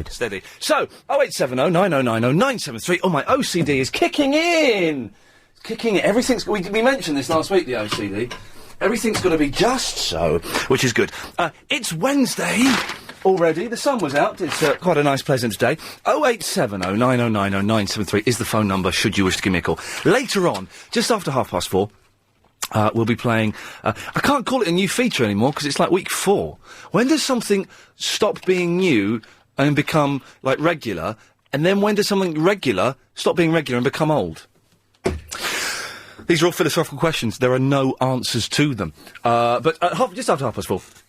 Steady. So, 0870 9090 973. Oh, my OCD is kicking in! Kicking in. Everything's... We mentioned this last week, the OCD. Everything's got to be just so, which is good. It's Wednesday already. The sun was out. It's quite a nice, pleasant day. 0870 9090 973 is the phone number, should you wish to give me a call. Later on, just after 4:30, we'll be playing... I can't call it a new feature anymore, because it's like week 4. When does something stop being new and become, like, regular? And then when does something regular stop being regular and become old? These are all philosophical questions. There are no answers to them. But just after 4:30,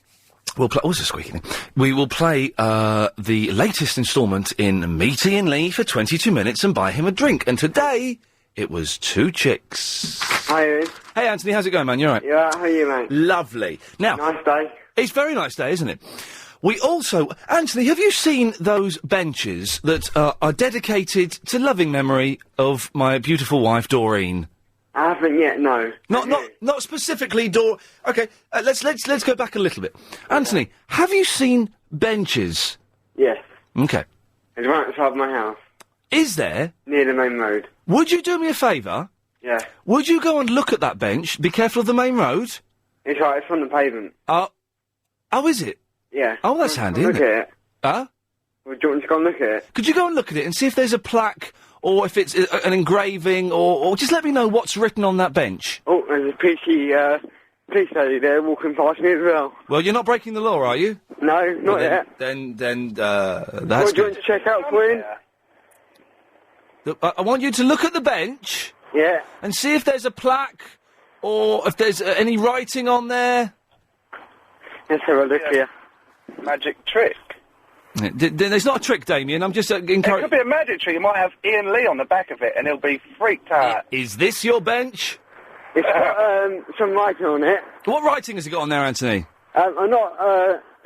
we'll play... What's a squeaky thing? We will play the latest instalment in Meet Ian Lee for 22 minutes and buy him a drink. And today, it was 2 chicks. Hi, Ian. Hey, Anthony, how's it going, man? You all right? Yeah, how are you, mate? Lovely. Now... Nice day. It's a very nice day, isn't it? We also... Anthony, have you seen those benches that are dedicated to loving memory of my beautiful wife, Doreen? I haven't yet, no. Not specifically Okay, let's go back a little bit. Anthony, have you seen benches? Yes. Okay. It's right outside my house. Is there? Near the main road. Would you do me a favour? Yeah. Would you go and look at that bench? Be careful of the main road? It's right, it's on the pavement. Oh, is it? Yeah. Oh, that's handy, isn't it? Look at it. Huh? Well, do you want to go and look at it? Could you go and look at it and see if there's a plaque, or if it's an engraving, or just let me know what's written on that bench? Oh, there's a peachy, police lady there walking past me as well. Well, you're not breaking the law, are you? No, not yet. Then, that's what do you want to check out for him? I want you to look at the bench. Yeah. And see if there's a plaque, or if there's any writing on there. Let's have a look here. Magic trick. There's not a trick, Damien. I'm just encouraging... It could be a magic trick. You might have Ian Lee on the back of it, and he'll be freaked out. Is this your bench? It's got some writing on it. What writing has it got on there, Anthony? I'm not...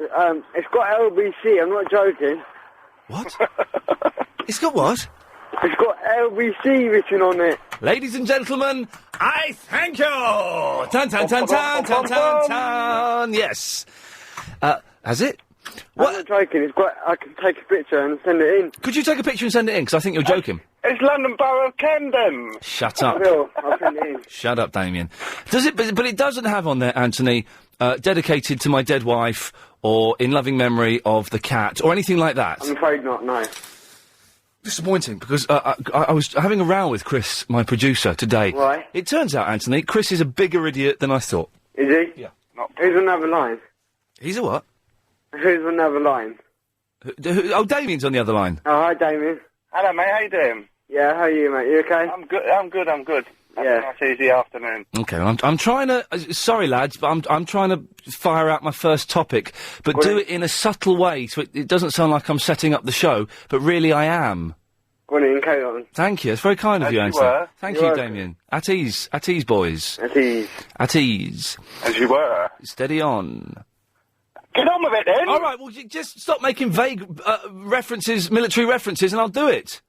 it's got LBC. I'm not joking. What? It's got what? It's got LBC written on it. Ladies and gentlemen, I thank you! Tan, tan, tan, tan, tan, tan, tan. Yes. Has it? What? I'm not joking. It's got... I can take a picture and send it in. Could you take a picture and send it in? Because I think you're joking. It's London Borough of Camden. Shut up. I will. I'll send it in. Shut up, Damien. Does it? But it doesn't have on there, Anthony, dedicated to my dead wife, or in loving memory of the cat, or anything like that. I'm afraid not, no. Disappointing, because I was having a row with Chris, my producer, today. Why? It turns out, Anthony, Chris is a bigger idiot than I thought. Is he? Yeah. Who's on the other line? He's a what? Who's on the other line? Oh, Damien's on the other line. Oh, hi, Damien. Hello, mate. How you doing? Yeah, how are you, mate? You okay? I'm good. I'm good. Yeah. Nice, easy afternoon. Okay, well, I'm trying to... sorry, lads, but I'm trying to fire out my first topic, but do it in a subtle way, so it doesn't sound like I'm setting up the show, but really I am. Go on in, carry on. Thank you. It's very kind of As you, you Anthony. were. Thank You're you, welcome. Damien. At ease, boys. At ease. At ease. As you were. Steady on. Get on with it, then. All right, well, just stop making vague references, military references, and I'll do it.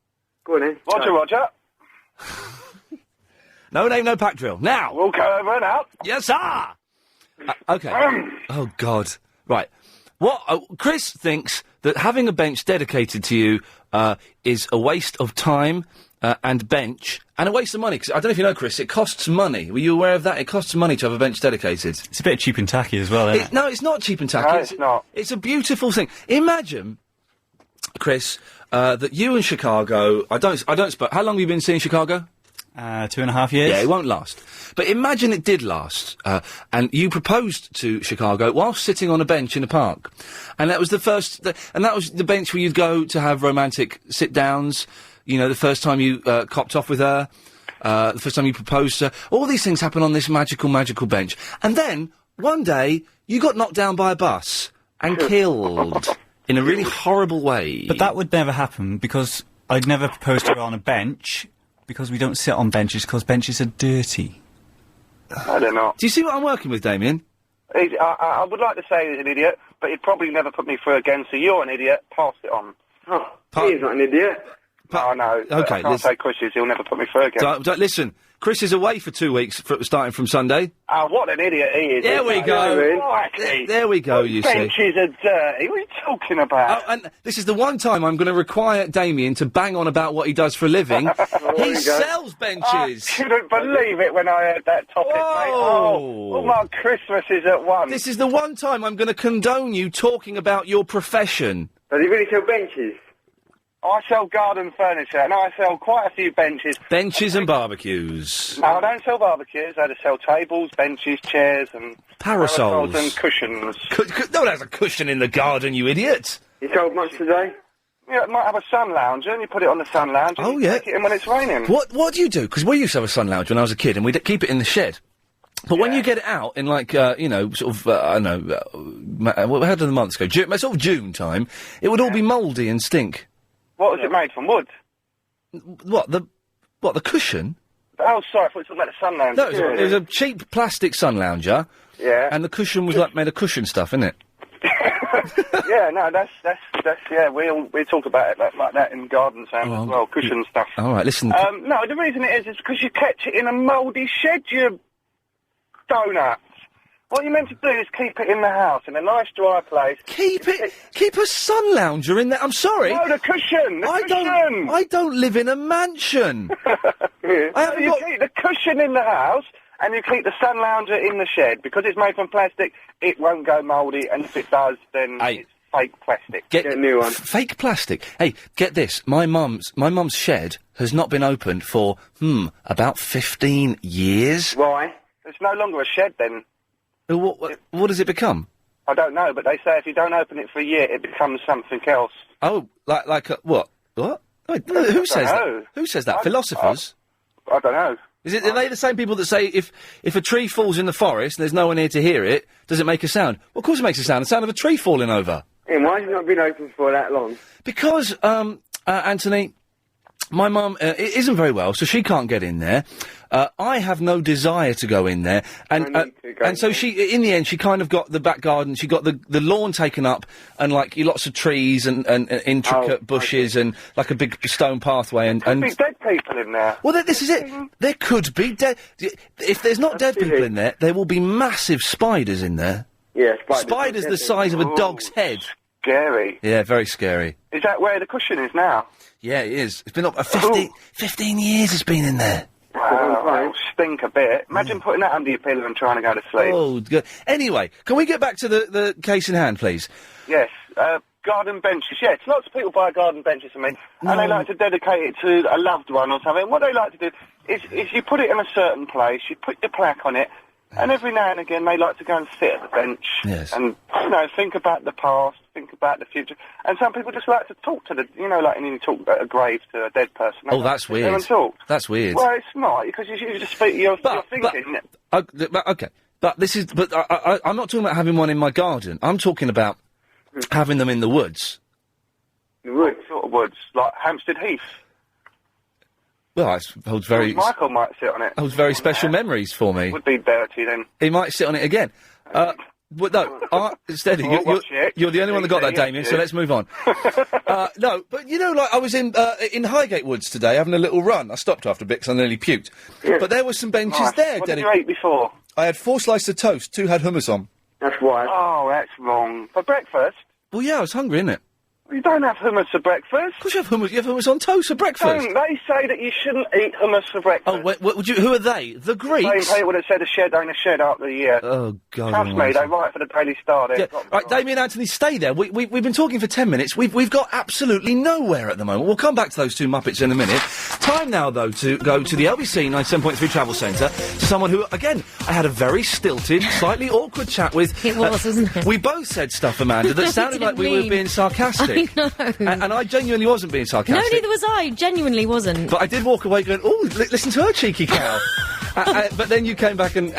Go on in. Roger. No name, no pack drill. Now. We'll go over and out. Yes, sir. Okay. Oh, God. Right. Chris thinks that having a bench dedicated to you is a waste of time and bench, and a waste of money. 'Cause I don't know if you know, Chris, it costs money. Were you aware of that? It costs money to have a bench dedicated. It's a bit cheap and tacky as well, isn't it? No, it's not cheap and tacky. No, it's not. It's a beautiful thing. Imagine, Chris, that you and Chicago... I don't suppose... How long have you been seeing Chicago? 2.5 years. Yeah, it won't last. But imagine it did last, and you proposed to Chicago whilst sitting on a bench in a park. And that was and that was the bench where you'd go to have romantic sit-downs, you know, the first time you copped off with her, the first time you proposed to her. All these things happen on this magical, magical bench. And then, one day, you got knocked down by a bus and killed in a really horrible way. But that would never happen, because I'd never propose to her on a bench, because we don't sit on benches, because benches are dirty. I don't know. Do you see what I'm working with, Damien? I would like to say he's an idiot, but he'd probably never put me through again, so you're an idiot. Pass it on. Oh, he's not an idiot. No. Okay, I can't say Chris is. He'll never put me through again. Listen, Chris is away for 2 weeks, starting from Sunday. Oh, what an idiot he is. There we go. There we go, you see. Benches are dirty. What are you talking about? Oh, and this is the one time I'm going to require Damien to bang on about what he does for a living. He sells benches. I couldn't believe it when I heard that topic, mate. Oh, all my Christmases at once. This is the one time I'm going to condone you talking about your profession. Does he really sell benches? I sell garden furniture. No, I sell quite a few benches. Benches and barbecues. No, I don't sell barbecues. I just sell tables, benches, chairs, and parasols and cushions. No, there's a cushion in the garden, you idiot. You sold much today? Yeah, it might have a sun lounger, and you put it on the sun lounger. Oh, and yeah. Take it in when it's raining. What do you do? Because we used to have a sun lounger when I was a kid, and we'd keep it in the shed. But when you get it out in, like, how did the months go? Sort of June time, it would all be mouldy and stink. What was it made from? Wood? What, the cushion? Oh, sorry, I thought you were talking about the sun lounger. No, it was a cheap plastic sun lounger. Yeah. And the cushion was, like, made of cushion stuff, isn't it? Yeah, no, that's, yeah, we talk about it like that in garden sounds as well, cushion stuff. All right, listen. No, the reason it is because you kept it in a mouldy shed, you donuts. What you meant to do is keep it in the house, in a nice dry place. Keep a sun lounger in there. I'm sorry. No, the cushion. I don't live in a mansion. You keep the cushion in the house, and you keep the sun lounger in the shed. Because it's made from plastic, it won't go mouldy, and if it does, then it's fake plastic. Get a new one. Fake plastic. Hey, get this. My mum's shed has not been opened for, about 15 years. Why? It's no longer a shed, then. What does it become? I don't know, but they say if you don't open it for a year, it becomes something else. Oh, like what? What? Wait, who says that? Who says that? Philosophers? I don't know. Are they the same people that say if a tree falls in the forest and there's no one here to hear it, does it make a sound? Well, of course it makes a sound. The sound of a tree falling over. Yeah, why has it not been open for that long? Because, Anthony, my mum isn't very well, so she can't get in there. I have no desire to go in there, and so she, in the end, she kind of got the back garden. She got the lawn taken up, and like lots of trees and intricate bushes and like a big stone pathway. And could be dead people in there. Well, this is it. There could be dead. If there's not dead people in there, there will be massive spiders in there. Yeah, spiders the size of a dog's head. Scary. Yeah, very scary. Is that where the cushion is now? Yeah, it is. It's been up 15 years. It's been in there. Wow, that'll stink a bit. Imagine putting that under your pillow and trying to go to sleep. Oh, good. Anyway, can we get back to the case in hand, please? Yes. Garden benches. Yes, lots of people buy garden benches for me, and they like to dedicate it to a loved one or something. What they like to do is you put it in a certain place, you put your plaque on it, and every now and again they like to go and sit at the bench and, think about the past, think about the future. And some people just like to talk to like when you talk about a grave to a dead person. Oh, that's weird. That's weird. Well, it's not, because you just speak your thinking. Okay. But this is... But I'm not talking about having one in my garden. I'm talking about having them in the woods. The woods? What sort of woods? Like Hampstead Heath? Well, it holds very... Michael might sit on it. Holds very special memories for me. Would be dirty, then. He might sit on it again. Well, no, steady. You're the only one that got that, Damien, so let's move on. No, but I was in Highgate Woods today having a little run. I stopped after a bit because I nearly puked. But there were some benches there. What did you eat before? I had 4 slices of toast, 2 had hummus on. That's why. Oh, that's wrong. For breakfast? Well, yeah, I was hungry, innit? You don't have hummus for breakfast. Of course you have hummus. You have hummus on toast for breakfast. They say that you shouldn't eat hummus for breakfast. Oh, who are they? The Greeks? Same people that said a shed ain't a shed after the year. Oh, God. Trust me, they write for the Daily Star. Right, Damien, Anthony, stay there. We've been talking for 10 minutes. We've got absolutely nowhere at the moment. We'll come back to those two Muppets in a minute. Time now, though, to go to the LBC 97.3 Travel Centre to someone who, again, I had a very stilted, slightly awkward chat with. It was, wasn't it? We both said stuff, Amanda, that sounded like we were being sarcastic. I know. And I genuinely wasn't being sarcastic. No, neither was I. Genuinely wasn't. But I did walk away going, oh, listen to her cheeky cow. But then you came back and...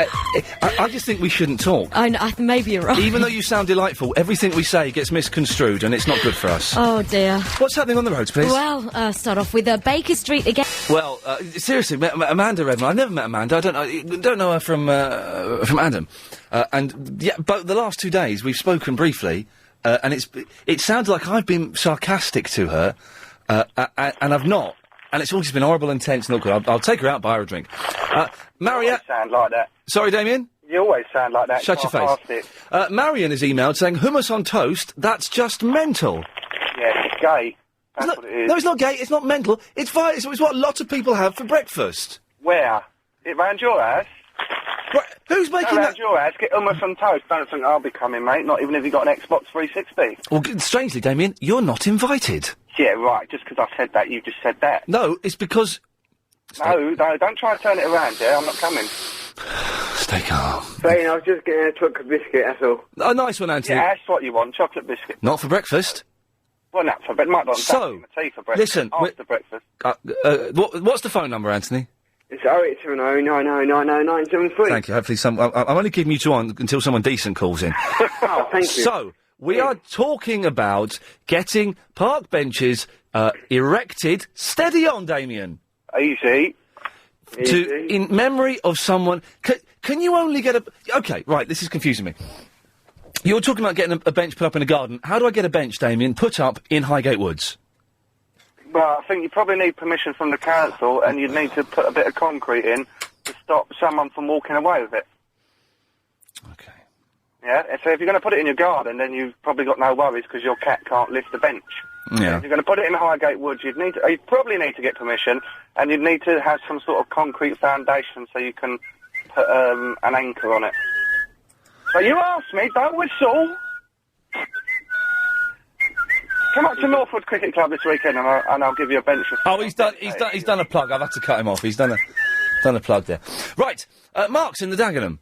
I just think we shouldn't talk. I know, maybe you're right. Even though you sound delightful, everything we say gets misconstrued and it's not good for us. Oh, dear. What's happening on the roads, please? Well, start off with Baker Street again. Well, seriously, Amanda Redmond. I've never met Amanda. I don't know her from Adam. But the last 2 days we've spoken briefly... and it sounds like I've been sarcastic to her, and I've not. and it's always been horrible and tense and awkward. I'll take her out, buy her a drink. Maria... You sound like that. Sorry, Damien? You always sound like that. Shut your face. Marion has emailed saying, hummus on toast, that's just mental. Yeah, it's gay. That's what it is. No, it's not gay, it's not mental. It's fine. It's what lots of people have for breakfast. Where? It round your house? Right, who's making round that? your house, get hummus on toast. Don't think I'll be coming, mate. Not even if you got an Xbox 360. Well, strangely, Damien, you're not invited. Yeah, right. Just because I said that, you just said that. No, it's because... No, don't try and turn it around, yeah? I'm not coming. Stay calm. Blaine, I was just getting a chocolate biscuit, that's all. A nice one, Anthony. Yeah, that's what you want, chocolate biscuit. Not for breakfast. Well, not for breakfast. Might not So, my tea for breakfast. listen, After breakfast. What's the phone number, Anthony? It's 0870 9090973. Thank you. Hopefully I'm only keeping you two on until someone decent calls in. Oh, thank you. So, we are talking about getting park benches erected. Steady on, Damien. Easy. In memory of someone... Can you only get a... OK, right, this is confusing me. You're talking about getting a bench put up in a garden. How do I get a bench, Damien, put up in Highgate Woods? Well, I think you probably need permission from the council, and you'd need to put a bit of concrete in to stop someone from walking away with it. OK. Yeah, so if you're going to put it in your garden, then you've probably got no worries because your cat can't lift the bench. Yeah. If you're going to put it in Highgate Woods, you'd probably need to get permission, and you'd need to have some sort of concrete foundation so you can put an anchor on it. So you asked me, don't whistle. Come up to Northwood Cricket Club this weekend, and I'll give you a bench. Oh, he's done a plug. I've had to cut him off. He's done a plug there. Right, Mark's in the Dagenham.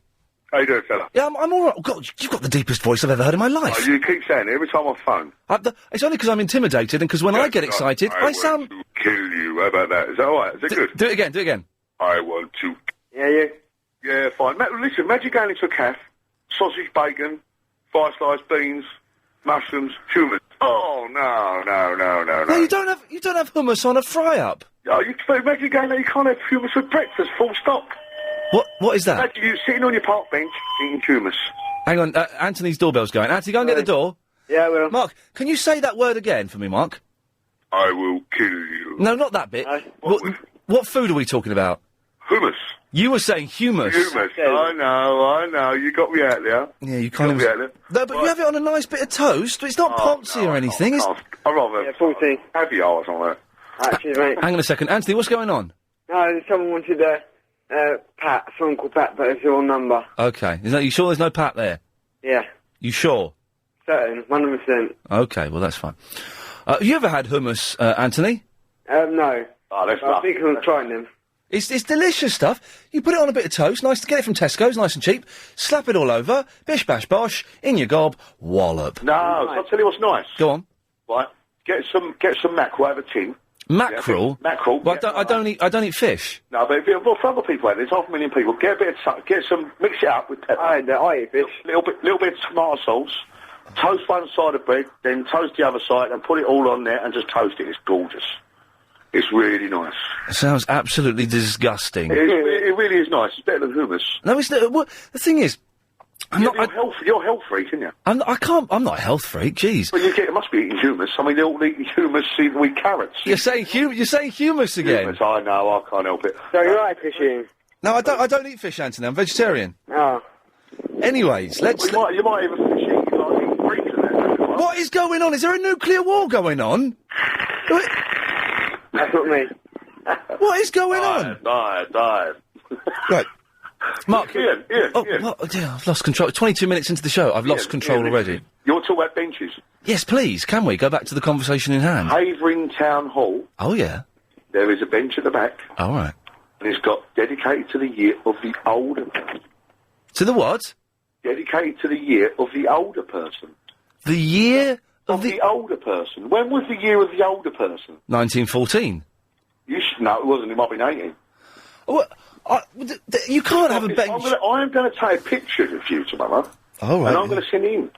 How you doing, fella? Yeah, I'm all right. Oh, God, you've got the deepest voice I've ever heard in my life. Oh, you keep saying it every time I phone. It's only because I'm intimidated and because when I get excited, I sound... to kill you. How about that? Is that all right? Is it good? Do it again. I want to... Yeah. Yeah, fine. Listen, imagine going into a cafe, sausage, bacon, fire-sliced beans, mushrooms, hummus. Oh, no. No, you don't have hummus on a fry-up. Oh, imagine going there, you can't have hummus for breakfast, full stop. What is that? Imagine you sitting on your park bench eating hummus. Hang on, Anthony's doorbell's going. Anthony, go and get the door. Yeah, I will. Mark, can you say that word again for me, Mark? I will kill you. No, not that bit. What food are we talking about? Hummus. You were saying humus. Hummus. I know. You got me out there. Yeah, you kind of... No, but you have it on a nice bit of toast. It's not poncy or anything. I'd rather... Yeah, 14. Have you hours on that? Actually, mate. Hang on a second. Anthony, what's going on? No, someone wanted Pat, someone called Pat, but it's the wrong number. Okay. You sure there's no Pat there? Yeah. You sure? Certain, 100%. Okay, well, that's fine. Have you ever had hummus, Anthony? No. Oh, that's I think I'm trying them. It's delicious stuff. You put it on a bit of toast, nice to get it from Tesco's, nice and cheap. Slap it all over, bish bash bosh, in your gob, wallop. No, I'll tell you what's nice. Go on. Right, get some mackerel out of a tin. Mackerel? Yeah, mackerel. Well, I don't eat fish. No, but for other people, there's 500,000 people. Get some, mix it up with pepper. I eat fish. Little bit of tomato sauce. Toast one side of bread, then toast the other side, and put it all on there, and just toast it. It's gorgeous. It's really nice. It sounds absolutely disgusting. It really is nice. It's better than hummus. No, it's not. The thing is, you're a health freak, aren't you? I'm not a health freak. Jeez. Well, you must be eating hummus. I mean, they're all eating hummus with carrots. You're saying hummus again. Hummus, I know. I can't help it. So you're right, fishing. No, I don't eat fish, Anthony. I'm vegetarian. Oh. Anyways, let's. You might even fish eat greens and that. What is going on? Is there a nuclear war going on? That's not me. What is going on? Dive. Right. Mark. Ian. Dear, I've lost control. 22 minutes into the show, I've lost control already. You want to talk about benches? Yes, please. Can we go back to the conversation in hand? Havering Town Hall. Oh, yeah. There is a bench at the back. All right. And it's got dedicated to the year of the older person. To the what? Dedicated to the year of the older person. The year of the older person. When was the year of the older person? 1914. You should know it wasn't. It might have been 18. What? You can't have a bench. I'm going to take a picture of you tomorrow. All right. And I'm going to send it in.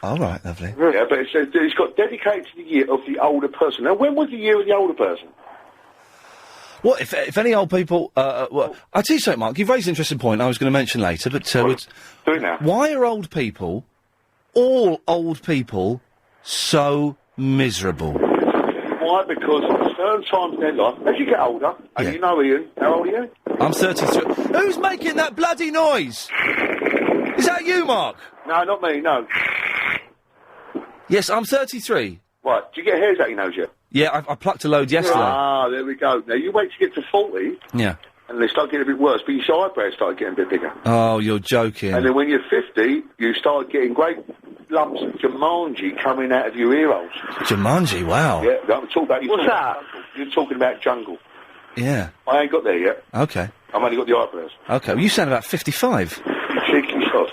All right, lovely. Yeah, but it says it's got dedicated to the year of the older person. Now, when was the year of the older person? What if any old people? Well, I'll tell you something, Mark. You've raised an interesting point. I was going to mention later, but do it now. Why are old people, all old people, so miserable? More why? Because at certain times in their life, as you get older, and Yeah. you know Ian, how old are you? I'm 33. Who's making that bloody noise? Is that you, Mark? No, not me, no. Yes, I'm 33. Right, do you get hairs out your nose yet? Yeah, I plucked a load yesterday. Ah, there we go. Now, you wait to get to 40, Yeah. and they start getting a bit worse, but your eyebrows start getting a bit bigger. Oh, you're joking. And then when you're 50, you start getting great lumps of Jumanji coming out of your ear holes. Jumanji, wow. Yeah, I'm talking about... What's that? You're talking about jungle. Yeah. I ain't got there yet. Okay. I've only got the eyebrows. Okay, well, you sound about 55. You cheeky sod.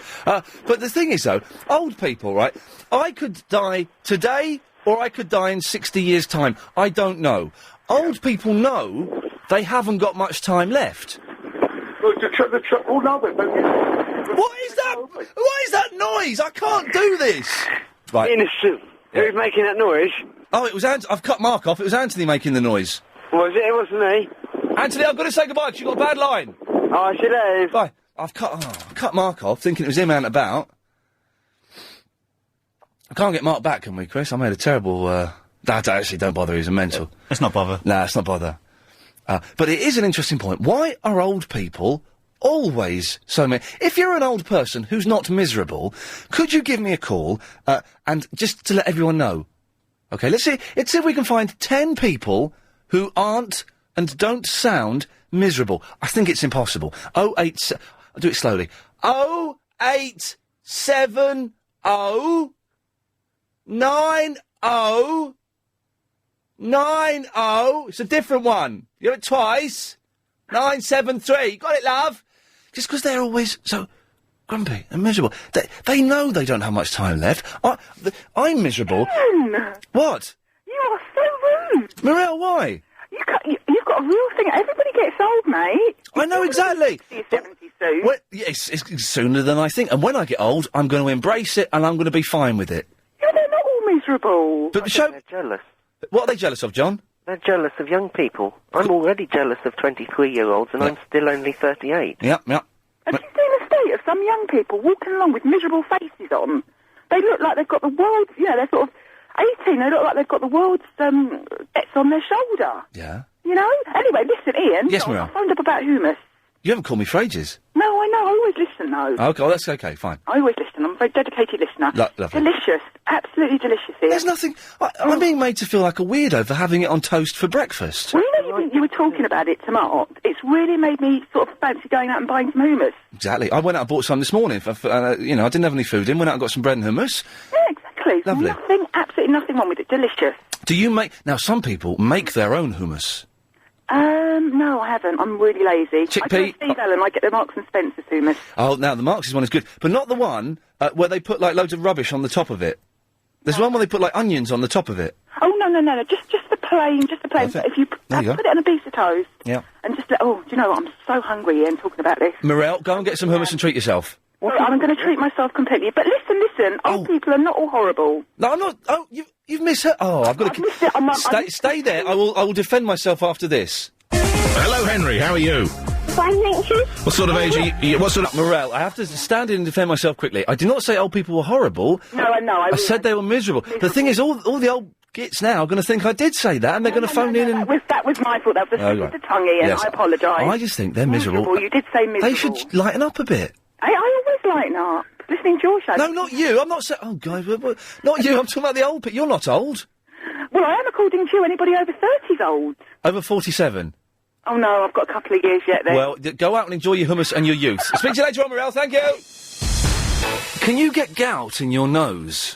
But the thing is, though, old people, right? I could die today, or I could die in 60 years' time. I don't know. Old people know they haven't got much time left. Look, oh, no, but... What is that? What is that noise? I can't do this. Right. Innocent. Who's making that noise? Oh, it was I've cut Mark off. It was Anthony making the noise. Was it? It wasn't me. Anthony, I've got to say goodbye because you got a bad line. Oh, I should have. Bye. I cut Mark off, thinking it was him out and about. I can't get Mark back, can we, Chris? I made a terrible. Actually, don't bother. He's a mental. Let's not bother. Nah, it's not bother. But it is an interesting point. Why are old people always so many? If you're an old person who's not miserable, could you give me a call and just to let everyone know? Okay, let's see if we can find 10 people who aren't and don't sound miserable. I think it's impossible. I'll do it slowly. 0870 90 90. It's a different one. You have it twice. 973. Got it, love? Just because they're always so grumpy and miserable. They know they don't have much time left. I'm miserable. Ian, What? you are so rude. Morel, why? You've got a real thing. Everybody gets old, mate. I know exactly. You're 70 soon. Well, yes, it's sooner than I think. And when I get old, I'm going to embrace it and I'm going to be fine with it. Yeah, they're not all miserable. But show... They're jealous. What are they jealous of, John? They're jealous of young people. I'm already jealous of 23-year-olds, and I'm still only 38. Yeah. Have you seen the state of some young people walking along with miserable faces on? They look like they've got the world, they're sort of 18, they look like they've got the world's debts on their shoulder. Yeah. You know? Anyway, listen, Ian. Yes, Muriel. I phoned up about humus. You haven't called me for ages. No, I know, I always listen, though. Okay, well, that's okay, fine. I always listen, I'm a very dedicated listener. Lovely. Delicious, absolutely delicious, Ian. There's nothing... I'm being made to feel like a weirdo for having it on toast for breakfast. Well, you were talking about it to Mark. It's really made me sort of fancy going out and buying some hummus. Exactly. I went out and bought some this morning. I didn't have any food in. Went out and got some bread and hummus. Yeah, exactly. Lovely. Absolutely nothing wrong with it. Delicious. Do you make... Now, some people make their own hummus. No, I haven't. I'm really lazy. Chickpea- I go to Steve Allen, I get the Marks and Spencer's hummus. Oh, now, the Marx's one is good. But not the one where they put, like, loads of rubbish on the top of it. There's one where they put, like, onions on the top of it. Oh, no. Just the plain. If you, There you go. put it on a piece of toast. Yeah. And just do you know what? I'm so hungry, Ian, talking about this. Morel, go and get some hummus and treat yourself. I'm going to treat myself completely. But listen, old people are not all horrible. No, I'm not... Oh, you've misheard... Oh, I've got to... I've missed it. Stay there. I will defend myself after this. Hello, Henry. How are you? Fine, thank you. What sort of age are you? What sort of... Morel, I have to stand in and defend myself quickly. I did not say old people were horrible. No, I know. I said they were miserable. The thing is, all the old gits now are going to think I did say that, and they're going to phone in and... That was my fault. That was right. the tongue, Ian. Yes. I apologise. I just think they're miserable. You did say miserable. They should lighten up a bit. I always lighten up. Listening to your show. No, not you. I'm not saying... Oh, guys, not you. I'm talking about the old people. You're not old. Well, I am according to you. Anybody over 30's old. Over 47. Oh, no, I've got a couple of years yet then. Well, go out and enjoy your hummus and your youth. Speak to you later on, Morel. Thank you. Can you get gout in your nose?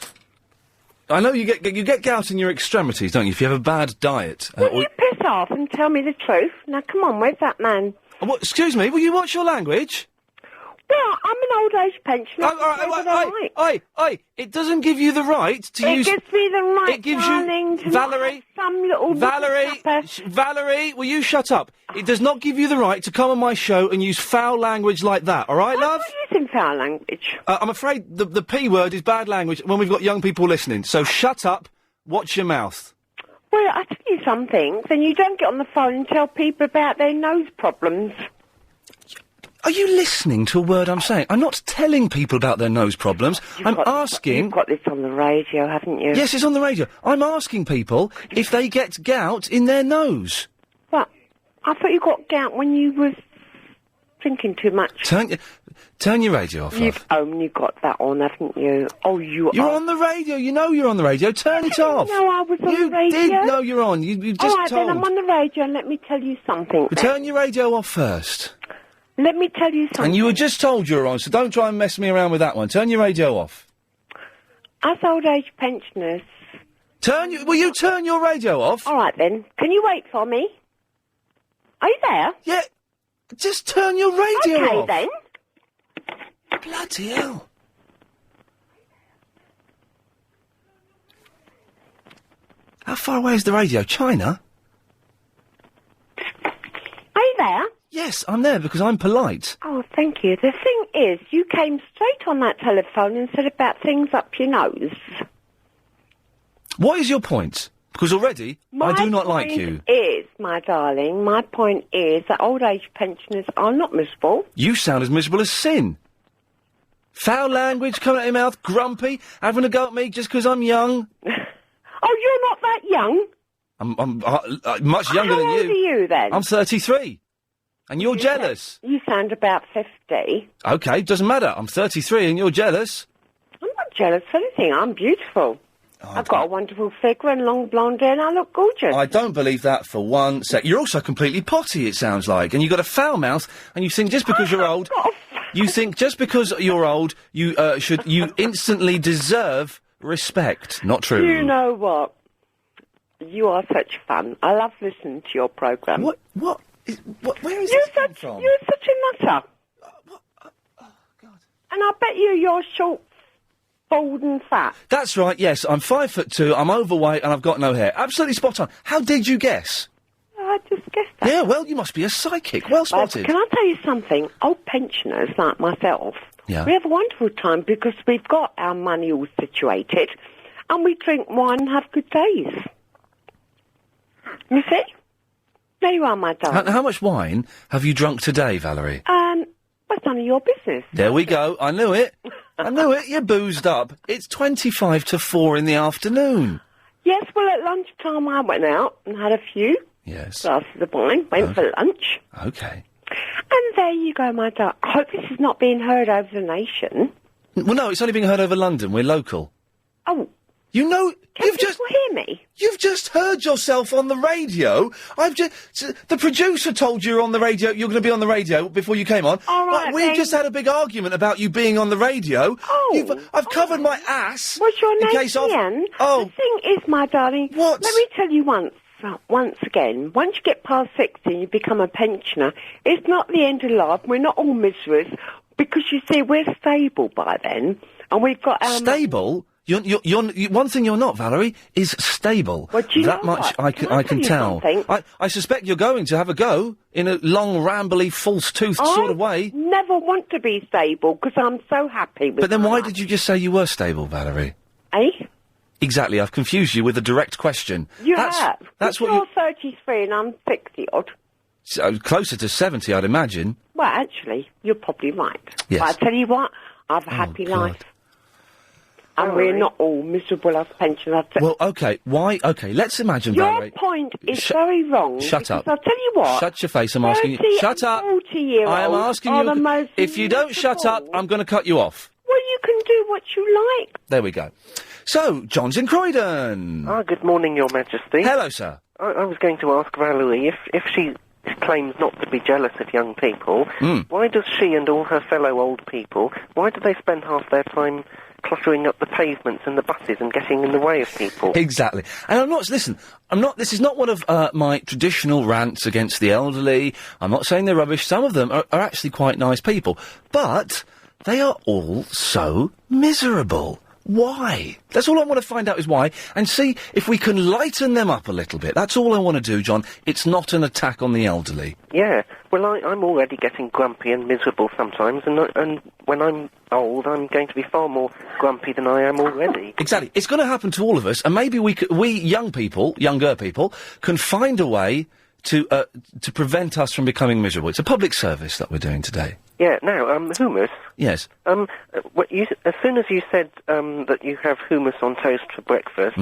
I know you get gout in your extremities, don't you, if you have a bad diet? Will you piss off and tell me the truth? Now, come on, where's that man? What, excuse me, will you watch your language? Well, I'm an old-age pensioner. It doesn't give you the right to use... It gives me the right, It gives darling, you... to Valerie... not have some little... Valerie, will you shut up? It does not give you the right to come on my show and use foul language like that, all right, love? I'm not using foul language. I'm afraid the P word is bad language when we've got young people listening, so shut up, watch your mouth. Well, I tell you something, then you don't get on the phone and tell people about their nose problems. Are you listening to a word I'm saying? I'm not telling people about their nose problems. I'm asking... You've got this on the radio, haven't you? Yes, it's on the radio. I'm asking people if they get gout in their nose. But I thought you got gout when you was drinking too much. Turn your radio off, You've love. only got that on, haven't you? Oh, You're on the radio. You know you're on the radio. Turn it off. No, I was on the radio. You did know you're on. You just All right, told. then, I'm on the radio, and let me tell you something. But turn your radio off first. Let me tell you something. And you were just told you were on, so don't try and mess me around with that one. Turn your radio off. Us old age pensioners... Will you turn your radio off? All right, then. Can you wait for me? Are you there? Yeah. Just turn your radio off. off. Okay, then. Bloody hell. How far away is the radio? China? Are you there? Yes, I'm there because I'm polite. Oh, thank you. The thing is, you came straight on that telephone and said about things up your nose. What is your point? Because already, I do not like you. My darling, my point is that old age pensioners are not miserable. You sound as miserable as sin. Foul language coming out your mouth, grumpy, having a go at me just because I'm young. Oh, you're not that young? I'm much younger than you. How old are you, then? I'm 33. And you're jealous. You sound about 50. OK, doesn't matter. I'm 33 and you're jealous. I'm not jealous of anything. I'm beautiful. I've got a wonderful figure and long blonde hair and I look gorgeous. I don't believe that for one sec. You're also completely potty, it sounds like. And you've got a foul mouth, and you think just because you're old... You think just because you're old, you instantly deserve respect. Not true. You know what? You are such fun. I love listening to your programme. Where is this come from? You're such a nutter. And I bet you're short, bald and fat. That's right, yes. I'm 5'2", I'm overweight, and I've got no hair. Absolutely spot on. How did you guess? I just guessed that. Yeah, well, you must be a psychic. Well spotted. Can I tell you something? Old pensioners like myself, Yeah. we have a wonderful time because we've got our money all situated and we drink wine and have good days. You see? There you are, my darling. How much wine have you drunk today, Valerie? What's none of your business? There we go. I knew it. I knew it. You're boozed up. It's 25 to 4 in the afternoon. Yes, well, at lunchtime I went out and had a few Yes. glasses of wine, went for lunch. Okay. And there you go, my darling. I hope this is not being heard over the nation. Well, no, it's only being heard over London. We're local. Oh. You know, Can people hear me? You've just heard yourself on the radio. The producer told you you're on the radio. You're going to be on the radio before you came on. All right, We've then. just had a big argument about you being on the radio. Oh. I've covered my ass. What's your in name, case of- Ian? Oh. The thing is, my darling, What? Let me tell you once again, once you get past 60 and you become a pensioner, it's not the end of life. We're not all miserers because, you see, we're stable by then and we've got our... Stable? One thing you're not, Valerie, is stable. Well, do you that know much what? I can tell. I suspect you're going to have a go in a long, rambly, false-toothed sort of way. Never want to be stable because I'm so happy with But then my why life. did you just say you were stable, Valerie? Eh? Exactly, I've confused you with a direct question. You That's have. what You're 33 and I'm 60-odd. closer to 70, I'd imagine. Well, actually, you're probably right. Yes. But I tell you what, I have a happy life. And we're not all miserable as pensioners. Well, OK, why? OK, let's imagine, Your Valerie. point is very wrong. Shut up. I'll tell you what. Shut your face, I'm asking you. 30 Shut up. and 40-year-olds I am asking are you. the most If you don't shut up, I'm going to cut you off. Well, you can do what you like. There we go. So, John's in Croydon. Good morning, Your Majesty. Hello, sir. I was going to ask Valerie if she claims not to be jealous of young people, why does she and all her fellow old people, why do they spend half their time cluttering up the pavements and the buses and getting in the way of people? Exactly. And this is not one of my traditional rants against the elderly. I'm not saying they're rubbish. Some of them are actually quite nice people. But they are all so miserable. Why? That's all I want to find out is why, and see if we can lighten them up a little bit. That's all I want to do, John. It's not an attack on the elderly. Yeah. Well, I'm already getting grumpy and miserable sometimes, and when I'm old, I'm going to be far more grumpy than I am already. Exactly. It's going to happen to all of us, and maybe we younger people, can find a way to prevent us from becoming miserable. It's a public service that we're doing today. Yeah, now, hummus. Yes. As soon as you said that you have hummus on toast for breakfast,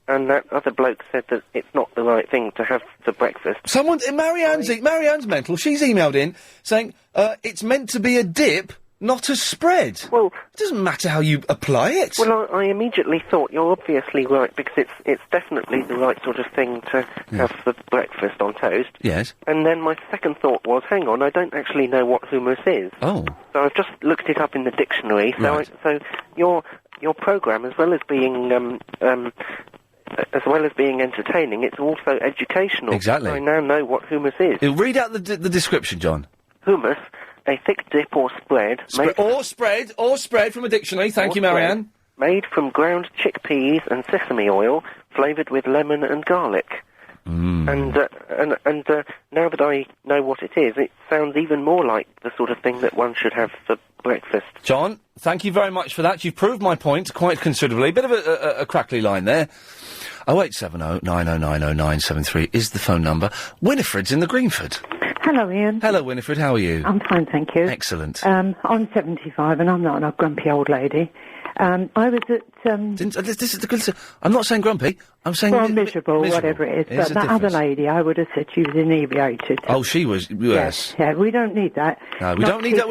and that other bloke said that it's not the right thing to have for breakfast. Marianne's mental. She's emailed in saying it's meant to be a dip, not a spread. Well, it doesn't matter how you apply it. Well, I immediately thought you're obviously right, because it's definitely the right sort of thing to have for breakfast on toast. Yes. And then my second thought was, hang on, I don't actually know what hummus is. Oh. So I've just looked it up in the dictionary. Right. So your programme, as well as being entertaining, it's also educational. Exactly. I now know what hummus is. Read out the description, John. Hummus, a thick dip or spread. Spread from a dictionary. Thank you, Marianne. Made from ground chickpeas and sesame oil, flavoured with lemon and garlic. And now that I know what it is, it sounds even more like the sort of thing that one should have for breakfast. John, thank you very much for that. You've proved my point quite considerably. Bit of a crackly line there. 0870 9090 973 is the phone number. Winifred's in the Greenford. Hello, Ian. Hello, Winifred. How are you? I'm fine, thank you. Excellent. I'm 75 and I'm not a grumpy old lady. I was at... This is the... I'm not saying grumpy. I'm saying... Well, miserable, whatever it is. But that other lady, I would have said she was inebriated. Oh, she was, yes. Yeah, we don't need that. No, we don't need that.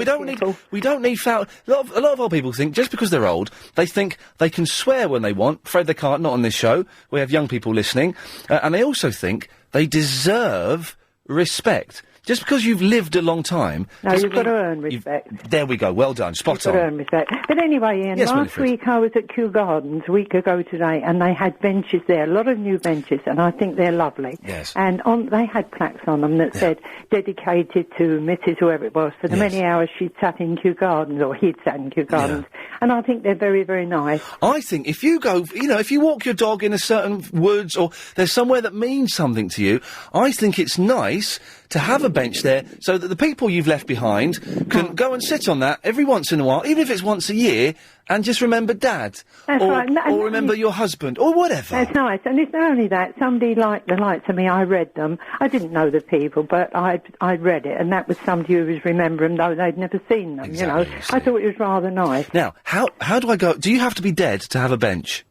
We don't need foul... A lot of old people think, just because they're old, they think they can swear when they want. Afraid they can't, not on this show. We have young people listening. And they also think they deserve respect. Just because you've lived a long time... No, you've got to earn respect. There we go. Well done. Spot on. You've got to earn respect. But anyway, Ian, yes, last Winifred. week I was at Kew Gardens, a week ago today, and they had benches there, a lot of new benches, and I think they're lovely. Yes. And they had plaques on them that said, dedicated to Mrs. whoever it was, for the many hours she'd sat in Kew Gardens, or he'd sat in Kew Gardens. Yeah. And I think they're very, very nice. I think if you go, if you walk your dog in a certain woods, or there's somewhere that means something to you, I think it's nice to have a bench there so that the people you've left behind can go and sit on that every once in a while, even if it's once a year, and just remember Dad. That's right. Or remember your husband, or whatever. That's nice. And it's not only that, somebody like the likes of me, I read them. I didn't know the people, but I'd read it, and that was somebody who was remembering, though they'd never seen them, Exactly, I thought it was rather nice. Now, how do I go? Do you have to be dead to have a bench?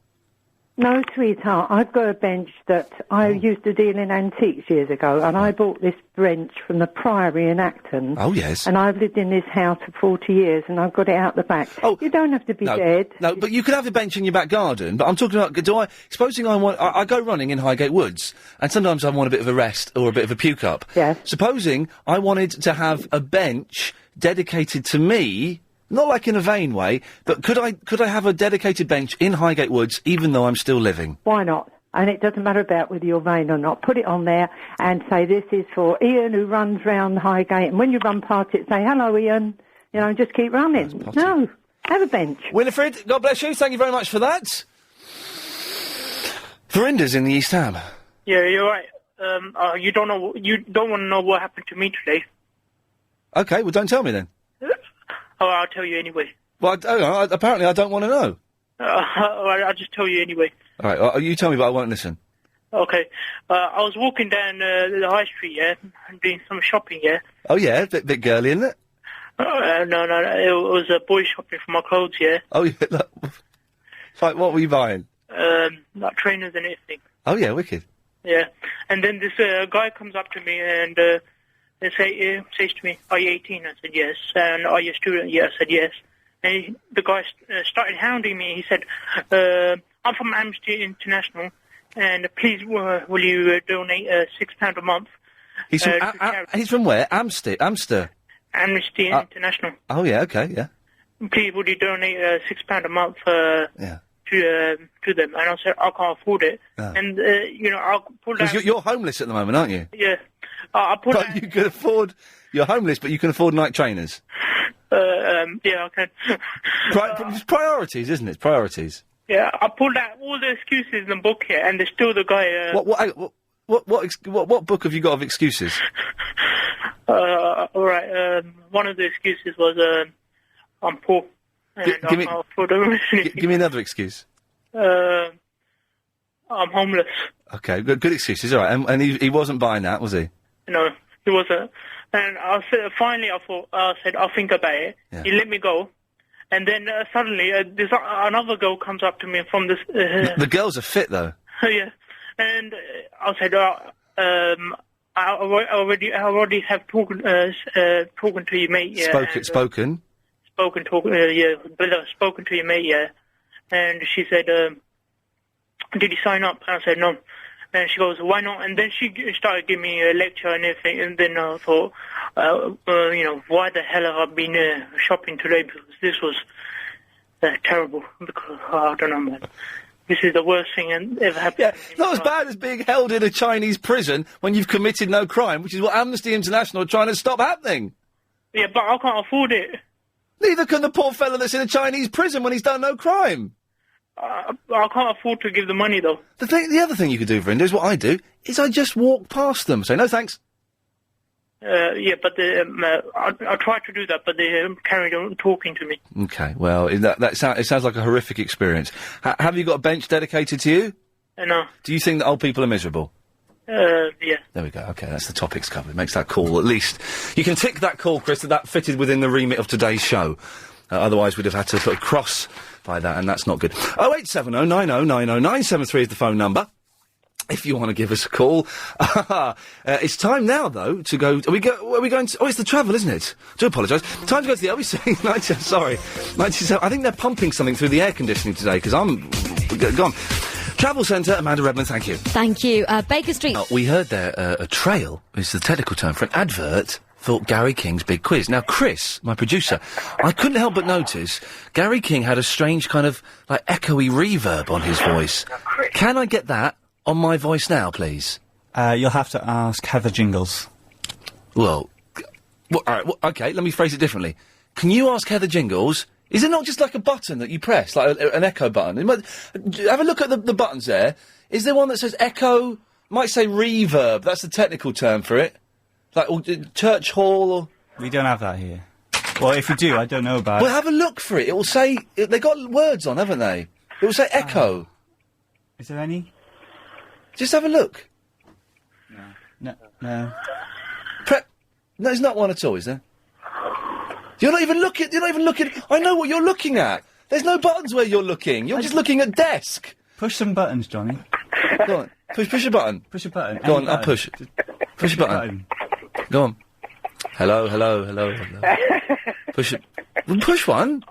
No, sweetheart, I've got a bench that I used to deal in antiques years ago, and I bought this bench from the Priory in Acton. Oh, yes. And I've lived in this house for 40 years, and I've got it out the back. Oh, you don't have to be dead. No, but you can have a bench in your back garden, but I'm talking about, supposing I go running in Highgate Woods, and sometimes I want a bit of a rest, or a bit of a puke up. Yes. Supposing I wanted to have a bench dedicated to me... Not like in a vain way, but could I have a dedicated bench in Highgate Woods, even though I'm still living? Why not? And it doesn't matter about whether you're vain or not. Put it on there and say, this is for Ian, who runs round Highgate. And when you run past it, say, hello, Ian. Just keep running. No, have a bench. Winifred, God bless you. Thank you very much for that. Verinda's in the East Ham. Yeah, you're right. You don't want to know what happened to me today. Okay, well, don't tell me then. Oh, I'll tell you anyway. Well, apparently I don't want to know. I'll just tell you anyway. All right, well, you tell me, but I won't listen. Okay. I was walking down the high street, and doing some shopping, Oh, yeah? Bit girly, isn't it? No. It was a boy shopping for my clothes, Oh, yeah. Look. Like, what were you buying? Like trainers and everything. Oh, yeah, wicked. Yeah. And then this guy comes up to me and... says to me, are you 18? I said, yes. And are you a student? Yeah, I said, yes. And the guy started hounding me. He said, I'm from Amnesty International, and please, will you donate £6 a month? He's from where? Amster? Amnesty International. Oh, yeah, okay, yeah. Please, would you donate £6 a month to them? And I said, I can't afford it. And, I'll pull down... Because you're homeless at the moment, aren't you? Yeah. But you can afford... You're homeless, but you can afford night trainers. Yeah, I can. It's priorities, isn't it? Priorities. Yeah, I pulled out all the excuses in the book here, and there's still the guy... What book have you got of excuses? All right, one of the excuses was I'm poor. And give me another excuse. I'm homeless. Okay, good excuses, all right. And he wasn't buying that, was he? No, He wasn't. And I said, finally, I said, I'll think about it. Yeah. He let me go. And then suddenly, another girl comes up to me from this... The girls are fit, though. Yeah. And I said, I already have talking to your mate, yeah. Spoken? Spoken to your mate, yeah. And she said, did you sign up? And I said, no. And she goes, why not? And then she started giving me a lecture and everything. And then I thought, why the hell have I been shopping today? Because this was terrible. Because, I don't know, man. This is the worst thing ever happened. Yeah, not as bad as being held in a Chinese prison when you've committed no crime, which is what Amnesty International are trying to stop happening. Yeah, but I can't afford it. Neither can the poor fellow that's in a Chinese prison when he's done no crime. I can't afford to give the money, though. The other thing you could do, Verinda, is what I do, is I just walk past them, say, no thanks. Yeah, but I tried to do that, but they carried on talking to me. Okay, well, it sounds like a horrific experience. Have you got a bench dedicated to you? No. Do you think that old people are miserable? Yeah. There we go. Okay, that's the topics covered. Makes that call, at least. You can tick that call, Chris, that fitted within the remit of today's show. Otherwise, we'd have had to sort of cross by that, and that's not good. 0870 90 90 973 is the phone number. If you want to give us a call. It's time now, though, to go... Are we going to... Oh, it's the travel, isn't it? I do apologise. Time to go to the LBC 97... I think they're pumping something through the air conditioning today, because I'm... gone. Travel Centre, Amanda Redmond, thank you. Thank you. Baker Street... we heard there, a trail is the technical term for an advert for Gary King's Big Quiz. Now, Chris, my producer, I couldn't help but notice Gary King had a strange kind of, like, echoey reverb on his voice. Can I get that on my voice now, please? You'll have to ask Heather Jingles. Well, all right, okay, let me phrase it differently. Can you ask Heather Jingles, is it not just like a button that you press, like an echo button? Have a look at the buttons there. Is there one that says echo? Might say reverb, that's the technical term for it. Like, church hall or... We don't have that here. Well, if you do, I don't know about it. Well, have a look for it. It will say... They got words on, haven't they? It will say echo. Is there any? Just have a look. No. No, there's not one at all, is there? You're not even looking... I know what you're looking at. There's no buttons where you're looking. You're just looking at desk. Push some buttons, Johnny. Go on. Push a button. Push a button. Go on, I'll push. Push a button. Go on. Hello. Push it. Push one.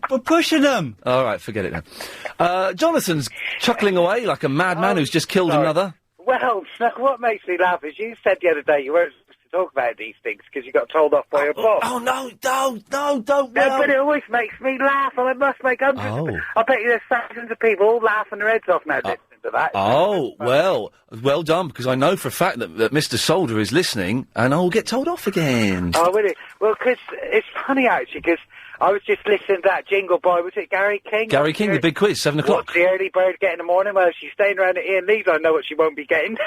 We're pushing them. All right, forget it then. Jonathan's chuckling away like a madman who's just killed another. Well, what makes me laugh is you said the other day you weren't supposed to talk about these things because you got told off by your boss. Oh, no, don't. No, but it always makes me laugh, and it must make hundreds of... I bet you there's thousands of people all laughing their heads off now listening to that. Oh, well done, because I know for a fact that Mr. Solder is listening, and I'll get told off again. Oh, really? Well, because it's funny, actually, because I was just listening to that jingle by, was it Gary King? Gary King, the big quiz, 7 o'clock. What's the early bird get in the morning? Well, she's staying around at Ian Lee's, I know what she won't be getting.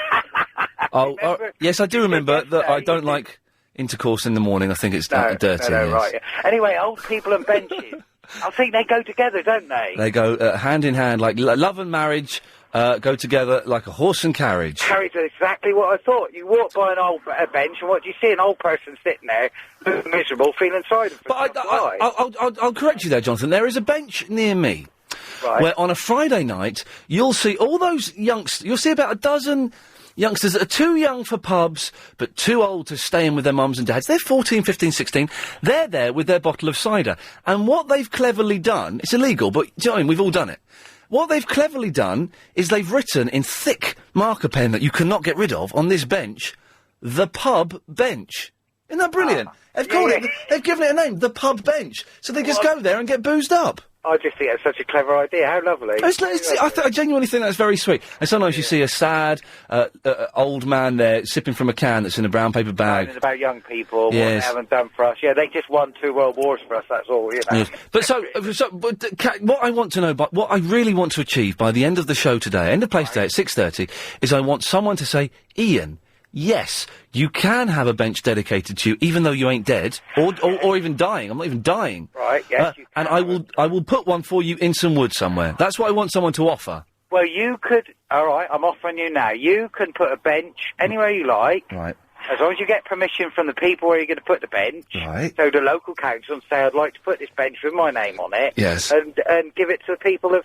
Yes, I do remember that I don't like intercourse in the morning. I think it's dirty. No, yes. right. Yeah. Anyway, old people and benches. I think they go together, don't they? They go hand in hand, like love and marriage go together like a horse and carriage. Carriage is exactly what I thought. You walk by an old bench, and what do you see? An old person sitting there, miserable, feeling sorry for themselves. I'll correct you there, Jonathan. There is a bench near me. Right. Where on a Friday night, you'll see all those youngsters, you'll see about a dozen youngsters that are too young for pubs, but too old to stay in with their mums and dads. They're 14, 15, 16. They're there with their bottle of cider. And what they've cleverly done, it's illegal, but, do you know what I mean, we've all done it. What they've cleverly done is they've written in thick marker pen that you cannot get rid of on this bench, the pub bench. Isn't that brilliant? They've given it a name, the pub bench. So they just go there and get boozed up. I just think it's such a clever idea. How lovely. I genuinely think that's very sweet. And sometimes you see a sad old man there sipping from a can that's in a brown paper bag. It's about young people, what they Yes. haven't done for us. Yeah, they just won 2 world wars for us, that's all, you know. Yes. But what I want to know, what I really want to achieve by the end of the show today, end of play today at 6:30, is I want someone to say, Ian, yes, you can have a bench dedicated to you, even though you ain't dead, or even dying. I'm not even dying. Right, yes, you can. And I will put one for you in some wood somewhere. That's what I want someone to offer. Well, you could... All right, I'm offering you now. You can put a bench anywhere you like. Right. As long as you get permission from the people where you're going to put the bench, Right. so the local council, and say, I'd like to put this bench with my name on it, Yes. and give it to the people of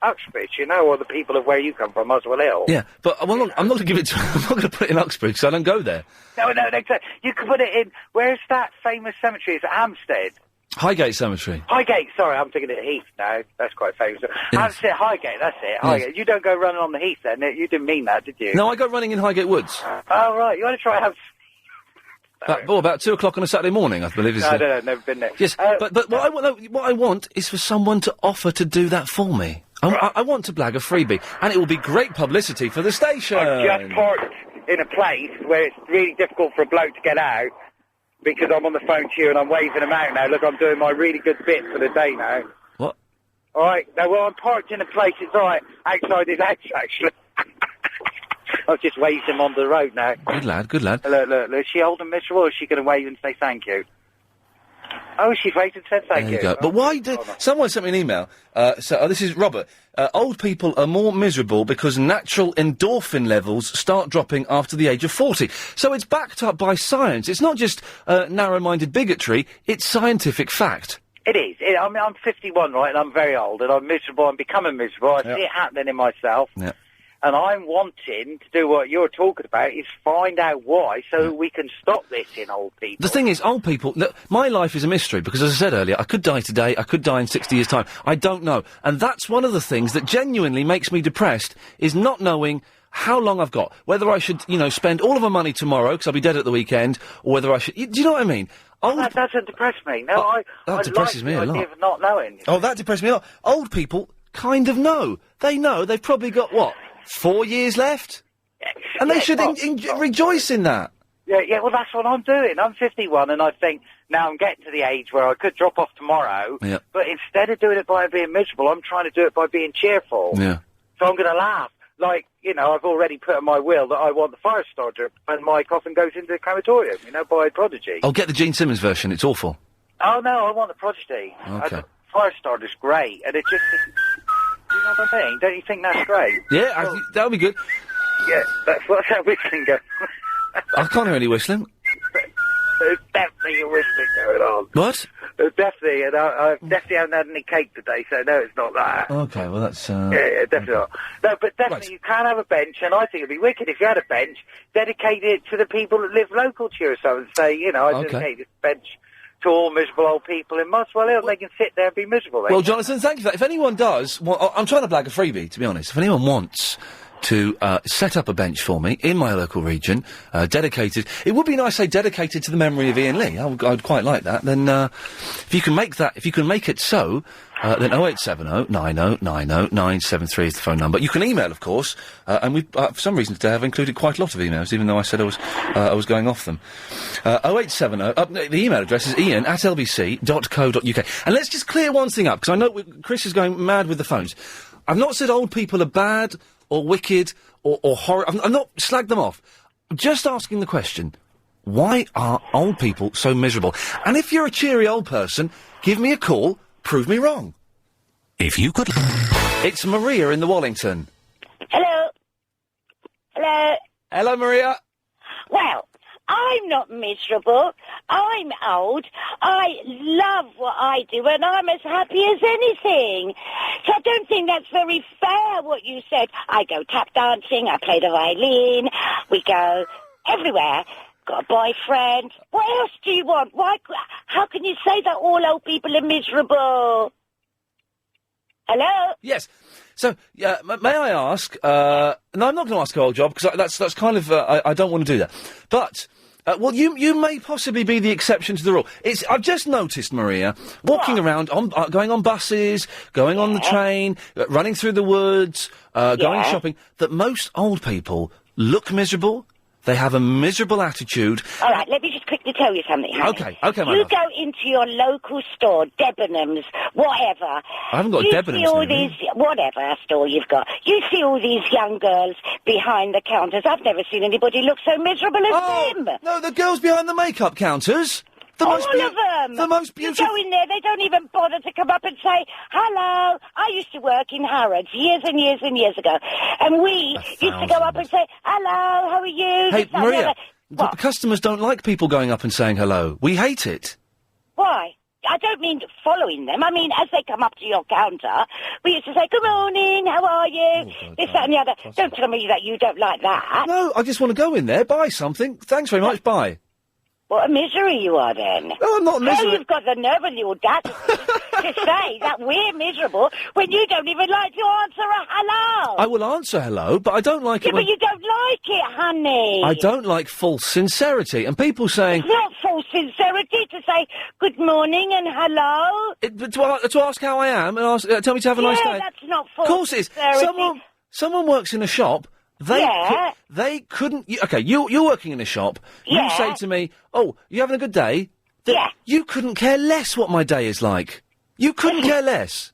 Uxbridge, you know, or the people of where you come from, Muswell Hill. Yeah, but I'm not going to give it to... I'm not going to put it in Uxbridge, because I don't go there. No, exactly. You could put it in, where's that famous cemetery? Is it Hampstead? Highgate Cemetery. Highgate, sorry, I'm thinking of Heath now. That's quite famous. Hampstead, Highgate, that's it. Highgate. You don't go running on the Heath then. You didn't mean that, did you? No, I go running in Highgate Woods. Oh, right. You want to try have... About 2 o'clock on a Saturday morning, I believe. No, I don't know. Never been there. Yes, but what I want is for someone to offer to do that for me. I want to blag a freebie, and it will be great publicity for the station. I've just parked in a place where it's really difficult for a bloke to get out because I'm on the phone to you and I'm waving him out now. Look, I'm doing my really good bit for the day now. What? All right. Now, well, I'm parked in a place. It's all right outside his house, actually. I've just waved him on the road now. Good lad, good lad. Look. Is she old and miserable, or is she going to wave and say thank you? Oh, she's waved and said thank There you go. But why do... Someone sent me an email. This is Robert. Old people are more miserable because natural endorphin levels start dropping after the age of 40. So it's backed up by science. It's not just narrow-minded bigotry. It's scientific fact. It is. I mean, I'm 51, right, and I'm very old, and I'm miserable. I'm becoming miserable. I see it happening in myself. Yeah. And I'm wanting to do what you're talking about, is find out why, so we can stop this in old people. The thing is, old people... Look, my life is a mystery, because as I said earlier, I could die today, I could die in 60 years' time. I don't know. And that's one of the things that genuinely makes me depressed, is not knowing how long I've got. Whether I should, spend all of my money tomorrow, because I'll be dead at the weekend, or whether I should... Do you know what I mean? That doesn't depress me. No, that depresses me a lot. Of not knowing. Oh, that depresses me a lot. Old people kind of know. They know they've probably got, 4 years left? And they should rejoice in that. Yeah, well, that's what I'm doing. I'm 51, and I think, now I'm getting to the age where I could drop off tomorrow, but instead of doing it by being miserable, I'm trying to do it by being cheerful. Yeah. So I'm going to laugh. Like, I've already put in my will that I want the fire starter, and my coffin goes into the crematorium, by Prodigy. Oh, get the Gene Simmons version, it's awful. Oh, no, I want the Prodigy. Okay. Fire starter's great, and it just... You know what I mean? Don't you think that's great? Yeah, that would be good. Yeah, that's how whistling goes. I can't hear any whistling. There's definitely a whistling going on. What? There's definitely, and I definitely haven't had any cake today, so no, it's not that. Okay, well that's... Yeah, definitely not. No, but definitely you can have a bench, and I think it'd be wicked if you had a bench, dedicated to the people that live local to you or something, say, I dedicate this bench to all miserable old people in Muswell Hill, they can sit there and be miserable. Well, Jonathan, thank you for that. If anyone does... I'm trying to blag a freebie, to be honest. If anyone wants to set up a bench for me in my local region, dedicated... It would be nice, say, dedicated to the memory of Iain Lee. I'd quite like that. Then, if you can make it so, then 0870 90 90 973 is the phone number. You can email, of course, and we, for some reason today, I've included quite a lot of emails, even though I said I was going off them. 0870, the email address is iain@lbc.co.uk. And let's just clear one thing up, because I know Chris is going mad with the phones. I've not said old people are bad, or wicked, or horrible. I've not slagged them off. I'm just asking the question, why are old people so miserable? And if you're a cheery old person, give me a call, prove me wrong. If you could... It's Maria in the Wallington. Hello. Hello. Hello, Maria. Well, I'm not miserable. I'm old. I love what I do, and I'm as happy as anything. So I don't think that's very fair, what you said. I go tap dancing, I play the violin, we go everywhere. Got a boyfriend. What else do you want? How can you say that all old people are miserable? Hello? Yes. So, may I ask, no, I'm not going to ask her old job, because that's kind of, I don't want to do that. But, well, you may possibly be the exception to the rule. I've just noticed, Maria, walking around, going on buses, going on the train, running through the woods, going shopping, that most old people look miserable. They have a miserable attitude. All right, let me just quickly tell you something, honey. Okay, my You love. go into your local store, Debenhams, whatever. I haven't got Debenhams You see all near me. these, whatever store you've got. You see all these young girls behind the counters. I've never seen anybody look so miserable as them. No, the girls behind the makeup counters. All of them. The most beautiful... You go in there, they don't even bother to come up and say, hello. I used to work in Harrods years and years and years ago. And we used to go up and say, hello, how are you? Hey, This, that, Maria. the other. What? Customers don't like people going up and saying hello. We hate it. Why? I don't mean following them. I mean, as they come up to your counter, we used to say, good morning, how are you? This, that and the other. Don't tell me that you don't like that. No, I just want to go in there, buy something. Thanks very much, bye. What a misery you are then. No, I'm not miserable. How you've got the nerve and the audacity to say that we're miserable when you don't even like to answer a hello. I will answer hello, but I don't like Yeah, it when... but you don't like it, honey. I don't like false sincerity. And people saying... It's not false sincerity to say good morning and hello. To ask how I am and ask, tell me to have a nice day. Yeah, that's not false Of course it is. sincerity. Someone works in a shop... They couldn't... You're working in a shop. Yeah. You say to me, oh, you having a good day? Yeah. You couldn't care less what my day is like. You couldn't care less.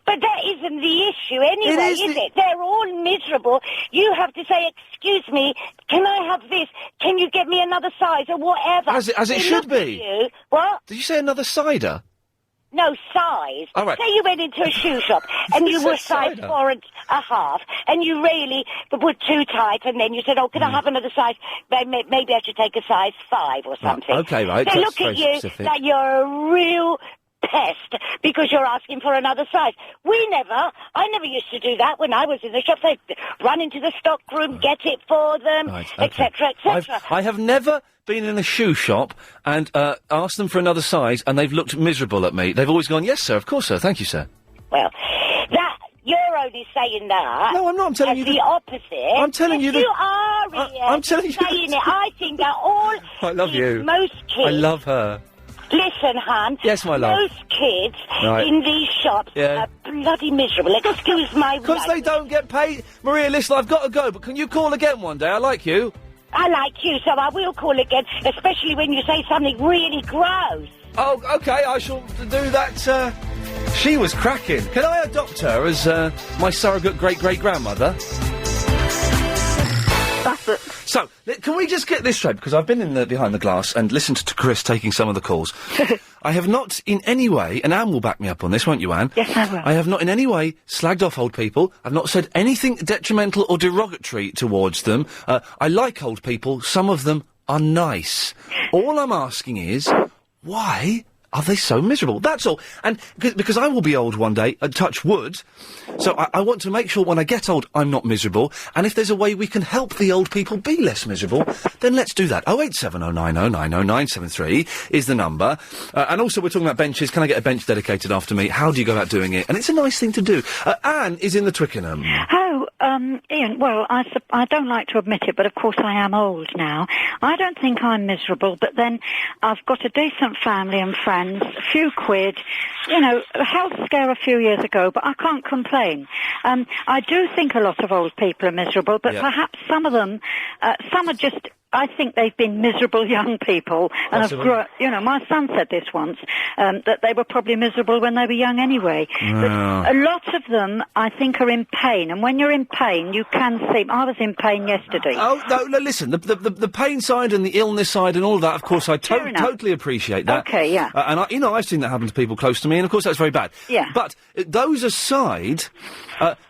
But that isn't the issue anyway, is it? They're all miserable. You have to say, excuse me, can I have this? Can you get me another size or whatever? As it They should look at be. you. What? Did you say another cider? No, size. All right. Say you went into a shoe shop and you were size 4.5 and you really were too tight and then you said, oh, can I have another size? Maybe I should take a size 5 or something. Okay, right. They That's look at very you specific. like you're a real pest because you're asking for another size. I never used to do that when I was in the shop. They'd run into the stock room, get it for them, etc., etc. I have never been in a shoe shop and asked them for another size and they've looked miserable at me. They've always gone, yes, sir, of course, sir, thank you, sir. Well, you're only saying that. No, I'm not. I'm telling you the opposite. I'm telling you you are, Ian. I'm telling you saying it. I think that all I love you. most kids. I love her. Listen, hon. Yes, my love. Most kids Right. in these shops Yeah. are bloody miserable. Excuse my Because they don't get paid. Maria, listen, I've got to go, but can you call again one day? I like you. I like you, so I will call again, especially when you say something really gross. Oh, OK, I shall do that. She was cracking. Can I adopt her as my surrogate great-great-grandmother? So, can we just get this straight? Because I've been in the behind the glass and listened to Chris taking some of the calls. I have not in any way, and Anne will back me up on this, won't you, Anne? Yes, I will. I have not in any way slagged off old people. I've not said anything detrimental or derogatory towards them. I like old people. Some of them are nice. All I'm asking is, why are they so miserable? That's all. And because I will be old one day, touch wood, so I want to make sure when I get old I'm not miserable, and if there's a way we can help the old people be less miserable, then let's do that. 08709090973 is the number. And also we're talking about benches. Can I get a bench dedicated after me? How do you go about doing it? And it's a nice thing to do. Anne is in the Twickenham. Oh, Ian, well, I don't like to admit it, but of course I am old now. I don't think I'm miserable, but then I've got a decent family and friends, a few quid, you know, a health scare a few years ago, but I can't complain. I do think a lot of old people are miserable, but perhaps some of them, some are just... I think they've been miserable young people, and have grown. You know, my son said this once, that they were probably miserable when they were young anyway. But a lot of them, I think, are in pain, and when you're in pain, you can see. I was in pain yesterday. Oh no! Listen, the pain side and the illness side and all of that. Of course, I totally appreciate that. Okay, yeah. And I've seen that happen to people close to me, and of course that's very bad. Yeah. But those aside,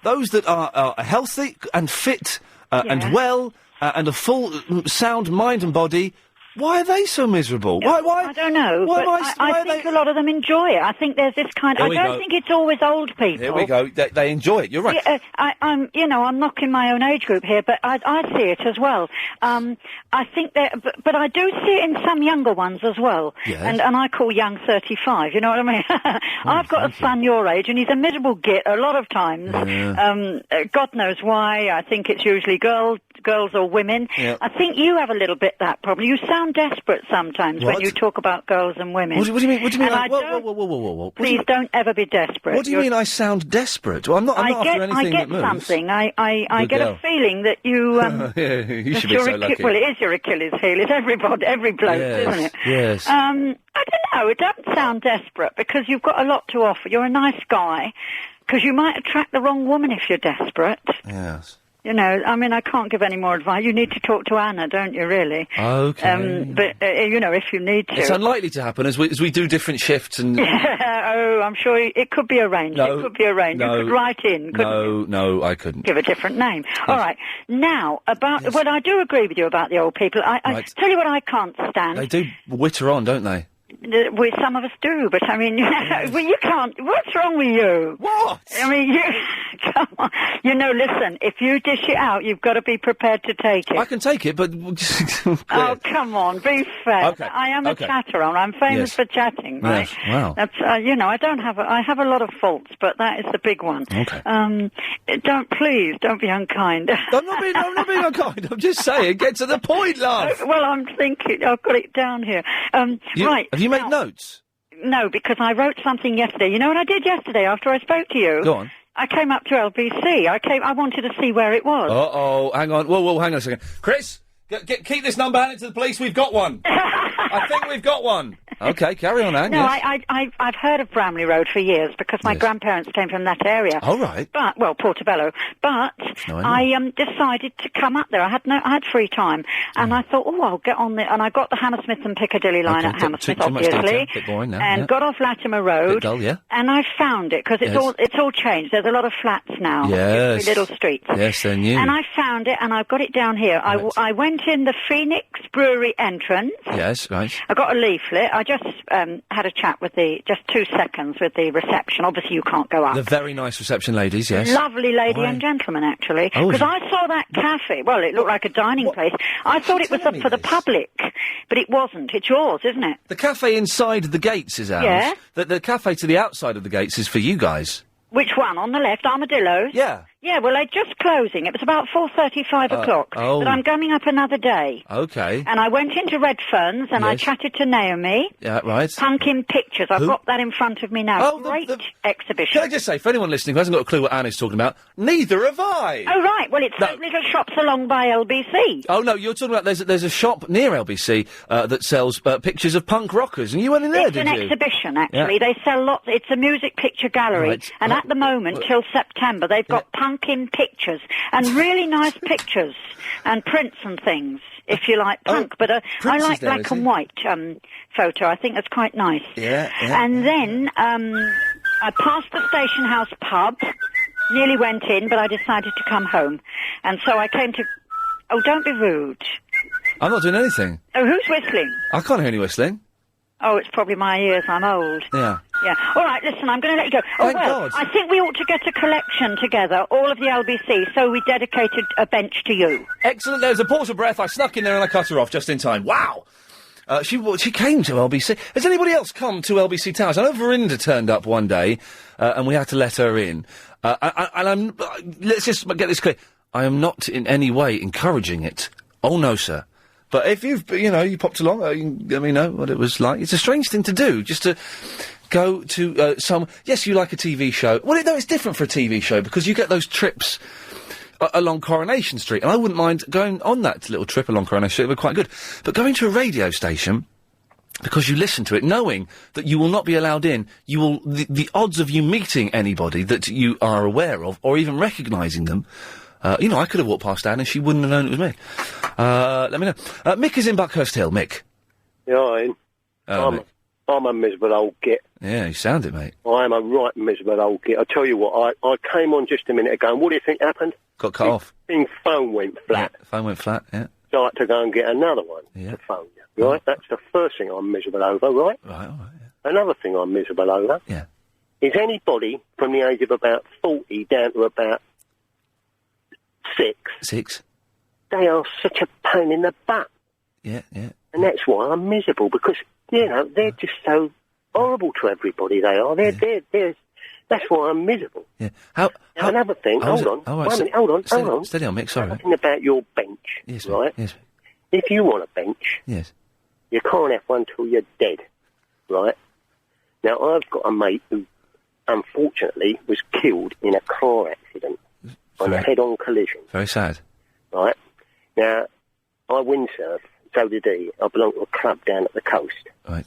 those that are healthy and fit and well. And a full, sound mind and body, why are they so miserable? Why? I don't know, but I think a lot of them enjoy it. I think there's this kind... I don't think it's always old people. Here we go. They enjoy it, you're right. Yeah, I'm knocking my own age group here, but I see it as well. I think that... But I do see it in some younger ones as well. Yes. And I call young 35, you know what I mean? I've got a son your age, and he's a miserable git a lot of times. Yeah. God knows why. I think it's usually girls or women. Yeah. I think you have a little bit that problem. You sound desperate sometimes when you talk about girls and women. What do you mean? What do you mean? And Whoa. Please don't ever be desperate. What do you mean I sound desperate? Well, I'm not after anything that moves. I get something. I get a feeling that you... yeah, you should be so lucky. Well, it is your Achilles heel. It's every bloke, isn't it? Yes. I don't know. It doesn't sound desperate because you've got a lot to offer. You're a nice guy. Because you might attract the wrong woman if you're desperate. Yes. You know, I mean, I can't give any more advice. You need to talk to Anna, don't you, really? Okay. But, you know, if you need to. It's unlikely to happen as we do different shifts and... Oh, I'm sure it could be arranged. No, it could be arranged. no, you could write in, couldn't you? No, I couldn't. Give a different name. All right. Now, well, I do agree with you about the old people. I tell you what I can't stand. They do witter on, don't they? Some of us do, but I mean, well, you can't. What's wrong with you? What? I mean, come on. You know, listen, if you dish it out, you've got to be prepared to take it. I can take it, but... Oh, come on, be fair. Okay. I am a chatterer. I'm famous for chatting, right? Yes. Wow. That's, you know, I have a lot of faults, but that is the big one. Okay. Don't be unkind. I'm not being unkind. I'm just saying, get to the point, love. Well, I'm thinking, I've got it down here. Right. Have you made notes? No, because I wrote something yesterday. You know what I did yesterday after I spoke to you? Go on. I came up to LBC. I wanted to see where it was. Uh-oh, hang on. Whoa, hang on a second. Chris, keep this number handed to the police. We've got one. I think we've got one. Okay, carry on, Anne. No, yes. I've heard of Bramley Road for years because my grandparents came from that area. Oh, right. But, well, Portobello. But I decided to come up there. I had free time, and I thought, I'll get on there. And I got the Hammersmith and Piccadilly line at Hammersmith, obviously, bit boring now, and got off Latimer Road. Bit dull, yeah. And I found it because it's all changed. There's a lot of flats now. Yes. Little streets. Yes, they're new. And I found it, and I've got it down here. Right. I went in the Phoenix Brewery entrance. Yes, right. I got a leaflet. I just had a chat with just 2 seconds with the reception. Obviously, you can't go up. The very nice reception ladies, yes. Lovely lady and gentleman, actually. Oh, because I saw that cafe. Well, it looked like a dining place. I thought it was for the public, but it wasn't. It's yours, isn't it? The cafe inside the gates is ours. Yeah. The cafe to the outside of the gates is for you guys. Which one? On the left, Armadillo's? Yeah. Yeah, well, they're just closing. It was about 4:30, 5 o'clock. Oh. But I'm coming up another day. Okay. And I went into Redfern's and I Yes. chatted to Naomi. Yeah, right. Pumpkin Pictures. I've Who? got that in front of me now. Oh, Great exhibition. Can I just say, for anyone listening who hasn't got a clue what Anne is talking about, neither have I. Oh, right. Well, it's those little shops along by LBC. Oh, no, you're talking about there's a shop near LBC that sells pictures of punk rockers, and you went in there, It's did an you? exhibition, actually. Yeah. They sell lots. It's a music picture gallery. Right. And at the moment, till September, they've got Pumpkin Pictures and really nice pictures and prints and things, if you like punk. But I Prince is like there, black is and he? white photo. I think that's quite nice. Yeah. And then I passed the Station House pub, nearly went in, but I decided to come home. And so I came to... Oh, don't be rude. I'm not doing anything. Oh, who's whistling? I can't hear any whistling. Oh, it's probably my ears. I'm old. Yeah. Yeah. All right, listen, I'm going to let you go. Oh, Thank well, God. I think we ought to get a collection together, all of the LBC, so we dedicated a bench to you. Excellent. There was a pause of breath. I snuck in there and I cut her off just in time. Wow. She came to LBC. Has anybody else come to LBC Towers? I know Verinda turned up one day, and we had to let her in. Let's just get this clear. I am not in any way encouraging it. Oh, no, sir. But if you popped along, you can let me know what it was like. It's a strange thing to do, just to go to yes, you like a TV show. Well, no, it's different for a TV show, because you get those trips along Coronation Street, and I wouldn't mind going on that little trip along Coronation Street. It would be quite good. But going to a radio station, because you listen to it, knowing that you will not be allowed in, the odds of you meeting anybody that you are aware of, or even recognising them, I could have walked past Anne and she wouldn't have known it was me. Let me know. Mick is in Buckhurst Hill. Mick. Yeah, Ian. Mick. I'm a miserable old git. Yeah, you sound it, mate. I am a right miserable old git. I tell you what, I came on just a minute ago, and what do you think happened? Got cut off. The phone went flat. Yeah, phone went flat, yeah. So I had to go and get another one to phone you, right? That's the first thing I'm miserable over, right? Right, all right, Another thing I'm miserable over is anybody from the age of about 40 down to about 6. They are such a pain in the butt. Yeah. And that's why I'm miserable, because, they're just so horrible to everybody, they are. That's why I'm miserable. Yeah. Another thing, hold on. Oh, right, Wait a minute, hold on. Steady on, Mick, sorry. Another thing about your bench, Yes, right? Yes. If you want a bench, Yes. you can't have one till you're dead, right? Now, I've got a mate who, unfortunately, was killed in a car accident on a head-on collision. Very sad. Right? Now, I windsurf, so did he. I belong to a club down at the coast. Right.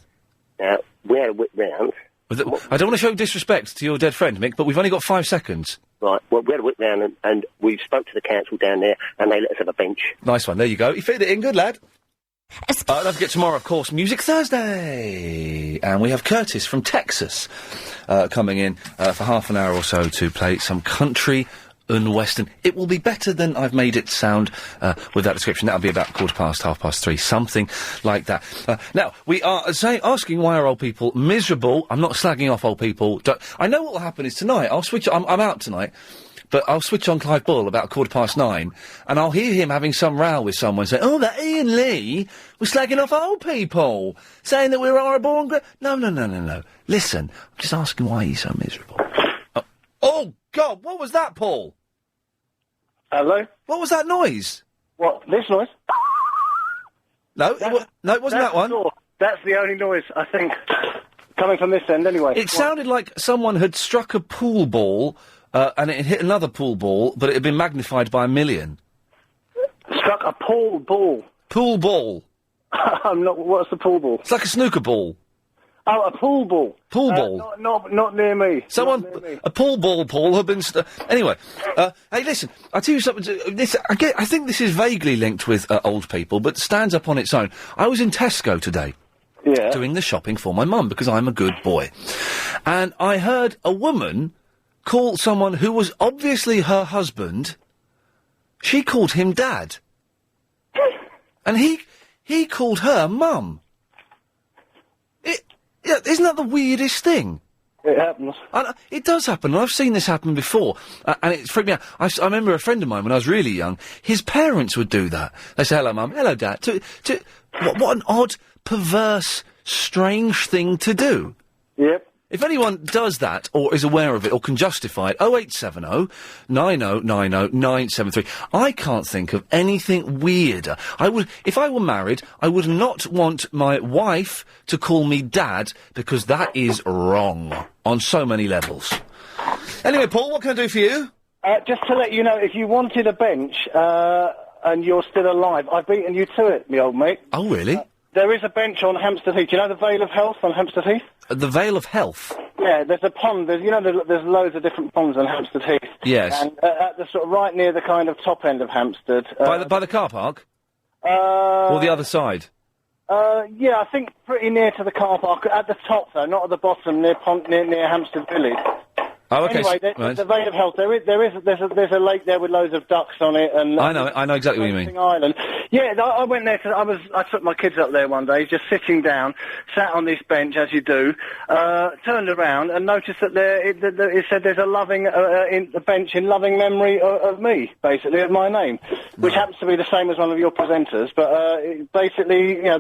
Now, we had a whip round, I don't want to show disrespect to your dead friend, Mick, but we've only got 5 seconds. Right, well, we had a whip round and we spoke to the council down there and they let us have a bench. Nice one, there you go. You fit it in, good lad. Don't forget tomorrow, of course, Music Thursday. And we have Curtis from Texas coming in for half an hour or so to play some country and western. It will be better than I've made it sound with that description. That'll be about 3:15, something like that. Now, we are asking why are old people miserable. I'm not slagging off old people. I know what will happen is tonight, I'm out tonight, but I'll switch on Clive Bull about 9:15, and I'll hear him having some row with someone saying, oh, that Iain Lee was slagging off old people, saying that we're horrible and No. Listen, I'm just asking why he's so miserable. Oh, God, what was that, Paul? Hello? What was that noise? What, this noise? No, it wasn't that one. That's the only noise, I think, coming from this end anyway. It sounded like someone had struck a pool ball, and it had hit another pool ball, but it had been magnified by 1,000,000. Struck a pool ball? Pool ball. What's the pool ball? It's like a snooker ball. Oh, a pool ball. Pool ball. Not near me. A pool ball, Paul, had been... Anyway, hey, listen, I'll tell you something. I think this is vaguely linked with old people, but stands up on its own. I was in Tesco today. Yeah. Doing the shopping for my mum, because I'm a good boy. And I heard a woman call someone who was obviously her husband, she called him Dad. And he called her Mum. Yeah, isn't that the weirdest thing? It happens. It does happen, and I've seen this happen before, and it freaked me out. I remember a friend of mine, when I was really young, his parents would do that. They say, hello, Mum, hello, Dad. What an odd, perverse, strange thing to do. Yep. If anyone does that, or is aware of it, or can justify it, 0870 9090 973. I can't think of anything weirder. If I were married, I would not want my wife to call me Dad, because that is wrong on so many levels. Anyway, Paul, what can I do for you? Just to let you know, if you wanted a bench, and you're still alive, I've beaten you to it, me old mate. Oh, really? There is a bench on Hampstead Heath. Do you know the Vale of Health on Hampstead Heath? The Vale of Health? Yeah, there's a pond. There's loads of different ponds on Hampstead Heath. Yes. And at the sort of right near the kind of top end of Hampstead. By the car park? Or the other side? Yeah, I think pretty near to the car park. At the top, though, not at the bottom, near Hampstead Village. Oh, okay. Anyway, the Vale of Health. There's a lake there with loads of ducks on it, and I know exactly what you mean. Island. Yeah, I went there because I took my kids up there one day, just sitting down, sat on this bench as you do, turned around and noticed that it said there's a bench in loving memory of me, basically, of my name, which happens to be the same as one of your presenters. But basically, I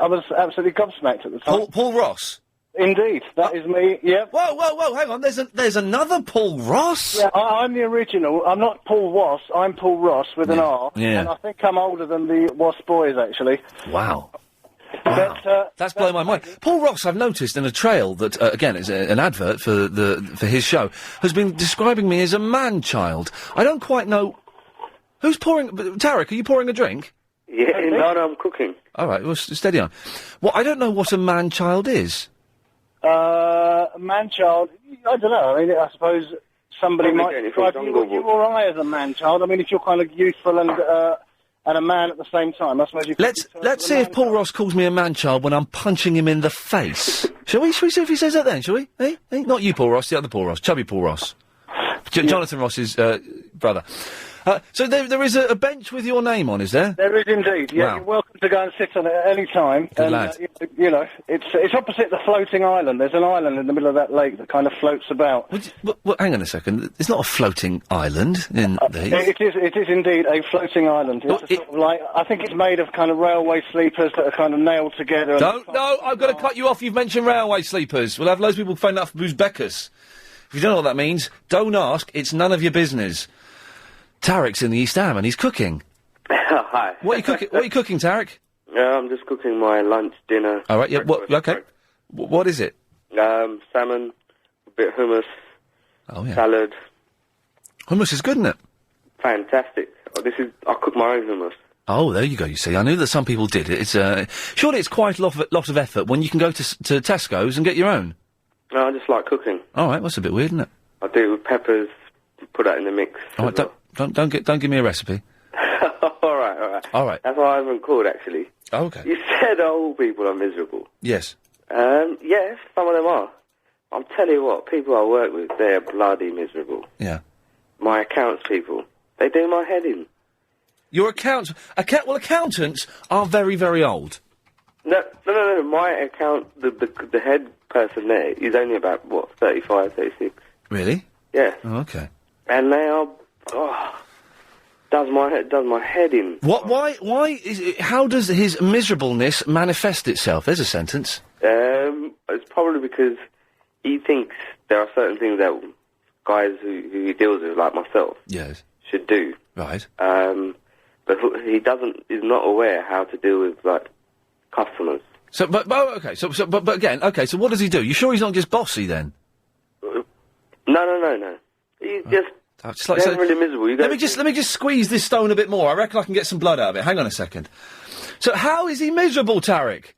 was absolutely gobsmacked at the time. Paul Ross. Indeed, that is me, yeah. Whoa, hang on, there's another Paul Ross? Yeah, I'm the original. I'm not Paul Ross, I'm Paul Ross with an R. Yeah. And I think I'm older than the Ross boys, actually. Wow. That's blowing my mind. Paul Ross, I've noticed in a trail that, again, it's an advert for his show, has been describing me as a man-child. I don't quite know... Who's pouring... Tarek, are you pouring a drink? Yeah, no, I'm cooking. All right, well, steady on. Well, I don't know what a man-child is. Man-child, I don't know. I mean, I suppose somebody might describe you or I as a man-child. I mean, if you're kind of youthful and a man at the same time, I suppose you could... Let's see if Paul Ross calls me a man-child when I'm punching him in the face. Shall we see if he says that then, shall we? Hey? Not you, Paul Ross, the other Paul Ross. Chubby Paul Ross. Jonathan Ross's brother. So there is a bench with your name on, is there? There is indeed. Yeah, wow. You're welcome to go and sit on it at any time. Good lad. It's opposite the floating island. There's an island in the middle of that lake that kind of floats about. Well, hang on a second. It's not a floating island in the... It is indeed a floating island. It's sort of like, I think it's made of kind of railway sleepers that are kind of nailed together. No, I've got to cut you off. You've mentioned railway sleepers. We'll have loads of people phone up for Buzbecus. If you don't know what that means, don't ask. It's none of your business. Tarek's in the East Ham and he's cooking. Hi. What are you cooking, Tarek? I'm just cooking my lunch, dinner. All right, yeah, okay. What is it? Salmon, a bit of hummus, salad. Hummus is good, isn't it? Fantastic. I cook my own hummus. Oh, there you go, you see. I knew that some people did it. Surely it's quite a lot of effort when you can go to Tesco's and get your own. No, I just like cooking. All right, that's a bit weird, isn't it? I do it with peppers, put that in the mix. All right, don't give me a recipe. all right. All right. That's why I haven't called, actually. Oh, okay. You said old people are miserable. Yes. Yes, some of them are. I'll tell you what, people I work with, they're bloody miserable. Yeah. My accounts people, they do my head in. Your accountants are very, very old. No. My the head person there is only about, 35, 36. Really? Yeah. Oh, okay. And they are, does my head in. What? Why is it, how does his miserableness manifest itself? There's a sentence. It's probably because he thinks there are certain things that guys who he deals with, like myself, yes, should do. Right. But he's not aware how to deal with, like, customers. So, but again, okay, so what does he do? You sure he's not just bossy, then? No. He's just generally miserable. Let me just squeeze this stone a bit more. I reckon I can get some blood out of it. Hang on a second. So how is he miserable, Tarek?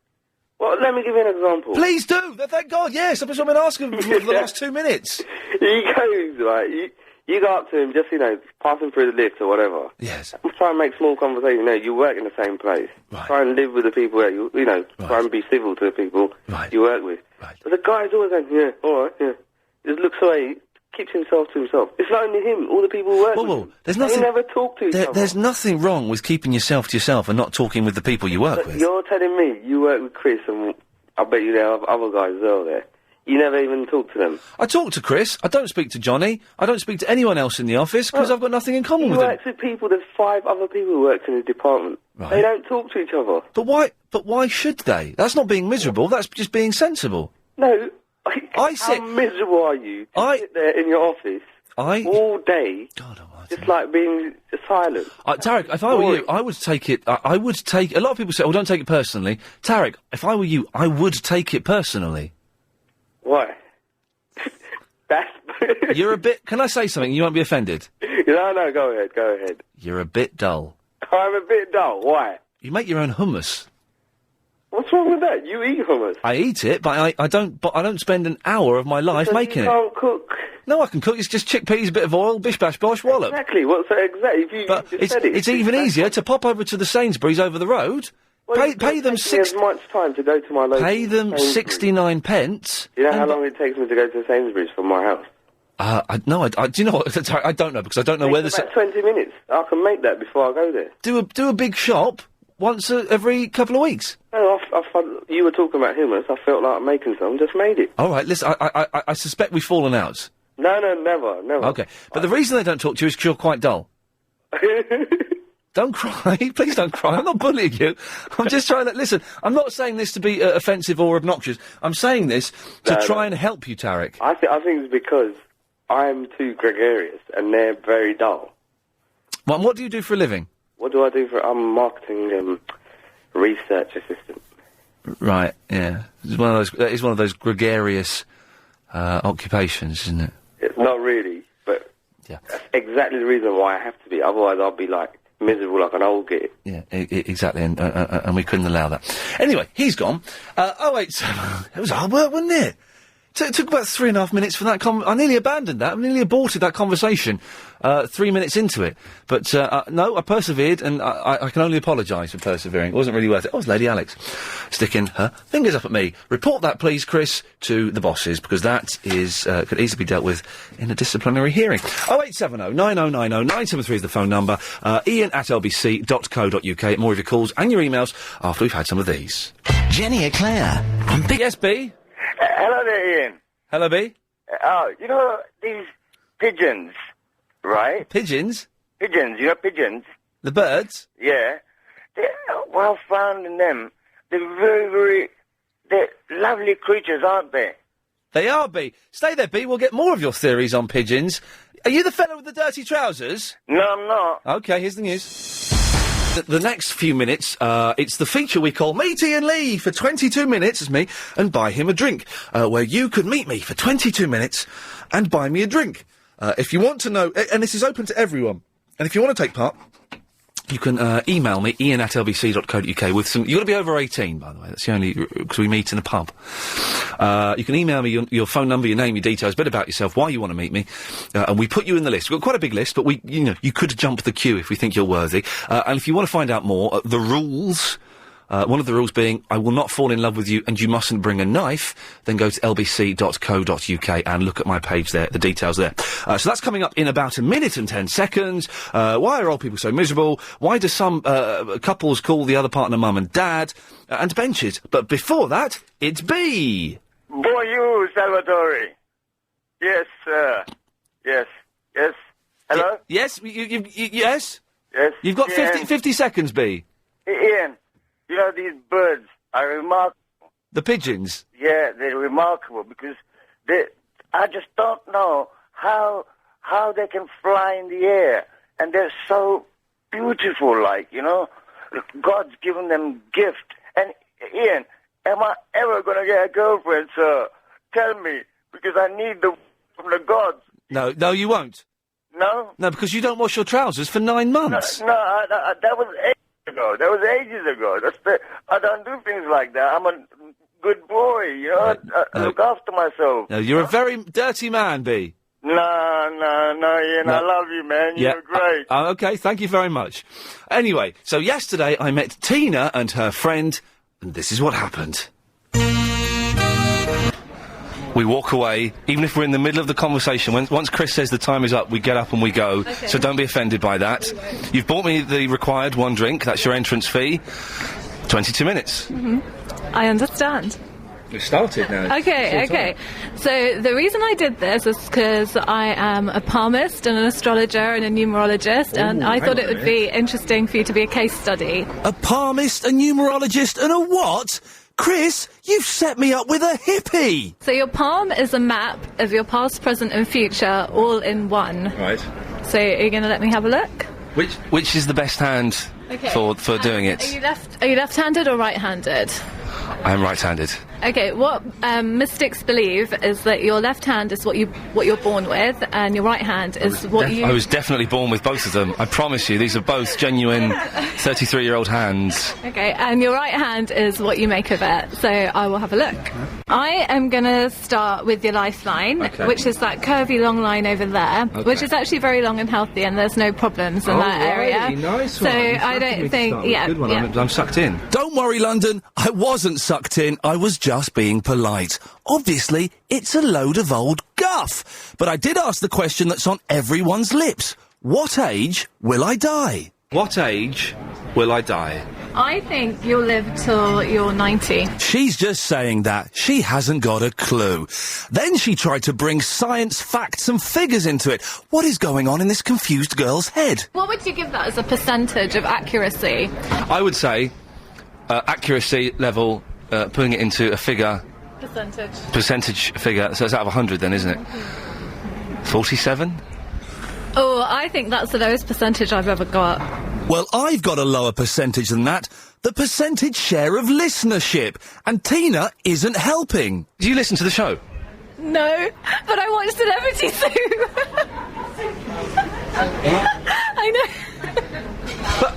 Well, let me give you an example. Please do! Thank God, yes! That's what I've been asking for the last 2 minutes. He goes, like, you go up to him, just, passing through the lift or whatever. Yes. Try and make small conversation. You work in the same place. Right. Try and live with the people that try and be civil to the people you work with. Right. But the guy's always going, yeah, all right, yeah. Just looks away, keeps himself to himself. It's not only him, all the people who work with him. There's nothing... They never talk to each other. There's nothing wrong with keeping yourself to yourself and not talking with the people you work with. You're telling me you work with Chris, and I bet you there are other guys as well there. You never even talk to them. I talk to Chris. I don't speak to Johnny. I don't speak to anyone else in the office because I've got nothing in common with them. He works with people. There's 5 other people who work in his department. Right. They don't talk to each other. But why should they? That's not being miserable. That's just being sensible. No. How miserable are you to sit there in your office all day, just like being silent? Tarek, if I were you, I would take it. I would take. A lot of people say, "Oh, don't take it personally." Tarek, if I were you, I would take it personally. Why? You're a bit. Can I say something? You won't be offended. No, go ahead. You're a bit dull. I'm a bit dull. Why? You make your own hummus. What's wrong with that? You eat hummus. I eat it, but I don't. But I don't spend an hour of my life making you can't cook. No, I can cook. It's just chickpeas, a bit of oil, bish bash bosh, wallop. Exactly. If you just said it's even easier to pop over to the Sainsbury's over the road. Well, pay them as much time to go to my local. Pay them 69 pence. You know how long it takes me to go to Sainsbury's from my house? Do you know what? I don't know because I don't know where the. About 20 minutes. I can make that before I go there. Do a big shop once every couple of weeks. No, you were talking about hummus. I felt like making some. Just made it. All right, listen. I suspect we've fallen out. No, never. Okay, but the reason they don't talk to you is because you're quite dull. Don't cry. Please don't cry. I'm not bullying you. I'm just trying to... Listen, I'm not saying this to be offensive or obnoxious. I'm saying this to try and help you, Tarek. I think it's because I'm too gregarious and they're very dull. Well, what do you do for a living? What do I do for... I'm a marketing research assistant. Right, yeah. It's one of those gregarious occupations, isn't it? It's not really, but that's exactly the reason why I have to be. Otherwise, I'll be, like, miserable like an old git. Yeah, exactly, and we couldn't allow that. Anyway, he's gone. 087... It was hard work, wasn't it? It took about 3.5 minutes for that I nearly abandoned that. I nearly aborted that conversation 3 minutes into it. But, no, I persevered, and I can only apologise for persevering. It wasn't really worth it. Oh, it was Lady Alex sticking her fingers up at me. Report that, please, Chris, to the bosses, because that is could easily be dealt with in a disciplinary hearing. 0870 9090 973 is the phone number. iain@lbc.co.uk. More of your calls and your emails after we've had some of these. Jenny Eclair from Big... Yes, B? Hello there, Ian. Hello, B? You know these pigeons, right? Pigeons? Pigeons, you know pigeons? The birds? Yeah. They're well found in them. They're they're lovely creatures, aren't they? They are, B. Stay there, B. We'll get more of your theories on pigeons. Are you the fellow with the dirty trousers? No, I'm not. OK, here's the news. The next few minutes, it's the feature we call Meet Ian Lee for 22 minutes, as me, and buy him a drink, where you could meet me for 22 minutes and buy me a drink. If you want to know, and this is open to everyone, and if you want to take part, You can email me, iain@lbc.co.uk, with some... You've got to be over 18, by the way. That's the only... because we meet in a pub. You can email me your phone number, your name, your details, a bit about yourself, why you want to meet me, and we put you in the list. We've got quite a big list, but you could jump the queue if we think you're worthy. And if you want to find out more, the rules... one of the rules being, I will not fall in love with you and you mustn't bring a knife, then go to lbc.co.uk and look at my page there, the details there. So that's coming up in about a minute and 10 seconds. Why are old people so miserable? Why do some couples call the other partner mum and dad? And benches. But before that, it's B. Bonjour, Salvatore. Yes, sir. Yes. Yes. Hello? Yes? Yes? Yes. You've got Ian. 50 seconds, B. Ian, you know, these birds are remarkable. The pigeons? Yeah, they're remarkable because I just don't know how they can fly in the air. And they're so beautiful, like, you know. God's given them gift. And, Ian, am I ever going to get a girlfriend, sir? Tell me, because I need the from the gods. No, you won't. No? No, because you don't wash your trousers for 9 months. No, that was ages ago. That was ages ago. I don't do things like that. I'm a good boy, you know. I look after myself. No, you're a very dirty man, B. No, Ian, I love you, man. You're great. Okay, thank you very much. Anyway, so yesterday I met Tina and her friend, and this is what happened. We walk away, even if we're in the middle of the conversation. Once Chris says the time is up, we get up and we go. Okay. So don't be offended by that. You've bought me the required one drink. That's your entrance fee. 22 minutes. Mm-hmm. I understand. We've started now. Okay. So the reason I did this is because I am a palmist and an astrologer and a numerologist, and I thought it would be interesting for you to be a case study. A palmist, a numerologist, and a what? Chris, you've set me up with a hippie! So your palm is a map of your past, present and future all in one. Right. So are you going to let me have a look? Which is the best hand for doing it? Are you left-handed or right-handed? I'm right-handed. Okay, what mystics believe is that your left hand is what you're born with, and your right hand is what you... I was definitely born with both of them. I promise you, these are both genuine 33-year-old hands. Okay, and your right hand is what you make of it, so I will have a look. I am going to start with your lifeline, which is that curvy long line over there, which is actually very long and healthy, and there's no problems in that area. Nice one. So I don't think... Good one. I'm sucked in. Don't worry, London. I wasn't sucked in. I was just being polite. Obviously, it's a load of old guff. But I did ask the question that's on everyone's lips. What age will I die? What age will I die? I think you'll live till you're 90. She's just saying that. She hasn't got a clue. Then she tried to bring science, facts and figures into it. What is going on in this confused girl's head? What would you give that as a percentage of accuracy? I would say accuracy level, putting it into a figure... Percentage figure, so it's out of 100 then, isn't it? 47? Oh, I think that's the lowest percentage I've ever got. Well, I've got a lower percentage than that. The percentage share of listenership. And Tina isn't helping. Do you listen to the show? No, but I watch Celebrity Zoo. I know. But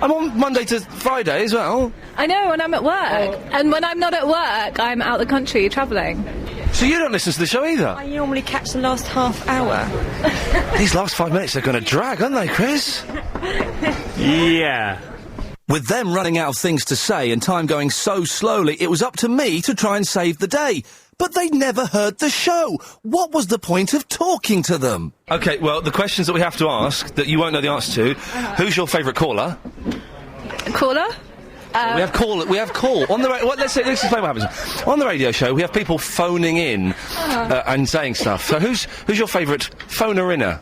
I'm on Monday to Friday as well. I know, when I'm at work. And when I'm not at work, I'm out the country travelling. So you don't listen to the show either? I normally catch the last half hour. These last 5 minutes are going to drag, aren't they, Chris? Yeah. With them running out of things to say and time going so slowly, it was up to me to try and save the day. But they never heard the show. What was the point of talking to them? OK, well, the questions that we have to ask that you won't know the answer to. Who's your favourite caller? Caller? We have call on the let's explain what happens on the radio show. We have people phoning in and saying stuff. So who's your favourite phoner-inner?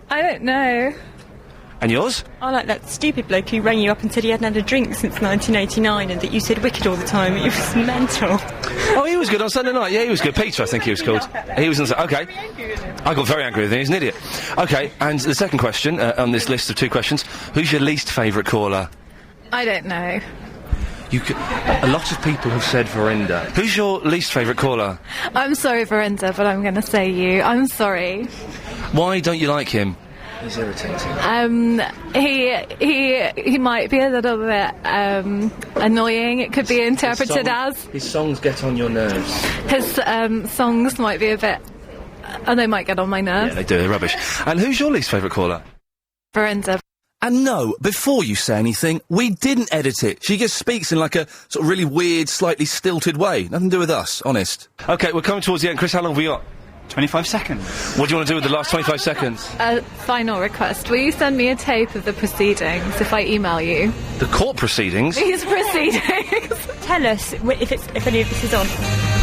I don't know. And yours? I like that stupid bloke who rang you up and said he hadn't had a drink since 1989 and that you said wicked all the time. It was mental. Oh, he was good on Sunday night. Yeah, he was good. Peter, I think he was called. He was on... OK. I got very angry with him. He's an idiot. OK, and the second question on this list of 2 questions. Who's your least favourite caller? I don't know. A lot of people have said Verinda. Who's your least favourite caller? I'm sorry, Verinda, but I'm going to say you. I'm sorry. Why don't you like him? He's irritating. He might be a little bit annoying. It could be interpreted as his songs get on your nerves. his songs might be a bit. And they might get on my nerves. Yeah, they do. They're rubbish. And who's your least favourite caller? Verinda. And no, before you say anything, we didn't edit it. She just speaks in like a sort of really weird, slightly stilted way. Nothing to do with us, honest. OK, we're coming towards the end. Chris, how long have we got? 25 seconds. What do you want to do with the last 25 seconds? Final request. Will you send me a tape of the proceedings if I email you? The court proceedings? These proceedings. Tell us if any of this is on.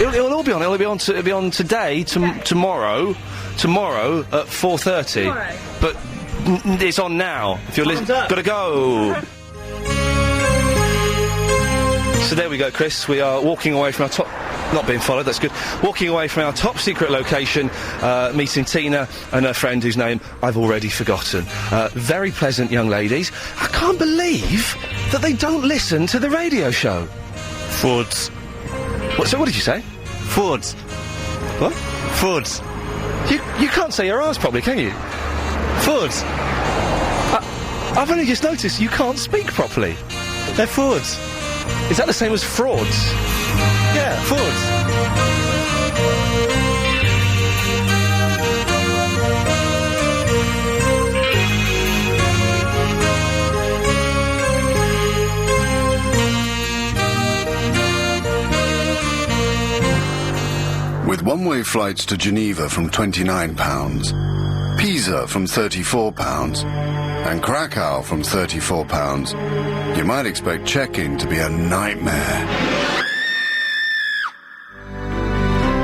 It'll all be on. It'll be on today, tomorrow at 4:30. Tomorrow. But it's on now. If you're listening, gotta go. So there we go, Chris. We are walking away from our top... Not being followed, that's good. Walking away from our top secret location, meeting Tina and her friend whose name I've already forgotten. Very pleasant young ladies. I can't believe that they don't listen to the radio show. Frauds. So what did you say? Frauds. What? Frauds. You can't say your R's properly, can you? Frauds. I've only just noticed you can't speak properly. They're frauds. Is that the same as frauds? Yeah, frauds. With one-way flights to Geneva from £29, Pisa from £34, and Krakow from £34, you might expect check-in to be a nightmare.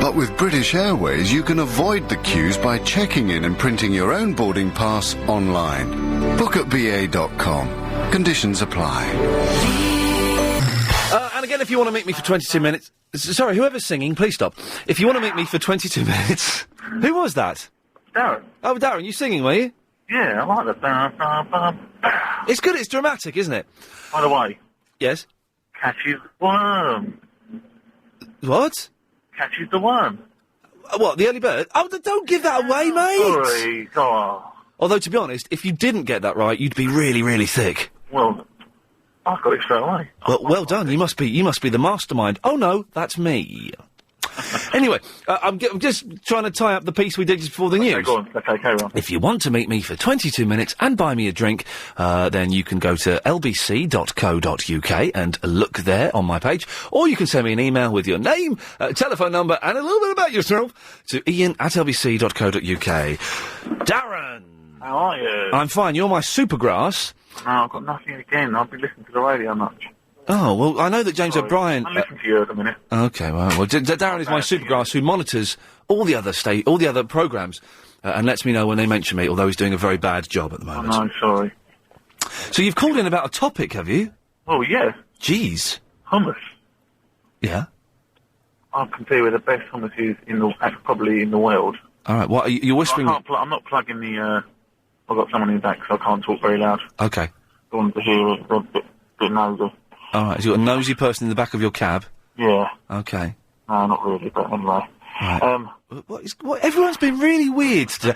But with British Airways, you can avoid the queues by checking in and printing your own boarding pass online. Book at ba.com. Conditions apply. And again, if you want to meet me for 22 minutes... Sorry, whoever's singing, please stop. If you want to meet me for 22 minutes... Who was that? Darren. Oh, Darren, you singing, were you? Yeah, I like the... It's good, it's dramatic, isn't it? By the way... Yes? Catches worm. What? Catches the worm. What, the early bird? Oh, don't give that away, mate! Sorry, oh. Although, to be honest, if you didn't get that right, you'd be really, really thick. Well, I got it straight away. Well done. You must be the mastermind. Oh no, that's me. Anyway, I'm just trying to tie up the piece we did just before the news. Go on. Okay, carry on. If you want to meet me for 22 minutes and buy me a drink, then you can go to lbc.co.uk and look there on my page, or you can send me an email with your name, telephone number, and a little bit about yourself to iain@lbc.co.uk. Darren! How are you? I'm fine. You're my supergrass. No, I've got nothing again. I've been listening to the radio much. Oh, well, I know that James O'Brien... I'm listening to you at the minute. OK, well, Darren is my supergrass who monitors all the other programmes, and lets me know when they mention me, although he's doing a very bad job at the moment. Oh, no, sorry. So you've called in about a topic, have you? Oh, yeah. Jeez. Hummus. Yeah? I can tell you where the best hummus is probably in the world. All right, what, you're whispering... I'm not plugging the, I've got someone in the back, so I can't talk very loud. OK. I want to hear a bit nosy. All right, so you've got a nosy person in the back of your cab? Yeah. OK. No, not really, but anyway. Right. Everyone's been really weird today.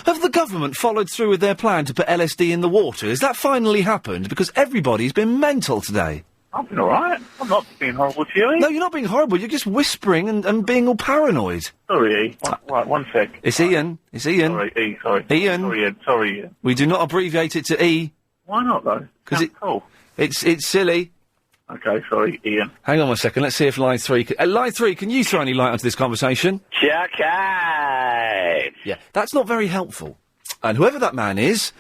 Have the government followed through with their plan to put LSD in the water? Has that finally happened? Because everybody's been mental today. I've been alright. I'm not being horrible to you, No, you're not being horrible. You're just whispering and being all paranoid. Sorry, E. Right, one sec. It's Ian. It's Ian. Sorry, E, sorry. Ian. Sorry, Ian. We do not abbreviate it to E. Why not, though? Because cool. It's silly. Okay, sorry, Ian. Hang on one second. Let's see if line 3... line 3, can you throw any light onto this conversation? Okay. Yeah, that's not very helpful. And whoever that man is,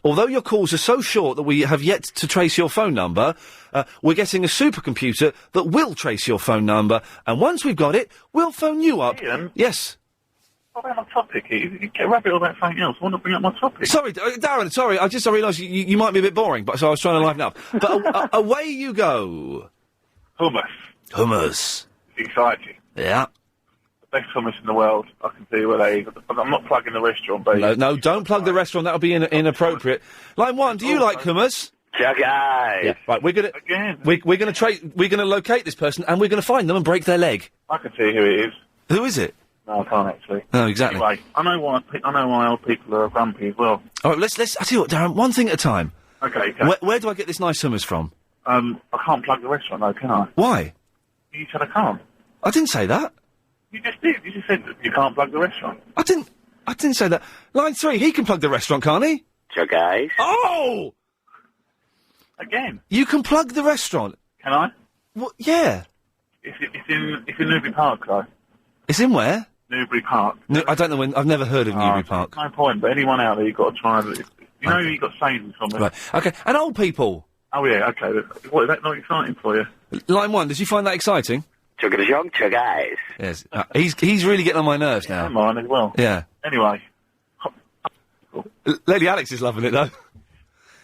although your calls are so short that we have yet to trace your phone number, we're getting a supercomputer that will trace your phone number, and once we've got it, we'll phone you up. Ian? Yes? What about my topic? You get rabbit about something else. I want to bring up my topic. Sorry, Darren, sorry, I realised you might be a bit boring, so I was trying to liven up. But away you go. Hummus. Hummus. It's exciting. Yeah. The best hummus in the world. I can tell you where they is. I'm not plugging the restaurant, but... No, don't plug the restaurant. That'll be inappropriate. Line 1, do you like hummus? Okay. Yeah, right, we're gonna locate this person and we're gonna find them and break their leg. I can see who it is. Who is it? No, I can't actually. No, exactly. Anyway, I know why old people are grumpy as well. All right, let's. I tell you what, Darren. One thing at a time. Okay. Where do I get this nice hummus from? I can't plug the restaurant though, can I? Why? You said I can't. I didn't say that. You just did. You just said that you can't plug the restaurant. I didn't say that. Line 3, he can plug the restaurant, can't he? Sure, guys. Oh! Again. You can plug the restaurant. Can I? What? Yeah. It's in Newbury Park though. It's in where? Newbury Park. No, I don't know when. I've never heard of Newbury Park. No point. But anyone out there, you've got to try and. You know, you got sayings from it. Right. Okay. And old people. Oh yeah. Okay. What is that not exciting for you? Line 1. Did you find that exciting? Sure, guys. Yes. He's really getting on my nerves now. Mine as well. Yeah. Anyway. Lady Alex is loving it though.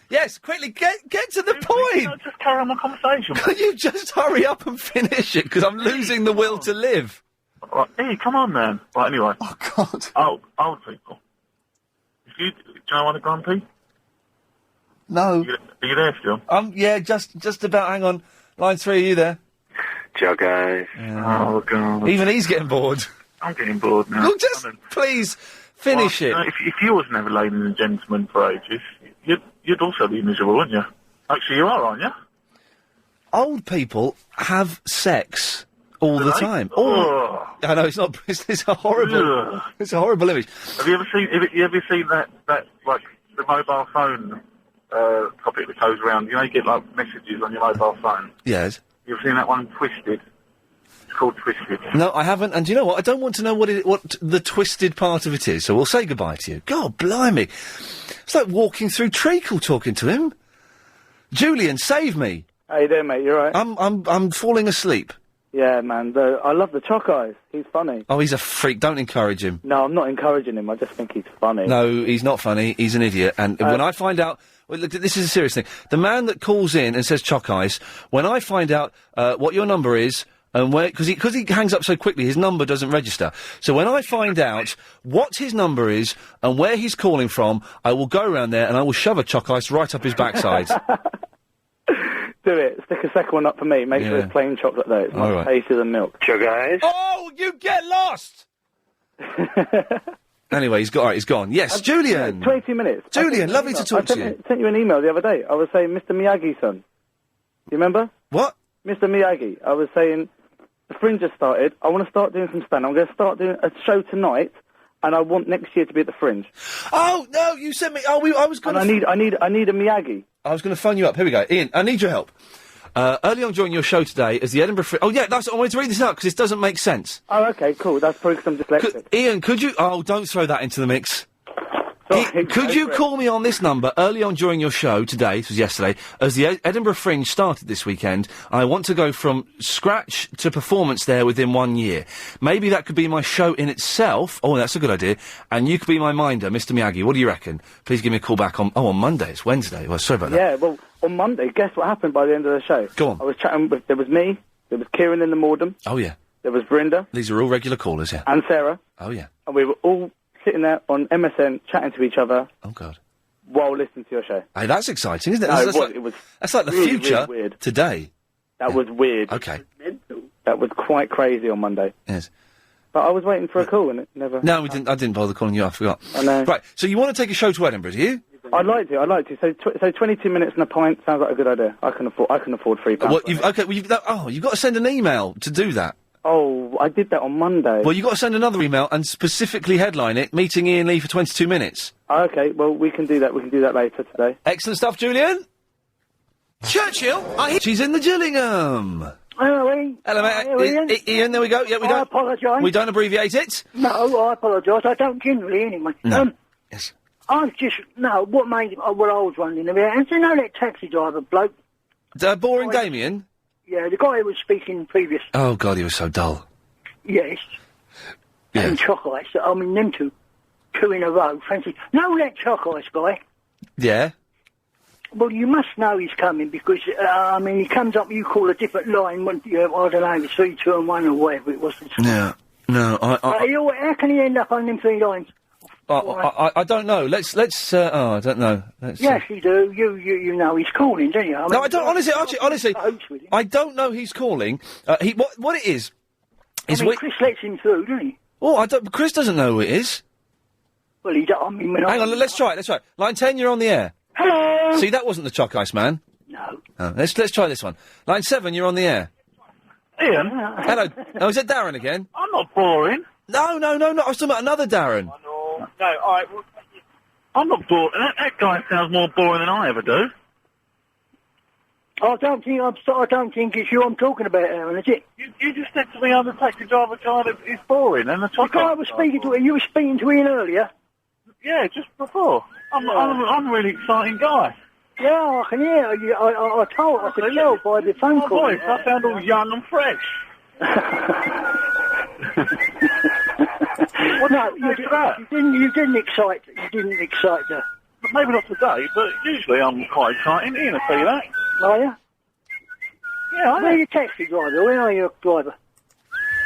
Yes, quickly, get to the point! Just carry on my conversation. Can you just hurry up and finish it? Because I'm losing the will to live. Right, hey, come on, man. Right, anyway. Oh, God. Old people. Do you know what a grumpy? No. Are you there still? Yeah, just about. Hang on. Line 3, are you there? Sure, guys. Oh, God. Even he's getting bored. I'm getting bored now. Look, just, please, finish it. If you was never ladies and gentlemen for ages, you'd also be miserable, wouldn't you? Actually, you are, aren't you? Old people have sex all the time. Oh, I know it's not. It's a horrible. Ugh. It's a horrible image. Have you ever seen that like the mobile phone topic that goes around? You know, you get like messages on your mobile phone. Yes. You ever seen that one, Twisted? It's called Twisted. No, I haven't. And do you know what? I don't want to know what the twisted part of it is. So we'll say goodbye to you. God, blimey! It's like walking through treacle talking to him. Julian, save me. How you doing, mate? You alright? I'm falling asleep. Yeah, man. I love the Choc Eyes. He's funny. Oh, he's a freak. Don't encourage him. No, I'm not encouraging him. I just think he's funny. No, he's not funny. He's an idiot. And when I find out... Well, look, this is a serious thing. The man that calls in and says Choc Eyes, when I find out what your number is... And where, because he hangs up so quickly, his number doesn't register. So when I find out what his number is and where he's calling from, I will go around there and I will shove a Choc Ice right up his backside. Do it. Stick a second one up for me. Make sure it's plain chocolate though. It's not tasty than milk. Sure, guys. Oh, you get lost! Anyway, he's gone. Yes, Julian! 20 minutes. Julian, lovely to talk to you. I sent you an email the other day. I was saying Mr. Miyagi-san. Do you remember? What? Mr. Miyagi. I was saying... The Fringe has started. I want to start doing some stand. I'm going to start doing a show tonight, and I want next year to be at the Fringe. Oh no! You sent me. I was going. And I need a Miyagi. I was going to phone you up. Here we go, Ian. I need your help. Early on during your show today, as the Edinburgh Fringe. Oh yeah, I wanted to read this out because this doesn't make sense. Oh, okay, cool. That's probably because I'm dyslexic. Ian, could you? Oh, don't throw that into the mix. Could you call me on this number early on during your show today, this was yesterday, as the Edinburgh Fringe started this weekend? I want to go from scratch to performance there within 1 year. Maybe that could be my show in itself. Oh, that's a good idea. And you could be my minder, Mr. Miyagi. What do you reckon? Please give me a call back on Monday. It's Wednesday. Well, sorry about that. Yeah, well, on Monday, guess what happened by the end of the show? Go on. I was chatting with, there was me, there was Kieran in the Morden. Oh, yeah. There was Brenda. These are all regular callers, yeah. And Sarah. Oh, yeah. And we were all sitting there on MSN, chatting to each other. Oh, God. While listening to your show. Hey, that's exciting, isn't it? No, That's like the really, future really weird. today. That was weird. Okay. That was quite crazy on Monday. Yes. But I was waiting for a call and it never... No, I didn't bother calling you. I forgot. I know. Right, so you want to take a show to Edinburgh, do you? I'd like to. So 22 minutes and a pint sounds like a good idea. I can afford £3. Well, you've got to send an email to do that. Oh, I did that on Monday. Well, you've got to send another email and specifically headline it, meeting Ian Lee for 22 minutes. Oh, okay, well, we can do that. We can do that later today. Excellent stuff, Julian. Churchill, she's in the Gillingham. Hello, Ian. Hello, mate. Ian, there we go. Yeah, we don't... I apologise. We don't abbreviate it. No, I apologise. I don't generally, anyway. No. Yes. I've just... No, what made... what I was wondering about... And do you know that taxi driver bloke? Boring Damien? Yeah, the guy who was speaking previous. Oh, God, he was so dull. Yes. Yes. And Choc Ice. I mean, them two in a row. Fancy. Know that Choc Ice guy? Yeah. Well, you must know he's coming because, I mean, he comes up, you call a different line, I don't know, it's 3, 2 and 1 or whatever it was. No, how can he end up on them 3 lines? I don't know. Let's. I don't know. Yes, you do. You know he's calling, don't you? I mean, no, I don't. Honestly, I don't know he's calling. What it is I mean, Chris lets him through, doesn't he? Oh, I don't... Chris doesn't know who it is. Well, he don't... I mean, when Hang on, let's try it. Line 10, you're on the air. Hello? See, that wasn't the Chalk Ice Man. No. Oh, let's try this one. Line 7, you're on the air. Ian? Hello. Oh, is it Darren again? I'm not boring. No. I was talking about another Darren. No, alright, well, I'm not bored. That guy sounds more boring than I ever do. I don't think it's you I'm talking about, Aaron, is it? You just said to me I'm the taxi driver guy that is boring, and the The guy I was speaking to, you were speaking to Ian earlier? Yeah, just before. I'm a really exciting guy. Yeah, I can hear you. I could tell by the phone My call. voice, I sound all young and fresh. No, you didn't excite her. But maybe not today, but usually I'm quite exciting. Ian will tell you that. Are you? Yeah, I am. Where are you a taxi driver? Where are you a driver?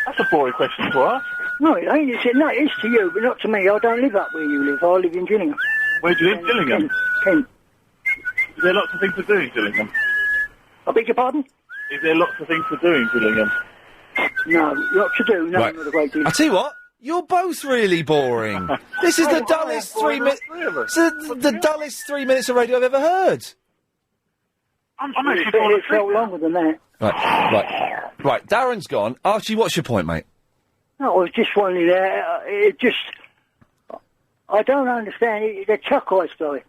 That's a boring question to ask. No, it ain't. No, it is to you, but not to me. I don't live up where you live. I live in Gillingham. Where do you live? Gillingham? Kent. Is there lots of things to do in Gillingham? I beg your pardon? Is there lots of things to do in Gillingham? No, lot to do. No, Right. not a great deal. I tell you what, you're both really boring. This is the dullest 3 minutes. The dullest 3 minutes of radio I've ever heard. I'm actually falling It felt longer than that. Right. Darren's gone. Archie, what's your point, mate? No, I was just wondering, I don't understand the Chuck Ice guy.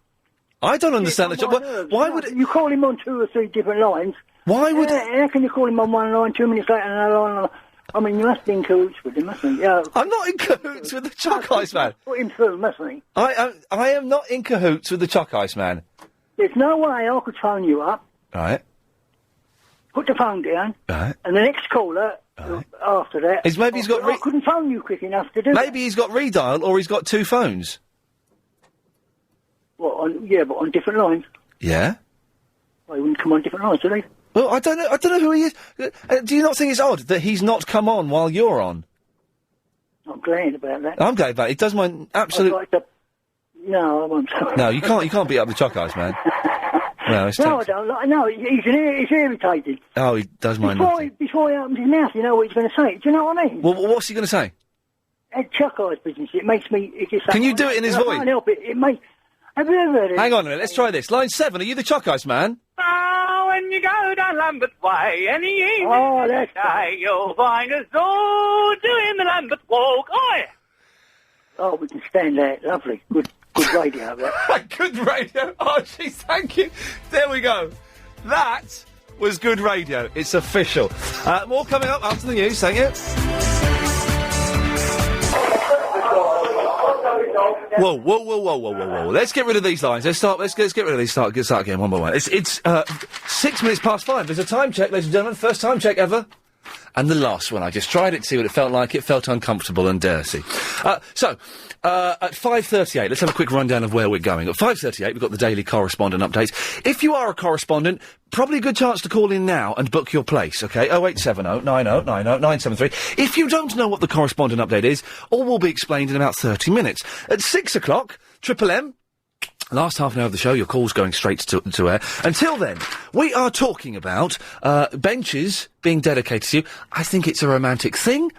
I don't understand the job. Why would you call him on 2 or 3 different lines? Why would how can you call him on one line, 2 minutes later another line? I mean, you must be in cahoots with him, mustn't you? Yeah. I'm not in cahoots with the Chalk Ice Man. Put him through, mustn't he? I am not in cahoots with the Chalk Ice Man. There's no way I could phone you up, Right. put the phone down, Right. and the next caller after that. Maybe he's got. I couldn't phone you quick enough to do. Maybe he's got redial, or he's got 2 phones. What? But on different lines. Yeah. Well, he wouldn't come on different lines, do they? Well, I don't know who he is. Do you not think it's odd that he's not come on while you're on? I'm glad about that. I'm glad about it. It does my absolute. I'd like to... No, I won't. No, you can't beat up the Chalk Ice Man. No, it's No, I don't. No, he's irritated. Oh, he does my naughty. Before he opens his mouth, you know what he's going to say. Do you know what I mean? Well, what's he going to say? That Chuck Ice business, it makes me... Can you do it in his voice? I can't help it. It makes... Have you ever heard it? Hang on a minute, let's try this. Line 7, are you the Chalk Ice Man? Oh, when you go down Lambeth Way, any evening Oh, that's day, you'll find us all doing the Lambeth Walk. Oi! Oh, we can stand that. Lovely. Good radio, that. Good radio. Oh, jeez, thank you. There we go. That was good radio. It's official. More coming up after the news. Thank you. Whoa. Let's get rid of these lines. Let's get rid of these. Start again one by one. It's 6 minutes past 5. There's a time check, ladies and gentlemen. First time check ever. And the last one. I just tried it to see what it felt like. It felt uncomfortable and dirty. At 5:38, let's have a quick rundown of where we're going. At 5:38, we've got the daily correspondent updates. If you are a correspondent, probably a good chance to call in now and book your place, okay? 0870 90 90 973. If you don't know what the correspondent update is, all will be explained in about 30 minutes. At 6 o'clock, Triple M. Last half an hour of the show, your call's going straight to air. Until then, we are talking about benches being dedicated to you. I think it's a romantic thing.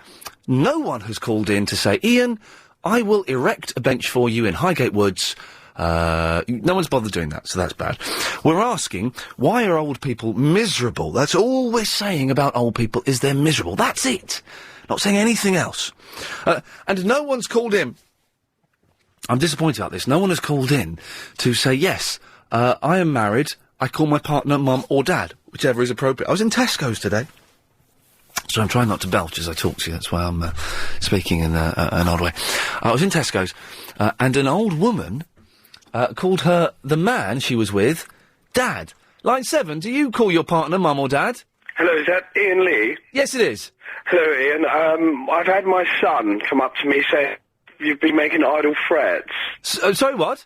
No one has called in to say, Ian, I will erect a bench for you in Highgate Woods. No one's bothered doing that, so that's bad. We're asking, why are old people miserable? That's all we're saying about old people, is they're miserable. That's it. Not saying anything else. And no one's called in. I'm disappointed about this. No one has called in to say, yes, I am married. I call my partner mum or dad, whichever is appropriate. I was in Tesco's today. So I'm trying not to belch as I talk to you. That's why I'm speaking in an odd way. I was in Tesco's, and an old woman called the man she was with, Dad. Line 7, do you call your partner mum or dad? Hello, is that Ian Lee? Yes, it is. Hello, Ian. I've had my son come up to me saying you've been making idle threats. Sorry, what?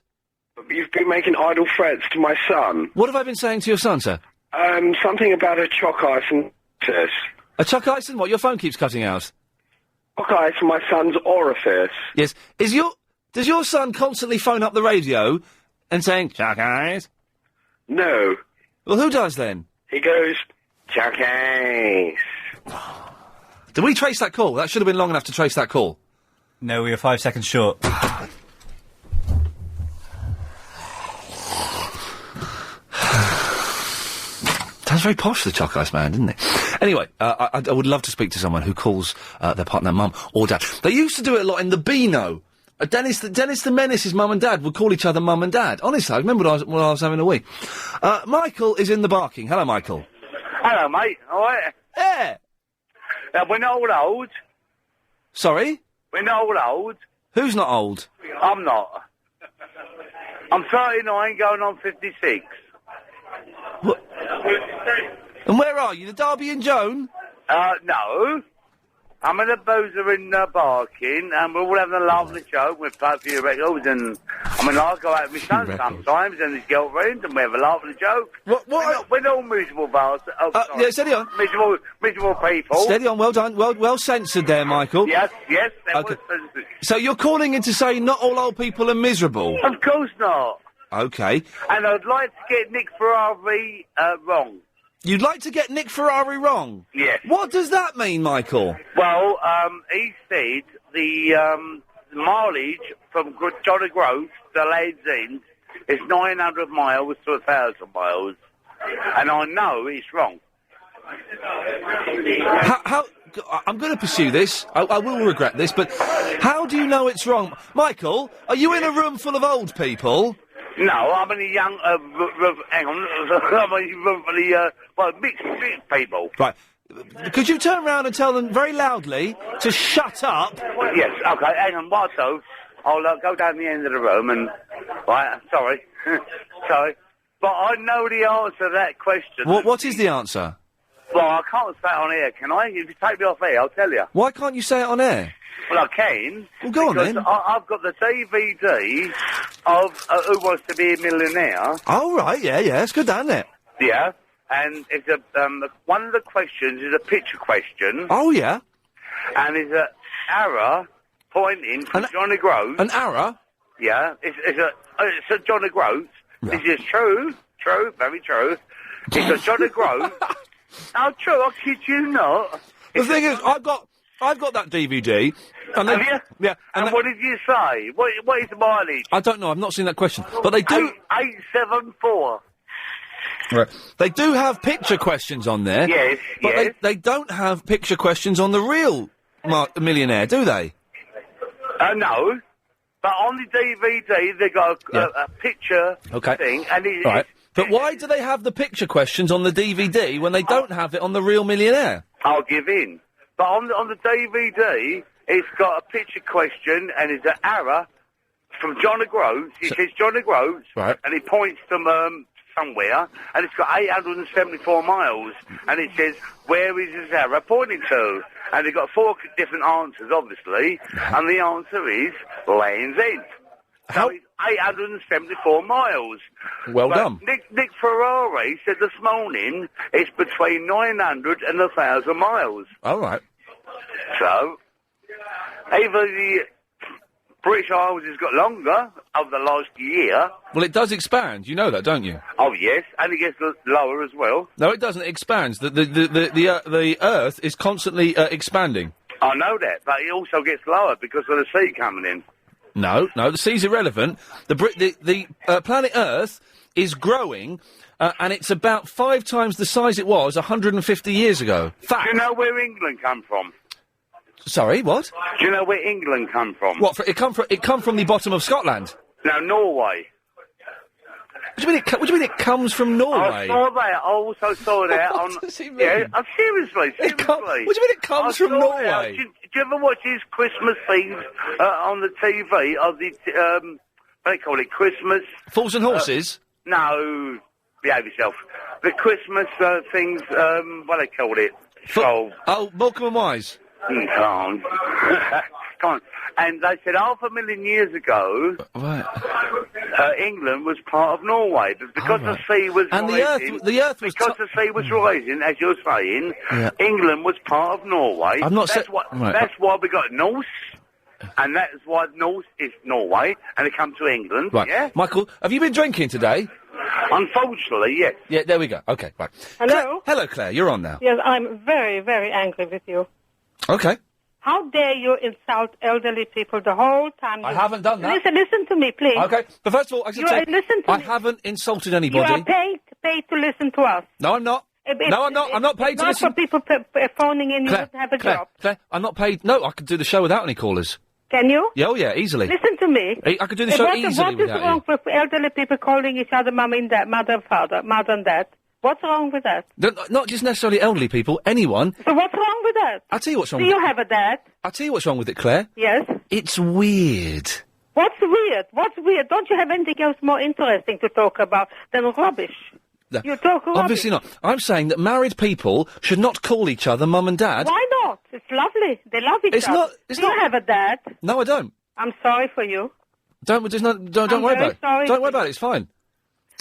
You've been making idle threats to my son. What have I been saying to your son, sir? Something about a chalk ice and A chalk ice and what? Your phone keeps cutting out. Chalk ice in my son's orifice. Yes. Does your son constantly phone up the radio and saying, chalk ice? No. Well, who does then? He goes, chalk ice. Did we trace that call? That should have been long enough to trace that call. No, we were 5 seconds short. Sounds very posh, the Chalk Ice Man, didn't it? Anyway, I would love to speak to someone who calls their partner mum or dad. They used to do it a lot in the Beano. Dennis the Menace's mum and dad would call each other mum and dad. Honestly, I remember when I was having a wee. Michael is in the Barking. Hello, Michael. Hello, mate. All right? Yeah. We're not all old. Sorry? We're not all old. Who's not old? I'm not. I'm 39, going on 56. What? And where are you? The Derby and Joan? No. I'm in a boozer in Barking, and we're all having a lovely joke. We've played a few records, and I go out with my son sometimes, and his girlfriend, and we have a lovely joke. We're not all miserable bars. Yeah, steady on. Miserable people. Steady on, well done. Well censored there, Michael. Yes, that Okay. was censored. So you're calling in to say not all old people are miserable? Of course not. Okay. And I'd like to get Nick Ferrari wrong. You'd like to get Nick Ferrari wrong? Yes. What does that mean, Michael? Well, he said the mileage from John O'Groats to Land's End is 900 miles to 1,000 miles. And I know he's wrong. How I'm going to pursue this. I will regret this, but how do you know it's wrong? Michael, are you in a room full of old people? No, I'm in a young, hang on, I'm in a room for the, mixed people. Right. Could you turn around and tell them very loudly to shut up? Yes, okay, hang on, what so? I'll go down the end of the room and, right, sorry, sorry. But I know the answer to that question. What is the answer? Well, I can't say it on air, can I? If you take me off air, I'll tell you. Why can't you say it on air? Well, I can. Well, go on then. I've got the DVD of Who Wants to Be a Millionaire. Oh, right, yeah, it's good, isn't it? Yeah, and it's one of the questions is a picture question. Oh, yeah. And it's an arrow pointing to Johnny Groats. An arrow? Yeah, it's a Johnny Groats. Right. This is true, very true. It's a Johnny Groats. Oh, true, I kid you not. The thing is, I've got that DVD. And Have you? Yeah. And what did you say? What is the mileage? I don't know, I've not seen that question. But they do... 874. Right. They do have picture questions on there. Yes, but yes. they don't have picture questions on the real millionaire, do they? No. But on the DVD, they got a picture thing, and Right. But why do they have the picture questions on the DVD when they don't have it on the real millionaire? I'll give in. But on the DVD, it's got a picture question, and it's an arrow from John O'Groats. It says John O'Groats, right. And he points to somewhere, and it's got 874 miles, and it says, where is this arrow pointing to? And they've got 4 different answers, obviously, and the answer is Land's End. So it's 874 miles. Well But done. Nick Ferrari said this morning it's between 900 and 1,000 miles. All right. So, either the British Isles has got longer over the last year. Well, it does expand. You know that, don't you? Oh, yes, and it gets lower as well. No, it doesn't. It expands. The Earth is constantly expanding. I know that, but it also gets lower because of the sea coming in. No, the sea's irrelevant. The planet Earth is growing, and it's about 5 times the size it was 150 years ago. Fact. Do you know where England come from? Sorry, what? Do you know where England come from? What? It come from the bottom of Scotland. No, Norway. What do you mean it comes from Norway? I saw that. I also saw that on. What does he mean? Yeah, seriously. What do you mean it comes from Norway? Do you ever watch these Christmas things on the TV of the what do they call it? Christmas Fools and Horses? No, behave yourself. The Christmas things. What do they call it? Morecambe and Wise. Come on. And they said 500,000 years ago, right. England was part of Norway, but because the sea was rising, the Earth was because the sea was rising, as you're saying, England was part of Norway. I'm not That's why we got Norse, and that's why Norse is Norway, and it comes to England. Right. Yeah. Michael, have you been drinking today? Unfortunately, yes. Yeah, there we go. Okay, right. Hello? Hello, Claire. You're on now. Yes, I'm very, very angry with you. Okay. How dare you insult elderly people the whole time? I haven't done that. Listen to me, please. Okay, but first of all, I should say, listen to I me. haven't insulted You anybody. are paid to listen to us. No, I'm not. No, I'm not. I'm not paid to listen. Not for people phoning in. You Claire, would have a Claire, job. Claire, I'm not paid. No, I could do the show without any callers. Can you? Yeah, oh yeah, easily. Listen to me. I could do the show easily What is without wrong you. with elderly people calling each other mum and dad, mother and father, mother and dad? What's wrong with that? Not just necessarily elderly people, anyone. So what's wrong with that? I'll tell you what's wrong Do with you have a dad? I'll tell you what's wrong with it, Claire. Yes. It's weird. What's weird? What's weird? Don't you have anything else more interesting to talk about than rubbish? No, You talk rubbish. obviously not. I'm saying that married people should not call each other mum and dad. Why not? It's lovely. They love each other. Do you have a dad? No, I don't. I'm sorry for you. Don't worry about it. sorry Don't for worry about it. It's fine.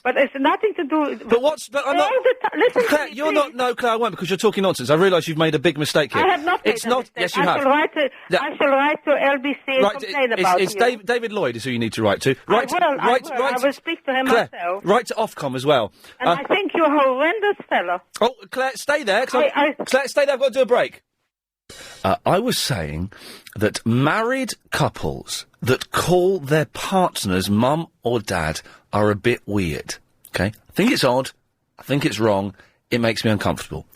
But it's nothing to do. But I'm not. Listen, Claire, to me, you're please. not. No, Claire, I won't because you're talking nonsense. I realise you've made a big mistake here. I have not made It's a not. mistake. Yes, you I have. Shall write to, Yeah. I shall write to LBC and Right, complain it's, about it's you. David Lloyd is who you need to write to. I will speak to him Claire, myself. write to Ofcom as well. And I think you're a horrendous fellow. Oh, Claire, stay there. Claire, stay there. I've got to do a break. I was saying that married couples that call their partners mum or dad are a bit weird. Okay? I think it's odd. I think it's wrong. It makes me uncomfortable.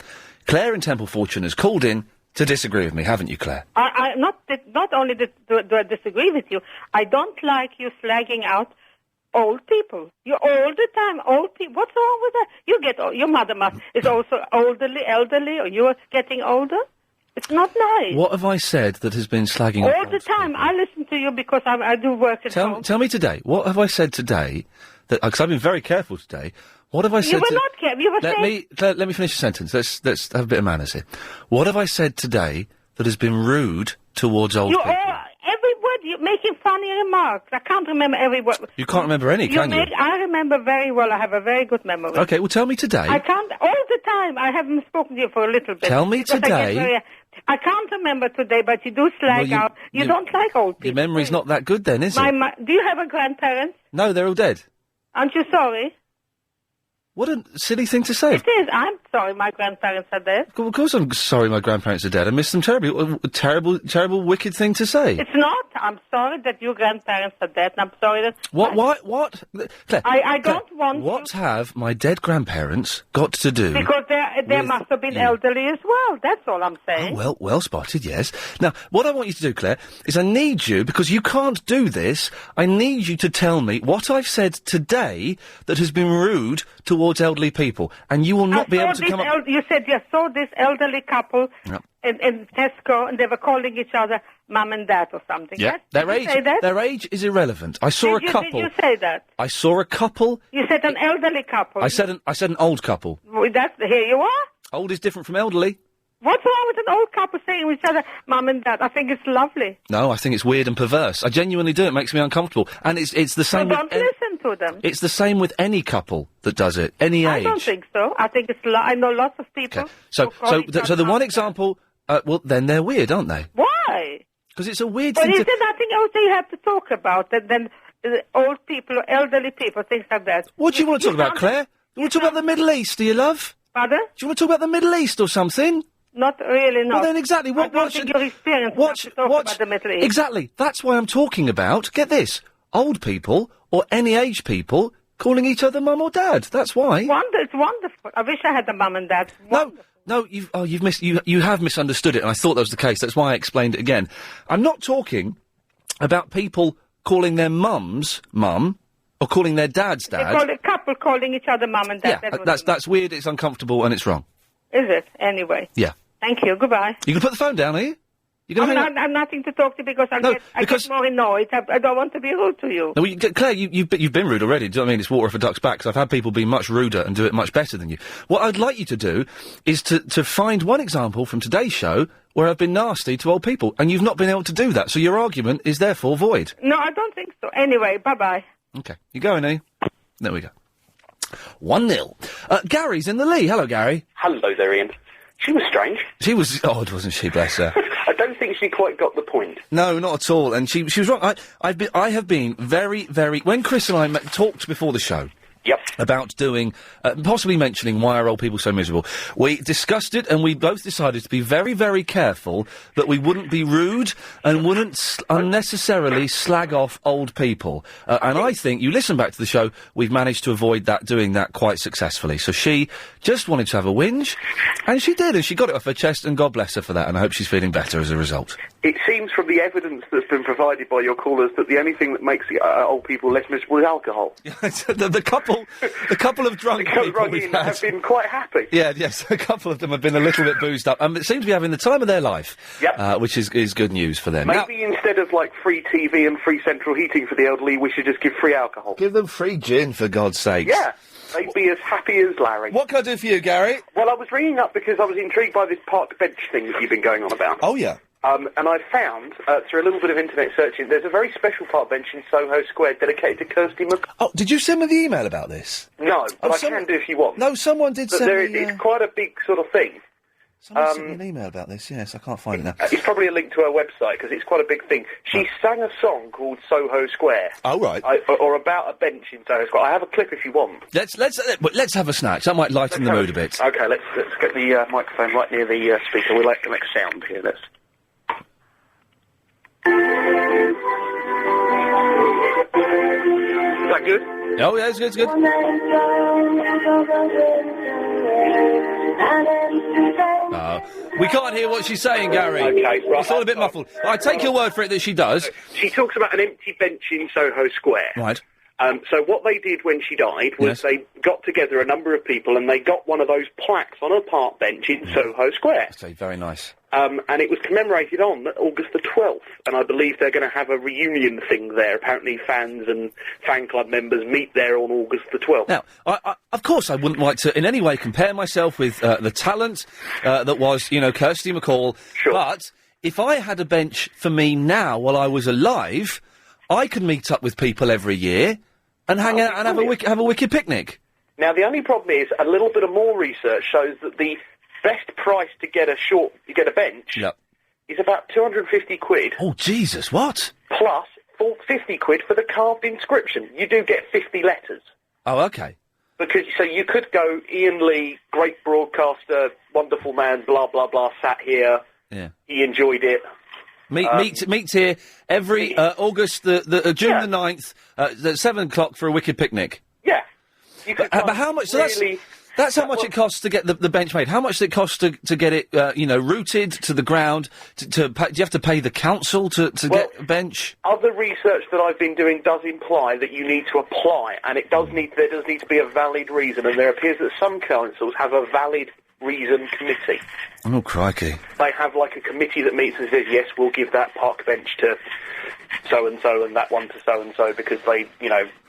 Claire in Temple Fortune has called in to disagree with me, haven't you, Claire? Not only do I disagree with you, I don't like you slagging out old people. You all the time, old people. What's wrong with that? You get your mother is also elderly, or you're getting older. It's not nice. What have I said that has been slagging All off the time. I listen to you because I do work at home. Tell me today, what have I said today that, because I've been very careful today, what have I said You were not careful. You were saying... Let me finish the sentence. Let's have a bit of manners here. What have I said today that has been rude towards old people? Every word, you're making funny remarks. I can't remember every word. You can't remember any, can you? I remember very well. I have a very good memory. Okay, well tell me today. I can't, all the time. I haven't spoken to you for a little bit. Tell me because today. I can't remember today, but you do slag out. You don't like old people. Your memory's not that good then, is it? Do you have a grandparents? No, they're all dead. Aren't you sorry? What a silly thing to say. It is. I'm sorry my grandparents are dead. Of course I'm sorry my grandparents are dead. I miss them terribly. Terrible, wicked thing to say. It's not. I'm sorry that your grandparents are dead, and I'm sorry that... What? Claire, I don't want what have my dead grandparents got to do... Because they must have been elderly as well. That's all I'm saying. Oh, well spotted, yes. Now, what I want you to do, Claire, is I need you, because you can't do this, I need you to tell me what I've said today that has been rude towards elderly people, and you will not be able to come up... You said you saw this elderly couple in Tesco, and they were calling each other mum and dad or something. Yeah, yes? Did you say that? Their age is irrelevant. I saw a couple... Did you say that? I saw a couple... You said an elderly couple. I said an old couple. Well, here you are. Old is different from elderly. What's wrong with an old couple saying to each other, mum and dad? I think it's lovely. No, I think it's weird and perverse. I genuinely do. It makes me uncomfortable. And it's the same... So don't listen to them. It's the same with any couple that does it, any age. I don't think so. I think it's... I know lots of people... Okay. So the one example... well, then they're weird, aren't they? Why? Because it's a weird Well, thing is there nothing else that you have to talk about than old people, elderly people, things like that? What do you want to talk about, Claire? You want to talk about the Middle East, do you, love? Pardon? Do you want to talk about the Middle East or something? Not really, no. Well, then exactly. I don't think your experience enough to talk about the Middle East. Exactly. That's why I'm talking about, get this, old people or any age people calling each other mum or dad. That's why. It's wonderful. I wish I had a mum and dad. No, you have misunderstood it, and I thought that was the case. That's why I explained it again. I'm not talking about people calling their mums mum or calling their dads dad. They call a couple calling each other mum and dad. Yeah, that's weird, it's uncomfortable, and it's wrong. Is it? Anyway. Yeah. Thank you. Goodbye. You can put the phone down, are you? I'm nothing to talk to because I get more annoyed. I don't want to be rude to you. No, Claire, you've been rude already. Do you know what I mean? It's water off a duck's back. 'Cause I've had people be much ruder and do it much better than you. What I'd like you to do is to find one example from today's show where I've been nasty to old people, and you've not been able to do that. So your argument is therefore void. No, I don't think so. Anyway, bye-bye. Okay, you going, eh? There we go. 1-0. Gary's in the Lee. Hello, Gary. Hello there, Ian. She was strange. She was odd, wasn't she, bless her? I don't think she quite got the point. No, not at all. And she was wrong. I have been very, very... When Chris and I talked before the show, Yep. About doing, possibly mentioning why are old people so miserable. We discussed it and we both decided to be very, very careful that we wouldn't be rude and wouldn't unnecessarily slag off old people. And I think, you listen back to the show, we've managed to avoid doing that quite successfully. So she just wanted to have a whinge, and she did, and she got it off her chest, and God bless her for that, and I hope she's feeling better as a result. It seems from the evidence that's been provided by your callers that the only thing that makes old people less miserable is alcohol. the couple of drunk people we've had have been quite happy. Yeah, yes, a couple of them have been a little bit boozed up, and seem to be having the time of their life, which is good news for them. Maybe instead of, like, free TV and free central heating for the elderly, we should just give free alcohol. Give them free gin, for God's sake. Yeah, they'd be as happy as Larry. What can I do for you, Gary? Well, I was ringing up because I was intrigued by this park bench thing that you've been going on about. Oh, yeah. And I found, through a little bit of internet searching, there's a very special park bench in Soho Square dedicated to Kirsty McCall. Oh, did you send me the email about this? No, but I can do if you want. No, someone did But send me... It's quite a big sort of thing. Someone sent me an email about this, yes, I can't find it now. It's probably a link to her website, because it's quite a big thing. She sang a song called Soho Square. Oh, right. Or about a bench in Soho Square. I have a clip if you want. Let's have a snack. That might lighten the mood a bit. Okay, let's get the microphone right near the speaker. We like to make sound here. Let's... Is that good? Oh, yeah, it's good, we can't hear what she's saying, Gary. Okay, right. It's all a bit muffled. I take your word for it that she does. She talks about an empty bench in Soho Square. Right. So what they did when she died was they got together a number of people and they got one of those plaques on a park bench in Soho Square. Okay, very nice. And it was commemorated on August the 12th, and I believe they're going to have a reunion thing there. Apparently fans and fan club members meet there on August the 12th. Now, of course I wouldn't like to in any way compare myself with the talent that was, Kirsty McCall, but if I had a bench for me now while I was alive, I could meet up with people every year and hang out and have a wicked picnic. Now, the only problem is a little bit of more research shows that the best price to get a bench is about 250 quid. Oh, Jesus, what? Plus 50 quid for the carved inscription. You do get 50 letters. Oh, okay. Because, so you could go, Iain Lee, great broadcaster, wonderful man, blah, blah, blah, sat here. Yeah. He enjoyed it. Meet here every August, June the 9th, at 7 o'clock for a wicked picnic. Yeah. But how much... So that's how much it costs to get the bench made. How much does it cost to get it, rooted to the ground? Do you have to pay the council to get a bench? Other research that I've been doing does imply that you need to apply, and there does need to be a valid reason, and there appears that some councils have a valid reason committee. Oh, crikey. They have, like, a committee that meets and says, yes, we'll give that park bench to so-and-so and that one to so-and-so because they,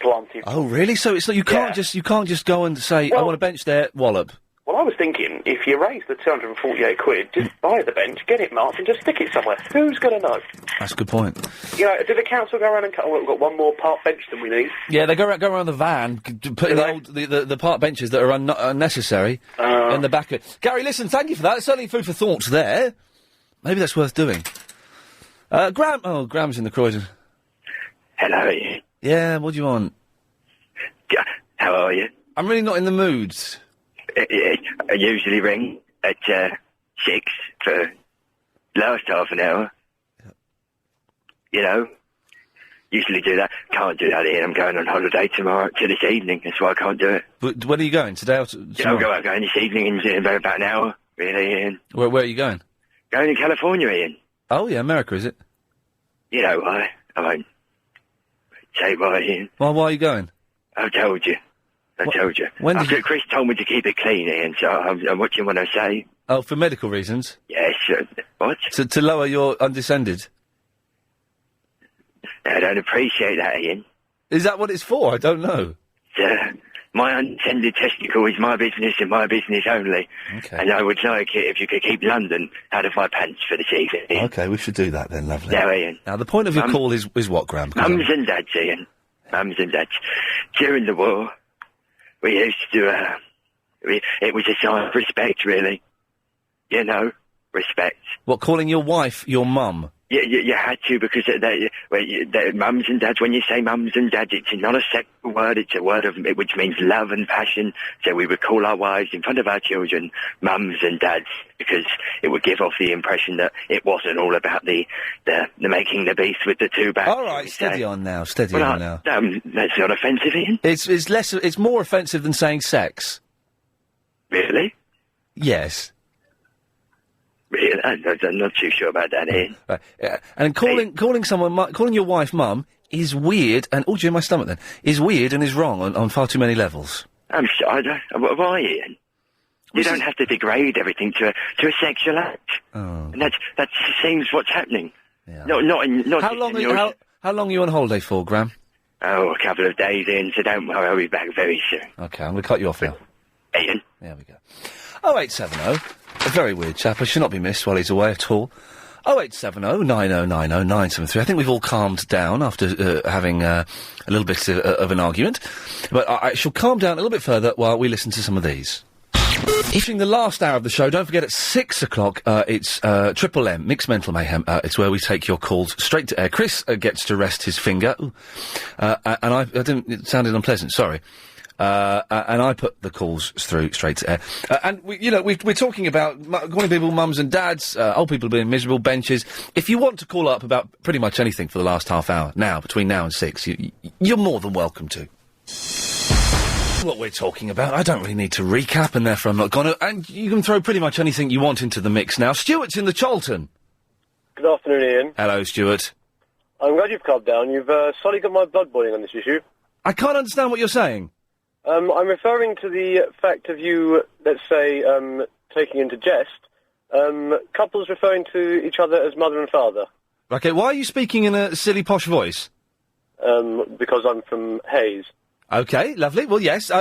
planted... Oh, really? So it's like you can't just go and say, I want a bench there, wallop. Well, I was thinking, if you raise the 248 quid, just buy the bench, get it marked, and just stick it somewhere. Who's going to know? That's a good point. Do the council go around and we've got one more park bench than we need? Yeah, they go around the van, putting the park benches that are unnecessary in the back of it. Gary, listen, thank you for that. It's certainly food for thought there. Maybe that's worth doing. Graham's in the Croydon. Hello, Iain. Yeah, what do you want? How are you? I'm really not in the mood. I usually ring at 6 for last half an hour. Usually do that. Can't do that, Iain. I'm going on holiday tomorrow to this evening. That's why I can't do it. But when are you going? Today or tomorrow? I'm going this evening in about an hour, really, Iain. Where are you going? Going to California, Iain. Oh, yeah, America, is it? You know why. I won't say why, Iain. Well, why are you going? I told you. Told you. Chris told me to keep it clean, Iain, so I'm watching what I say. Oh, for medical reasons? Yes. What? To lower your undescended? I don't appreciate that, Iain. Is that what it's for? I don't know. My untended testicle is my business and my business only. Okay. And I would like it if you could keep London out of my pants for this evening. Okay, we should do that then, lovely. Now, Iain. Now, the point of your call is what, Graham? Mums and dads, Iain. Mums and dads. During the war, we used to, it was a sign of respect, really. Respect. What, calling your wife your mum? You had to, because they're mums and dads. When you say mums and dads, it's not a sexual word. It's a word which means love and passion. So we would call our wives in front of our children mums and dads, because it would give off the impression that it wasn't all about the making the beast with the two backs. All right, steady on now. Steady on now. That's not offensive, Ian. It's less. It's more offensive than saying sex. Really? Yes. Really? I'm not too sure about that, Ian. Right. Yeah. And calling your wife mum is weird, and do you hear my stomach then? Is weird and is wrong on far too many levels. I'm sorry. Why, Ian? You don't have to degrade everything to a sexual act. Oh. And that seems what's happening. Yeah. How long are you on holiday for, Graham? Oh, a couple of days in, so don't worry, I'll be back very soon. Okay, I'm going to cut you off now. Ian. There we go. 0870. A very weird chap. I should not be missed while he's away at all. 0870 9090 973. I think we've all calmed down after having a little bit of an argument. But I shall calm down a little bit further while we listen to some of these. If in the last hour of the show, don't forget at 6 o'clock, it's Triple M, Mixed Mental Mayhem. It's where we take your calls straight to air. Chris gets to rest his finger. And I didn't, it sounded unpleasant, sorry. And I put the calls through straight to air. And we're talking about calling people mums and dads, old people being miserable, benches. If you want to call up about pretty much anything for the last half hour, between now and 6, you're more than welcome to. What we're talking about, I don't really need to recap, and therefore I'm not going to. And you can throw pretty much anything you want into the mix now. Stuart's in the Cholton. Good afternoon, Ian. Hello, Stuart. I'm glad you've calmed down. You've slightly got my blood boiling on this issue. I can't understand what you're saying. I'm referring to the fact of you, let's say, taking into jest, couples referring to each other as mother and father. Okay, why are you speaking in a silly posh voice? Because I'm from Hayes. Okay, lovely. Well, yes,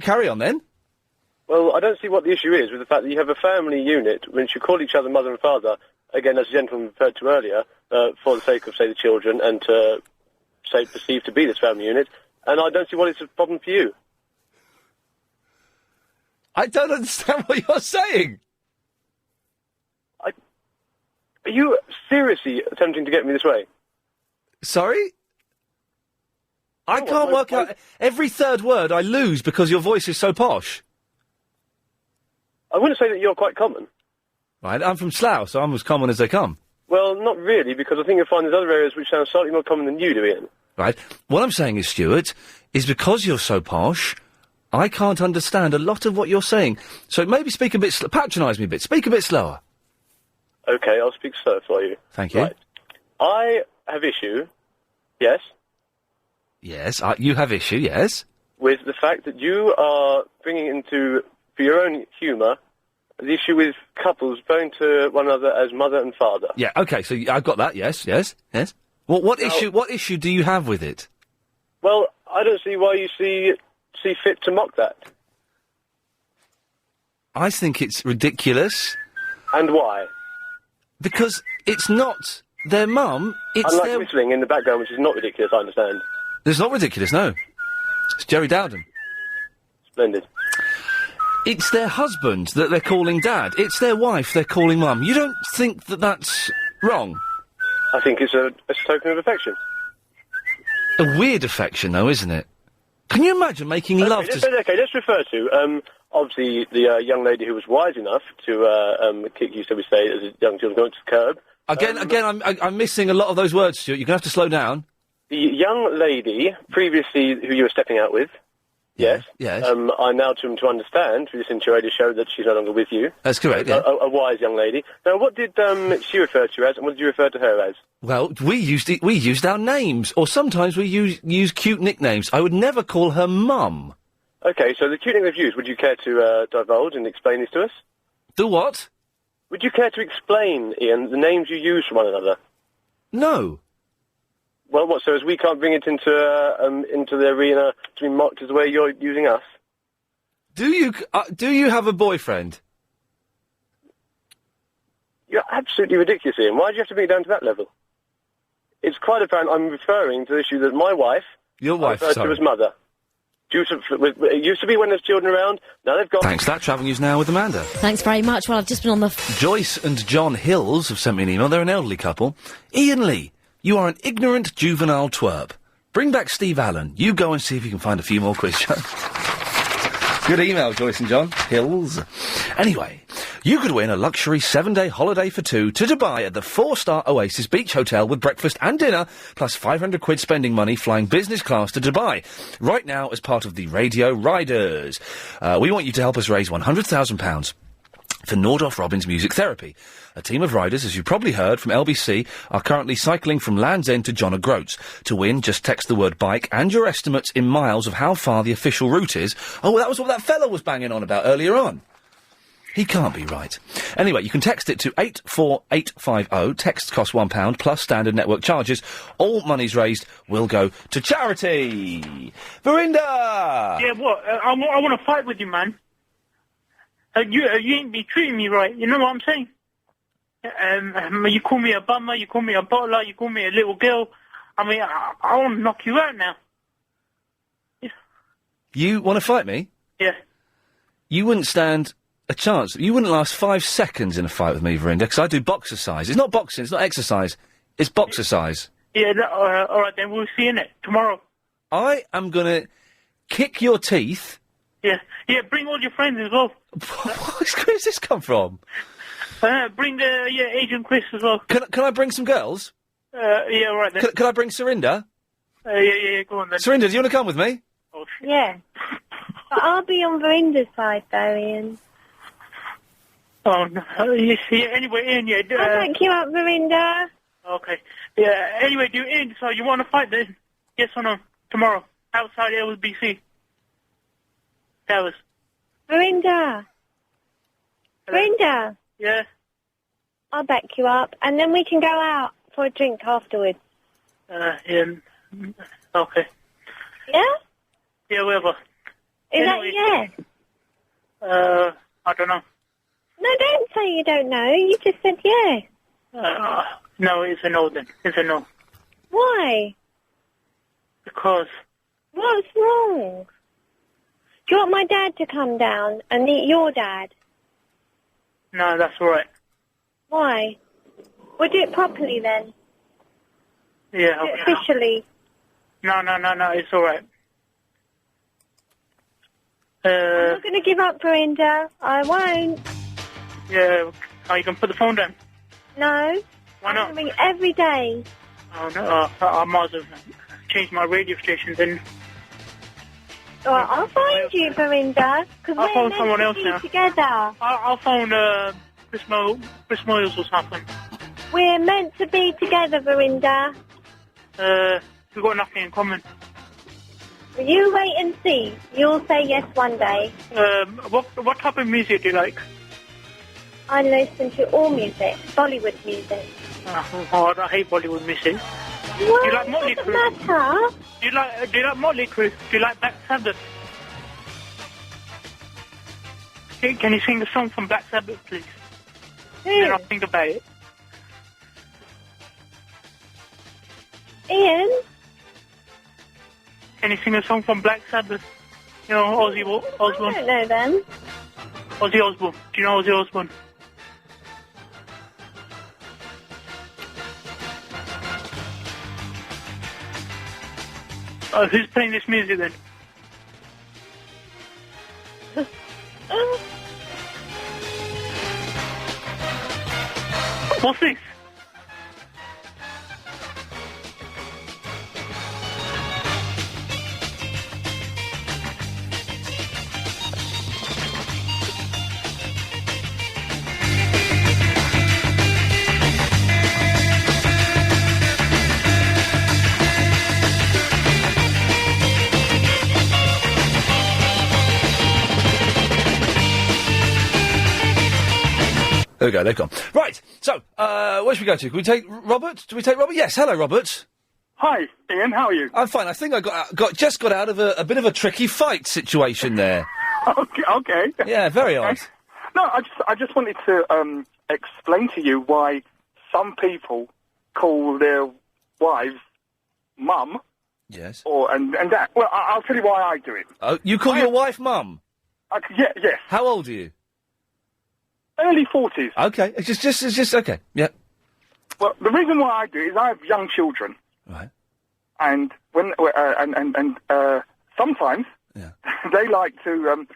carry on then. Well, I don't see what the issue is with the fact that you have a family unit, which you call each other mother and father, again, as the gentleman referred to earlier, for the sake of, say, the children, and to, say, perceived to be this family unit, and I don't see what is the problem for you. I don't understand what you're saying. Are you seriously attempting to get me this way? Sorry? I can't work out. Every third word I lose because your voice is so posh. I wouldn't say that you're quite common. Right, I'm from Slough, so I'm as common as they come. Well, not really, because I think you'll find there's other areas which sound slightly more common than you do, Ian. Right. What I'm saying is, Stuart, is because you're so posh, I can't understand a lot of what you're saying. So maybe speak a bit, patronise me a bit. Speak a bit slower. Okay, I'll speak slow for you. Thank you. Right. I have issue, yes? Yes, you have issue, yes? With the fact that you are bringing into, for your own humour, the issue with couples referring to one another as mother and father. Yeah, okay, so I've got that, yes. Well, what issue do you have with it? Well, I don't see why you see fit to mock that. I think it's ridiculous. And why? Because it's not their mum, it's Unlike their... whistling in the background, which is not ridiculous, I understand. It's not ridiculous, no. It's Jerry Dowden. Splendid. It's their husband that they're calling dad. It's their wife they're calling mum. You don't think that that's wrong? I think it's a token of affection. A weird affection, though, isn't it? Can you imagine making love to... Okay, let's refer to, obviously, the young lady who was wise enough to kick you, so we say, as a young children going to the curb. Again, I'm missing a lot of those words, Stuart. You're going to have to slow down. The young lady, previously, who you were stepping out with, yes. I now to understand through this interradio show that she's no longer with you. That's correct, yeah. A wise young lady. Now, what did she refer to you as, and what did you refer to her as? Well, we used our names, or sometimes we use cute nicknames. I would never call her mum. Okay, so the cute nicknames used, would you care to divulge and explain these to us? The what? Would you care to explain, Ian, the names you use for one another? No. Well, what, so as we can't bring it into the arena to be mocked as the way you're using us? Do you have a boyfriend? You're absolutely ridiculous, Ian. Why do you have to bring it down to that level? It's quite apparent I'm referring to the issue that my wife... Your wife, referred sorry. to as mother. It used to be when there's children around. Now they've got. Thanks for that. Travel news now with Amanda. Thanks very much. Well, I've just been on the... Joyce and John Hills have sent me an email. They're an elderly couple. Iain Lee, you are an ignorant juvenile twerp. Bring back Steve Allen. You go and see if you can find a few more quiz shows. Good email, Joyce and John Hills. Anyway, you could win a luxury 7-day holiday for two to Dubai at the 4-star Oasis Beach Hotel with breakfast and dinner, plus 500 quid spending money flying business class to Dubai. Right now, as part of the Radio Riders. We want you to help us raise £100,000 for Nordoff Robbins Music Therapy. A team of riders, as you probably heard from LBC, are currently cycling from Land's End to John O'Groats. To win, just text the word bike and your estimates in miles of how far the official route is. Oh, that was what that fella was banging on about earlier on. He can't be right. Anyway, you can text it to 84850. Texts cost £1 plus standard network charges. All monies raised will go to charity. Verinda! Yeah, what? I want to fight with you, man. You ain't be treating me right. You know what I'm saying? You call me a bummer, you call me a bottler, you call me a little girl. I mean, I want to knock you out now. You want to fight me? Yeah. You wouldn't stand a chance. You wouldn't last 5 seconds in a fight with me, Verinda, because I do boxercise. It's not boxing, it's not exercise. It's boxercise. Yeah, all right, then we'll see in it tomorrow. I am going to kick your teeth. Yeah, bring all your friends as well. Where's this come from? Bring Agent Chris as well. Can I bring some girls? Yeah, all right then. Can I bring Serinda? Yeah, go on then. Serinda, do you want to come with me? Oh, yeah. But I'll be on Verinda's side, though, Ian. Oh, no. Anyway, Ian, yeah. I'll thank you up, Verinda. Okay. Yeah, anyway, Ian, so you want to fight then? Yes or no? Tomorrow. Outside LBC. Towers. Verinda. Verinda. Yeah? I'll back you up, and then we can go out for a drink afterwards. Yeah. Okay. Yeah? Yeah, whatever. Is that yes? I don't know. No, don't say you don't know. You just said yes. No, it's a no then. It's a no. Why? Because. What's wrong? Do you want my dad to come down and meet your dad? No, that's all right. Why? We'll do it properly then. Yeah. Officially. No, it's all right. I'm not going to give up, Verinda. I won't. Yeah. Oh, you can put the phone down? No. Why not? I'm going to ring every day. Oh, no. I might as well change my radio station then. All right, I'll find you, Verinda, because I'll we're phone meant someone to else be now. together. I'll phone Chris Moyles or something. We're meant to be together, Verinda. We've got nothing in common. You wait and see. You'll say yes one day. What type of music do you like? I listen to all music, Bollywood music. Oh, I hate Bollywood music. Well, do you like Motley Crue? Matter. Do you like Motley Crue? Do you like Black Sabbath? Can you sing a song from Black Sabbath, please? Then I'll think about it. Ian? Can you sing a song from Black Sabbath? You know, Ozzy Osbourne. I don't know them. Ozzy Osbourne. Do you know Ozzy Osbourne? Who's playing this music then? What's this? There we go, they've gone. Right, so, where should we go to? Can we take Robert? Do we take Robert? Yes, hello, Robert. Hi, Ian, how are you? I'm fine. I think I just got out of a bit of a tricky fight situation there. Okay. Yeah, very odd. No, I just wanted to explain to you why some people call their wives mum Yes. And that. Well, I'll tell you why I do it. Oh, you call your wife Mum? Yes. How old are you? Early 40s. Okay, it's just okay. Yeah. Well, the reason why I do it is I have young children. Right. And when sometimes they like to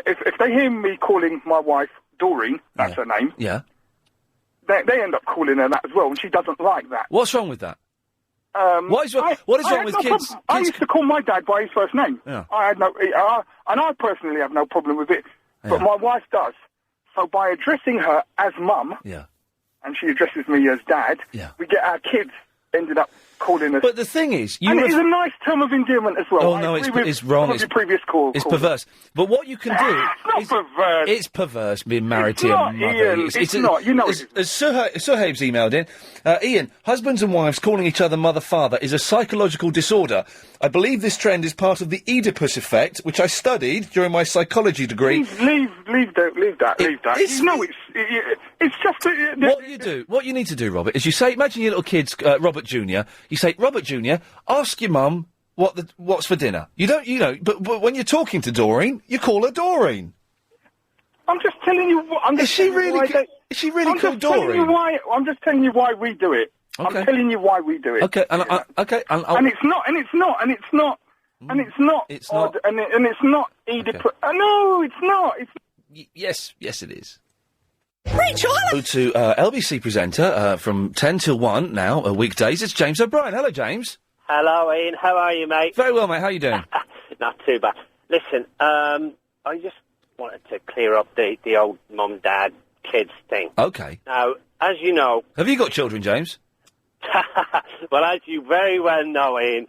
if they hear me calling my wife Doreen, that's her name. Yeah. They end up calling her that as well, and she doesn't like that. What's wrong with that? What is wrong with kids? I used to call my dad by his first name. Yeah. I had no, and I personally have no problem with it, but my wife does. So by addressing her as Mum, and she addresses me as Dad, we get our kids ended up calling us. But the thing is, and it is a nice term of endearment as well. Oh no, it's wrong. Some of your previous calls. It's perverse. But what you can do, it's not perverse. It's perverse being married to your not, mother. Ian, it's not. You know, as Suhaib's emailed in, Ian, husbands and wives calling each other mother-father is a psychological disorder. I believe this trend is part of the Oedipus effect, which I studied during my psychology degree. Leave that. It's just What you need to do, Robert, is you say, imagine your little kids, Robert Jr. You say, Robert Jr., ask your mum what's for dinner. You don't, but when you're talking to Doreen, you call her Doreen. I'm just telling you. Is she really called Doreen? I'm just telling you why we do it. Okay. I'm telling you why we do it. Okay, and it's not odd, and it's not Oedipus. No, it's not. Yes, it is. Rachel, Go to LBC presenter from 10 till 1 now, weekdays. It's James O'Brien. Hello, James. Hello, Ian. How are you, mate? Very well, mate. How are you doing? Not too bad. Listen, I just wanted to clear up the old mum, dad, kids thing. Okay. Now, as you know... Have you got children, James? Well, as you very well know, Ian,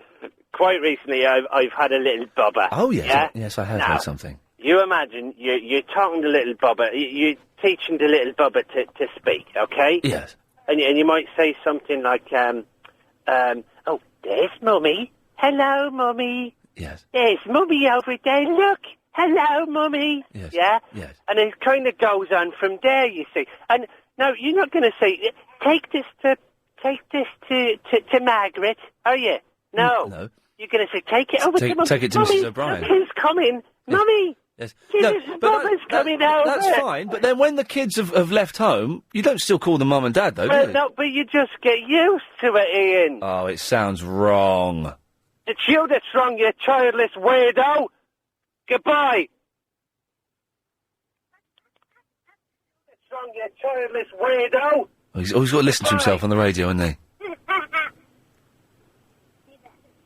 quite recently I've had a little bubba. Oh, yes. Yeah? Yes, I have Now, heard something. You imagine you're talking to little bubba, you're teaching the little bubba to speak, okay? Yes. And you might say something like, oh, there's Mummy. Hello, Mummy. Yes. There's Mummy over there. Look. Hello, Mummy. Yes. Yeah? Yes. And it kind of goes on from there, you see. And no, you're not going to say, take this to Margaret, are you? No. No. You're going to say, take it over to Mummy. Take it to Mummy, Mrs. O'Brien. Look who's coming. Yes. Mummy. Yes. Mama's coming over. That's fine, but then when the kids have left home, you don't still call them mum and dad, though, do you? No, but you just get used to it, Ian. Oh, it sounds wrong. It's you that's wrong, you childless weirdo. Goodbye. It's wrong, you childless weirdo. Oh, he's always got to listen to himself on the radio, hasn't he?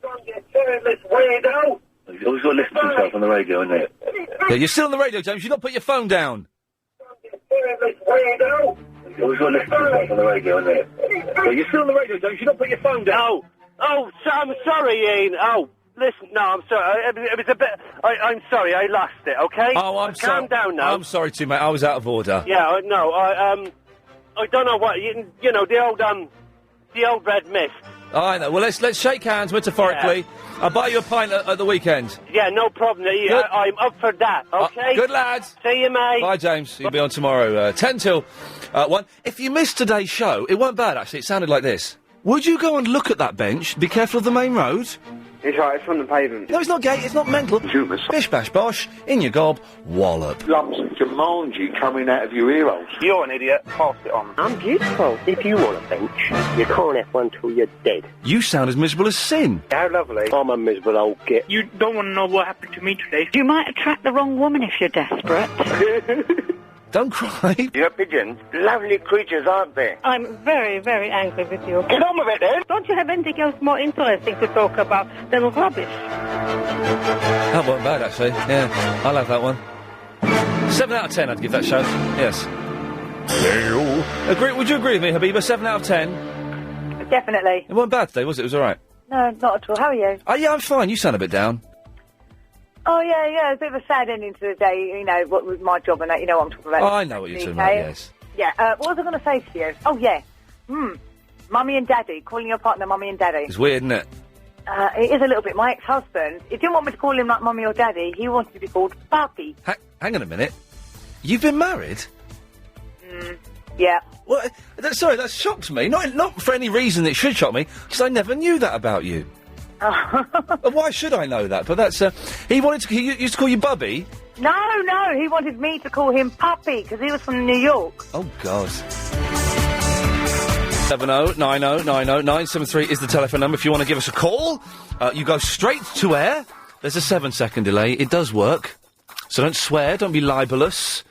Wrong, you childless weirdo. He's always got to listen to himself on the radio, isn't he? Yeah, you're still on the radio, James. You've not put your phone down. Weirdo. You've always got to listen to himself on the radio, isn't he? Yeah, you're still on the radio, James. You've not put your phone down. I'm sorry, Ian. Oh, listen, no, I'm sorry. It was a bit... I'm sorry, I lost it, okay? Oh, I'm sorry. Calm down now. I'm sorry too, mate. I was out of order. Yeah, I don't know what... You know, the old red mist. Oh, I know. Well, let's shake hands metaphorically. Yeah. I'll buy you a pint at the weekend. Yeah, no problem. I'm up for that, okay? Good lads. See you, mate. Bye, James. You'll be on tomorrow, 10 till 1. If you missed today's show, it weren't bad, actually. It sounded like this. Would you go and look at that bench? Be careful of the main road. It's right, it's on the pavement. No, it's not gay, it's not mental. Bish bash bosh, in your gob, wallop. Lumps of Jumanji coming out of your ear holes. You're an idiot. Pass it on. I'm beautiful. If you want a bench, you can't have one till you're dead. You sound as miserable as sin. How lovely. I'm a miserable old git. You don't want to know what happened to me today. You might attract the wrong woman if you're desperate. Don't cry. You're pigeons. Lovely creatures, aren't they? I'm very, very angry with you. Get on with it, then. Don't you have anything else more interesting to talk about than rubbish? That wasn't bad, actually. Yeah, I'll have that one. 7 out of 10, I'd give that show. Yes. Would you agree with me, Habiba? 7 out of 10? Definitely. It wasn't bad today, was it? It was all right. No, not at all. How are you? Oh, yeah, I'm fine. You sound a bit down. Oh, yeah, it's a bit of a sad ending to the day, you know, what with my job and that, you know what I'm talking about. Oh, I know what you're talking about, yes. Yeah, what was I going to say to you? Oh, yeah. Mummy and Daddy, calling your partner Mummy and Daddy. It's weird, isn't it? It is a little bit. My ex-husband, he didn't want me to call him like Mummy or Daddy. He wanted to be called Papi. Hang on a minute. You've been married? Yeah. Well, sorry, that shocked me. Not for any reason that should shock me, because I never knew that about you. Why should I know that? But that's, he used to call you Bubby? No, he wanted me to call him Puppy, because he was from New York. Oh, God. 7090900973 is the telephone number if you want to give us a call. You go straight to air. There's a 7-second delay. It does work. So don't swear, don't be libelous.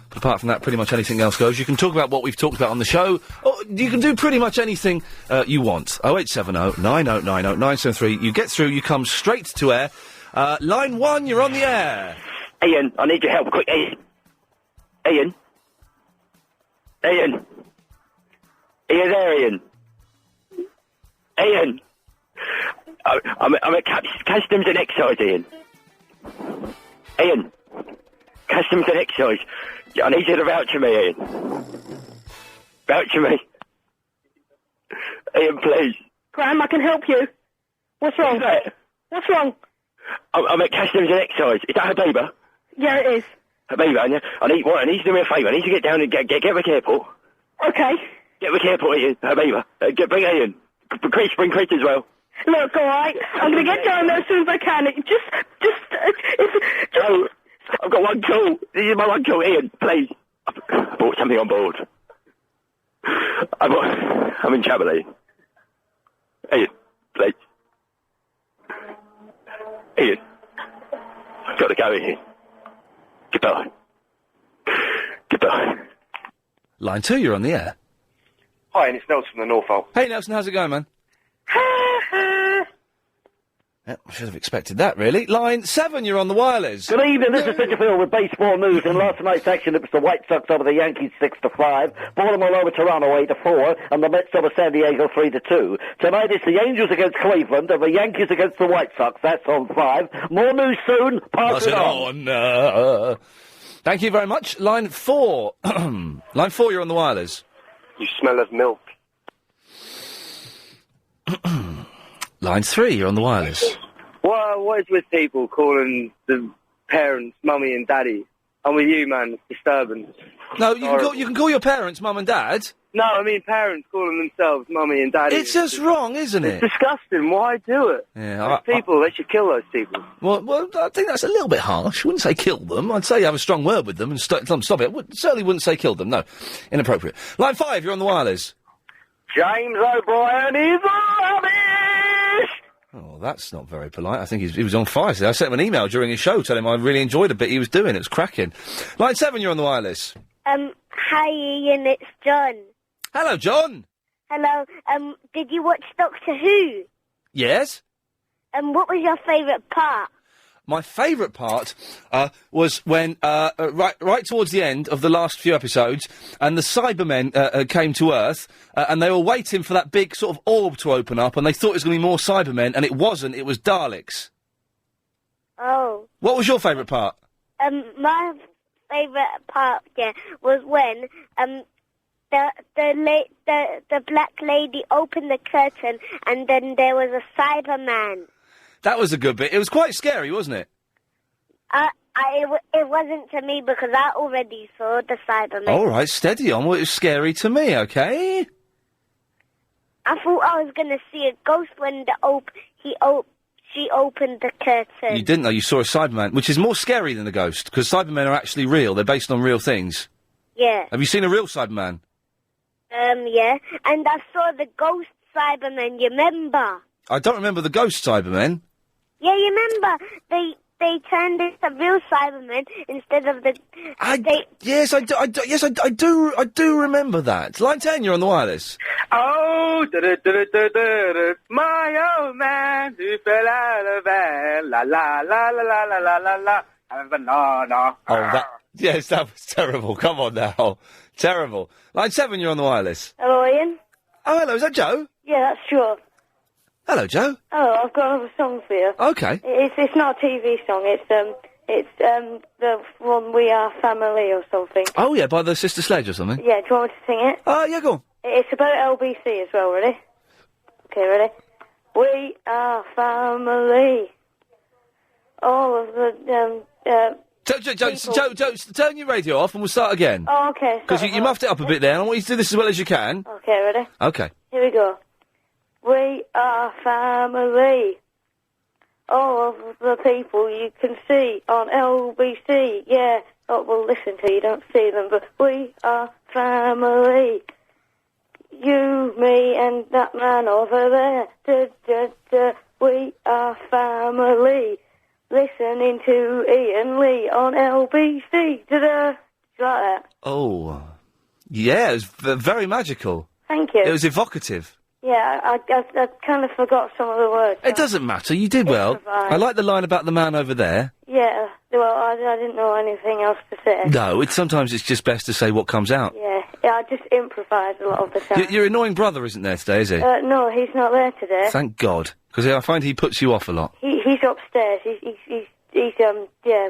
But apart from that, pretty much anything else goes. You can talk about what we've talked about on the show, or you can do pretty much anything you want. 087090900973. You get through, you come straight to air. Line 1, you're on the air. Ian, I need your help, quick, Ian. Ian? Ian? Are you there, Ian? Ian? I'm at Customs and Excise, Ian. Ian? Customs and Excise. I need you to voucher me, Ian. Voucher me. Ian, please. Graham, I can help you. What's wrong? What's wrong? I'm at Customs and Excise. Is that Habiba? Yeah, it is. Habiba, I need you to do me a favour. I need you to get down and get Rick Airport. Okay. Get Rick Airport, Ian. Habiba. Bring Ian. Bring Chris as well. Look, alright, I'm gonna get down there as soon as I can. No, I've got one call. This is my one call, Ian, please. I brought something on board. I'm in trouble, Ian. Ian, please. Ian. I've got to go, Ian. Goodbye. Goodbye. Line 2, you're on the air. Hi, and it's Nelson from the Norfolk. Hey, Nelson, how's it going, man? Yep, I should have expected that, really. Line 7, you're on the wireless. Good evening, this is Fitzgerald with baseball news. In last night's action, it was the White Sox over the Yankees 6-5, Baltimore over Toronto 8-4, and the Mets over San Diego 3-2. Tonight it's the Angels against Cleveland and the Yankees against the White Sox. That's on 5. More news soon. Pass it on. Thank you very much. Line 4. Line 4, you're on the wireless. You smell of milk. Line 3, you're on the wireless. What is with people calling the parents mummy and daddy? I'm with you, man. It's disturbing. No, you can call your parents mum and dad. No, I mean parents calling themselves mummy and daddy. It's just wrong, isn't it? It's disgusting. Why do it? Yeah, they should kill those people. Well, I think that's a little bit harsh. I wouldn't say kill them. I'd say have a strong word with them and tell them stop it. Certainly wouldn't say kill them. No, inappropriate. Line 5, you're on the wireless. James O'Brien is rubbish! Oh, that's not very polite. I think he was on fire today. I sent him an email during his show telling him I really enjoyed a bit he was doing. It was cracking. Line 7, you're on the wireless. Hi Ian, it's John. Hello, John. Hello, did you watch Doctor Who? Yes? What was your favourite part? My favourite part was when, right towards the end of the last few episodes, and the Cybermen came to Earth, and they were waiting for that big sort of orb to open up, and they thought it was going to be more Cybermen, and it wasn't. It was Daleks. Oh. What was your favourite part? My favourite part, was when the black lady opened the curtain, and then there was a Cyberman. That was a good bit. It was quite scary, wasn't it? It wasn't to me because I already saw the Cyberman. All right, steady on. Well, it was scary to me, okay? I thought I was going to see a ghost when she opened the curtain. You didn't, though. You saw a Cyberman, which is more scary than a ghost, because Cybermen are actually real. They're based on real things. Yeah. Have you seen a real Cyberman? Yeah. And I saw the ghost Cyberman, you remember? I don't remember the ghost Cybermen. Yeah, you remember? They turned into real Cybermen instead of the... Yes, I do remember that. Line 10, you're on the wireless. Oh, my old man who fell out of bed, la la la la la la la la la, and a banana. Oh, yes, that was terrible. Come on now. Terrible. Line 7, you're on the wireless. Hello, Ian. Oh, hello, is that Joe? Yeah, that's Joe. Hello, Joe. Oh, I've got another song for you. Okay. It's not a TV song. It's the one We Are Family or something. Oh, yeah, by the Sister Sledge or something. Yeah, do you want me to sing it? Yeah, go on. It's about LBC as well, ready? Okay, ready? We are family. All of the, Joe, turn your radio off and we'll start again. Oh, okay. Because you muffed it up a bit there, and I want you to do this as well as you can. Okay, ready? Okay. Here we go. We are family. all of the people you can see on LBC. Yeah, oh, well, listen to you, don't see them, but we are family. You, me, and that man over there. Da, da, da. We are family. Listening to Ian Lee on LBC. Da-da. Like that. Oh, yeah, it was very magical. Thank you. It was evocative. Yeah, I kind of forgot some of the words. It doesn't matter, you did well. Improvise. I like the line about the man over there. Yeah, well, I didn't know anything else to say. No, sometimes it's just best to say what comes out. Yeah, I just improvise a lot of the time. Your annoying brother isn't there today, is he? No, he's not there today. Thank God, because I find he puts you off a lot. He's upstairs. He's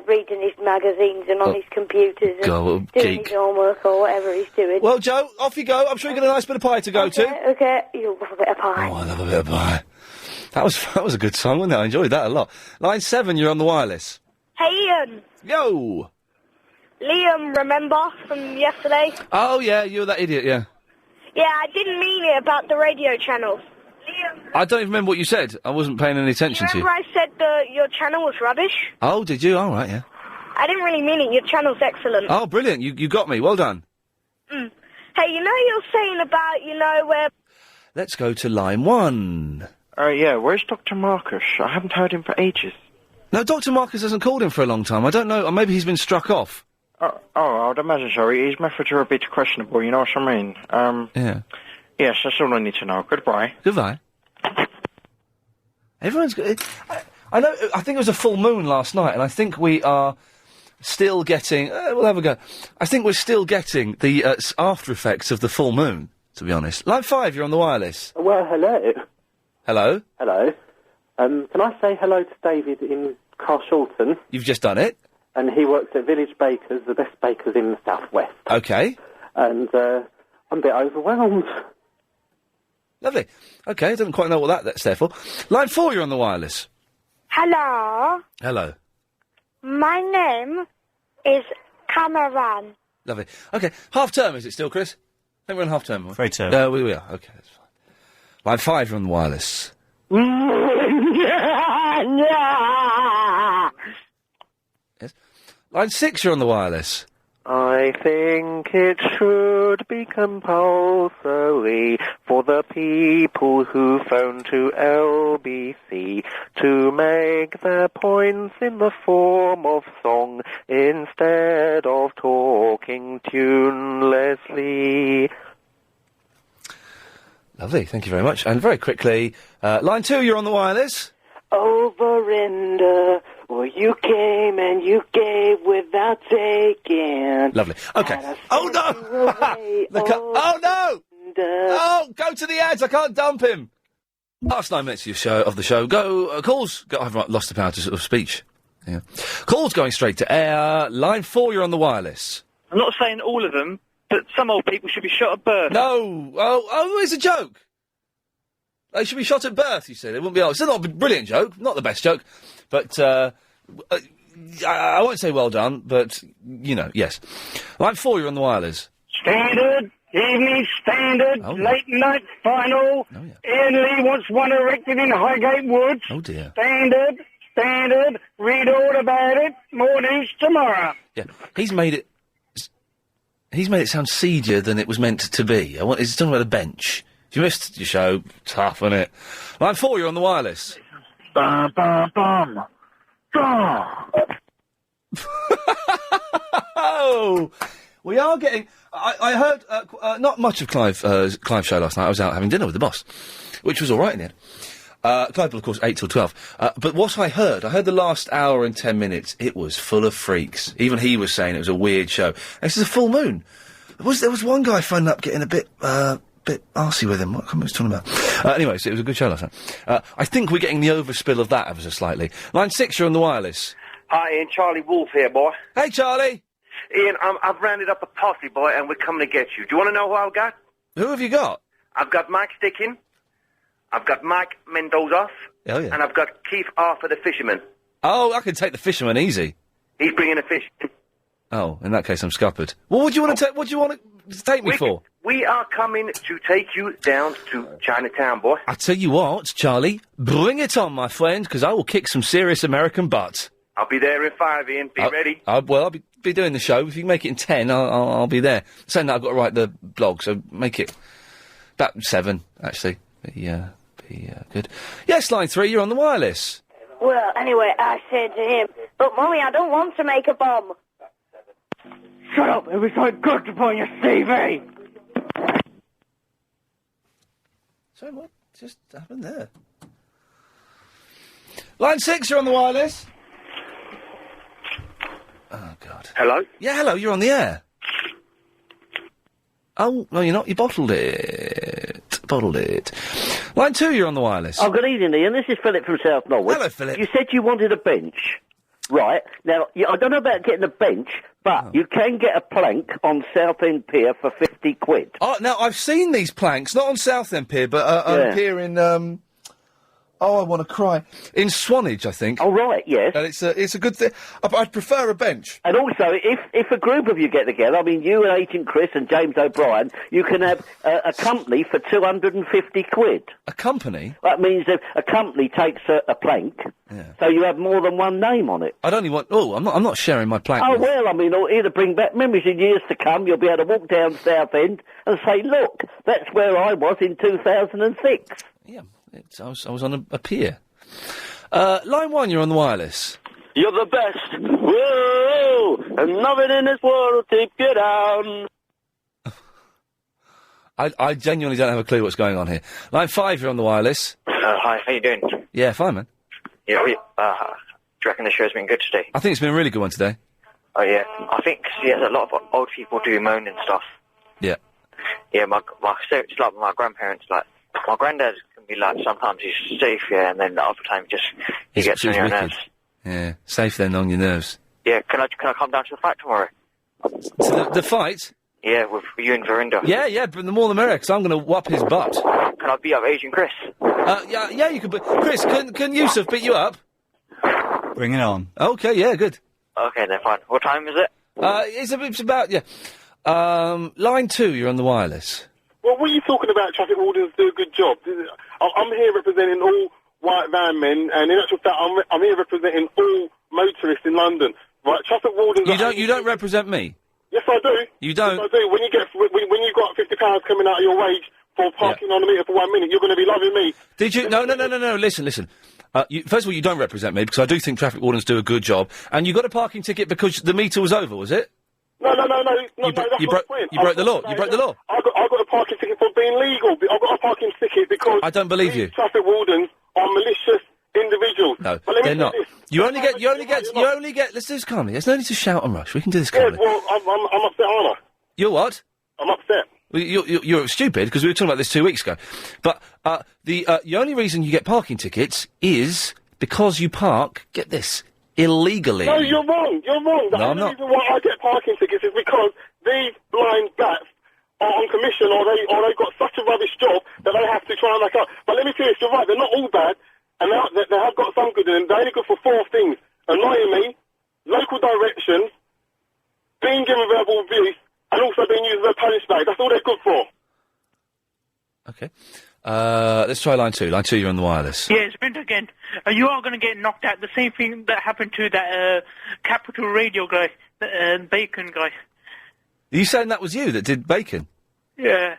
reading his magazines and on his computers and God, doing geek. his homework or whatever he's doing. Well, Joe, off you go. I'm sure you got a nice bit of pie to go to. Okay, you'll have a bit of pie. Oh, I love a bit of pie. That was a good song, wasn't it? I enjoyed that a lot. Line 7, you're on the wireless. Hey Ian. Yo! Liam, remember from yesterday? Oh, yeah, you were that idiot, yeah. Yeah, I didn't mean it about the radio channel. I don't even remember what you said. I wasn't paying any attention to you. Remember I said your channel was rubbish? Oh, did you? All right, yeah. I didn't really mean it. Your channel's excellent. Oh, brilliant. You got me. Well done. Mm. Hey, you're saying about, where... Let's go to line 1. Yeah, where's Dr. Marcus? I haven't heard him for ages. No, Dr. Marcus hasn't called him for a long time. I don't know. Or maybe he's been struck off. Oh, I'd imagine so. His methods are a bit questionable, you know what I mean? Yeah. Yes, that's all I need to know. Goodbye. Goodbye. Everyone's good. I know. I think it was a full moon last night, and I think we are still getting. We'll have a go. I think we're still getting the after effects of the full moon. To be honest, line 5, you're on the wireless. Well, hello. Hello. Hello. Can I say hello to David in Carshalton? You've just done it. And he works at Village Bakers, the best bakers in the southwest. Okay. And I'm a bit overwhelmed. Lovely. Okay, I don't quite know what that's there for. Line 4, you're on the wireless. Hello. Hello. My name is Cameron. Lovely. Okay, half term is it still, Chris? I think we're on half term. Afraid so. No, we are. Okay, that's fine. Line 5, you're on the wireless. Yes. Line 6, you're on the wireless. I think it should be compulsory for the people who phone to LBC to make their points in the form of song instead of talking tunelessly. Lovely, thank you very much. And very quickly, line 2, you're on the wireless. Over and well, you came and you gave without taking. Lovely. Okay. Oh no! Oh no! Oh, go to the ads. I can't dump him. Last 9 minutes of the show. Go calls. I've lost the power of speech. Yeah. Calls going straight to air. Line 4, you're on the wireless. I'm not saying all of them, but some old people should be shot at birth. No. Oh, it's a joke. They should be shot at birth, you say. They wouldn't be. It's not a brilliant joke, not the best joke, but I won't say well done, but, yes. Line 4, you're on the wireless. Standard, evening standard, late night final. Ian Lee wants one erected in Highgate Woods. Oh, dear. Standard, read all about it. More news tomorrow. Yeah, he's made it sound seedier than it was meant to be. He's talking about a bench. If you missed your show, tough, isn't it? Line 4, you're on the wireless. Bum, bum, bum. Oh! We are getting... I heard not much of Clive's show last night. I was out having dinner with the boss, which was all right in the end. Clive will, of course, 8 till 12. But what I heard the last hour and 10 minutes, it was full of freaks. Even he was saying it was a weird show. And this is a full moon. There was one guy phoning up getting a bit arsey with him. What was he talking about? Anyway, so it was a good show last night. I think we're getting the overspill of that ever so slightly. Line 6, you're on the wireless. Hi, Ian. Charlie Wolf here, boy. Hey, Charlie. Ian, I've rounded up a posse, boy, and we're coming to get you. Do you want to know who I've got? Who have you got? I've got Mike Stickin, I've got Mike Mendoza, Oh, yeah. and I've got Keith Arthur the fisherman. Oh, I can take the fisherman easy. He's bringing a fish. Oh, in that case, I'm scuppered. Well, what do you want to take? What do you want to... take me for? We are coming to take you down to Chinatown, boy. I tell you what, Charlie, bring it on, my friend, because I will kick some serious American butt. I'll be there in 5, Ian. Be ready. I'll be doing the show. If you can make it in 10, I'll be there. Saying that, I've got to write the blog, so make it about 7, actually. Be good. Yes, line 3, you're on the wireless. Well, anyway, I said to him, but Mummy, I don't want to make a bomb. Shut up! It was so good to put on your CV! So what just happened there? Line 6, you're on the wireless. Oh, God. Hello? Yeah, hello, you're on the air. Oh, no, you're not. You bottled it. Line 2, you're on the wireless. Oh, good evening, Ian. This is Philip from South Norwood. Hello, Philip. You said you wanted a bench. Right. Now, I don't know about getting a bench, but you can get a plank on Southend Pier for 50 quid. Oh, now, I've seen these planks, not on Southend Pier, but on a pier in, oh, I want to cry. In Swanage, I think. Oh, right, yes. And it's a good thing. I'd prefer a bench. And also, if a group of you get together, I mean, you and Agent Chris and James O'Brien, you can have a company for 250 quid. A company? That means that a company takes a plank, so you have more than one name on it. I'd only want... Oh, I'm not sharing my plank. Oh, well, I mean, it'll bring back memories in years to come. You'll be able to walk down Southend and say, look, that's where I was in 2006. Yeah. I was on a pier. Line 1, you're on the wireless. You're the best. Whoa! And nothing in this world will take you down. I genuinely don't have a clue what's going on here. Line 5, you're on the wireless. Hi, how you doing? Yeah, fine, man. Yeah, do you reckon the show's been good today? I think it's been a really good one today. Oh, yeah. I think, a lot of old people do moan and stuff. Yeah. Yeah, it's like my grandparents, like, my granddad can be like, sometimes he's safe, yeah, and then the other time he gets on your nerves. Yeah, safe then on your nerves. Yeah, can I come down to the fight tomorrow? To the fight? Yeah, with you and Verinder. Yeah, but the more the merrier, because I'm going to whop his butt. Can I beat up Agent Chris? Yeah, you can. Chris, can Yusuf beat you up? Bring it on. Okay, yeah, good. Okay, then fine. What time is it? It's about, line 2, you're on the wireless. Well, what are you talking about? Traffic wardens do a good job. I'm here representing all white van men, and in actual fact, I'm here representing all motorists in London. Right, traffic wardens. You don't represent me. Yes, I do. You don't. Yes, I do. When you got £50 coming out of your wage for parking on the meter for 1 minute, you're going to be loving me. Did you? No. Listen. First of all, you don't represent me because I do think traffic wardens do a good job, and you got a parking ticket because the meter was over, was it? No, that's not the point. You broke the law. You broke the law. I got a parking ticket for being legal. I got a parking ticket because I don't believe you. Traffic wardens are malicious individuals. No, but let me they're say not. This. You only get. Let's do this calmly. There's no need to shout and rush. We can do this calmly. Yeah, well, I'm upset, aren't I? You're what? I'm upset. Well, you're stupid because we were talking about this 2 weeks ago. But the only reason you get parking tickets is because you park. Get this. Illegally. No, you're wrong. The only reason why I get parking tickets is because these blind bats are on commission, or they've got such a rubbish job that they have to try and make up. But let me tell you, you're right. They're not all bad, and they have got some good in them. They're only good for 4 things: annoying me, local directions, being given verbal abuse, and also being used as a punish bag. That's all they're good for. Okay. Let's try line 2. Line 2, you're on the wireless. Yeah, it's Vince again. You are going to get knocked out. The same thing that happened to that Capital Radio guy, the Bacon guy. Are you saying that was you that did Bacon? Yeah.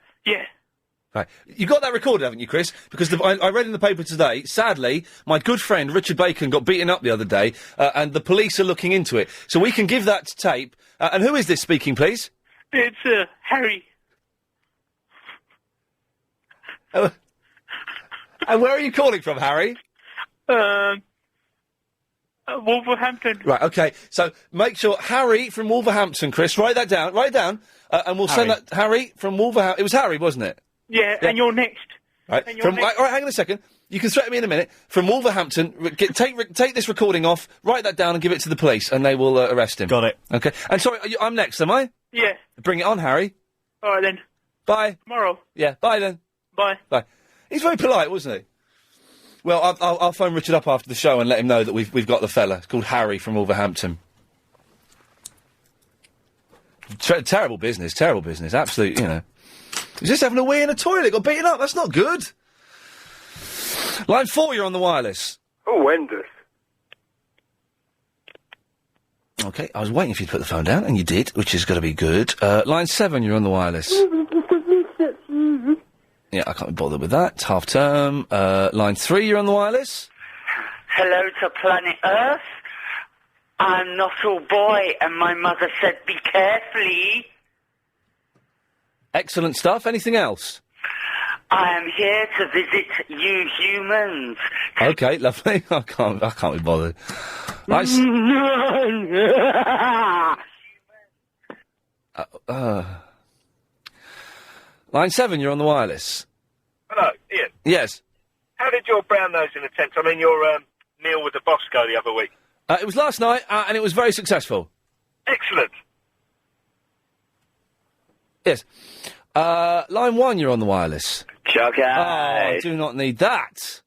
Right. You got that recorded, haven't you, Chris? Because I read in the paper today, sadly, my good friend Richard Bacon got beaten up the other day, and the police are looking into it. So we can give that tape. And who is this speaking, please? It's Harry. And where are you calling from, Harry? Wolverhampton. Right, okay. So make sure, Harry from Wolverhampton, Chris, write that down, and we'll send that, Harry from Wolverhampton. It was Harry, wasn't it? Yeah, and you're next. Right, all right, hang on a second. You can threaten me in a minute. From Wolverhampton, take this recording off, write that down and give it to the police, and they will arrest him. Got it. Okay. And sorry, I'm next, am I? Yeah. Bring it on, Harry. All right, then. Bye. Tomorrow. Yeah, bye then. Bye. Bye. He's very polite, wasn't he? Well, I'll phone Richard up after the show and let him know that we've got the fella. It's called Harry from Wolverhampton. Terrible business, absolute, you know. He's just having a wee in a toilet, got beaten up, that's not good. Line 4, you're on the wireless. Horrendous. Okay, I was waiting for you to put the phone down, and you did, which is going to be good. Line 7, you're on the wireless. Yeah, I can't be bothered with that. It's half term. Line 3, you're on the wireless. Hello to planet Earth. I'm not all boy, and my mother said be carefully. Excellent stuff. Anything else? I am here to visit you humans. Okay, lovely. I can't be bothered. Line Line 7, you're on the wireless. Hello, Ian. Yes. How did your brown nosing attempt, your meal with the boss go the other week? It was last night, and it was very successful. Excellent. Yes. Line 1, you're on the wireless. Chuck Oh, I do not need that.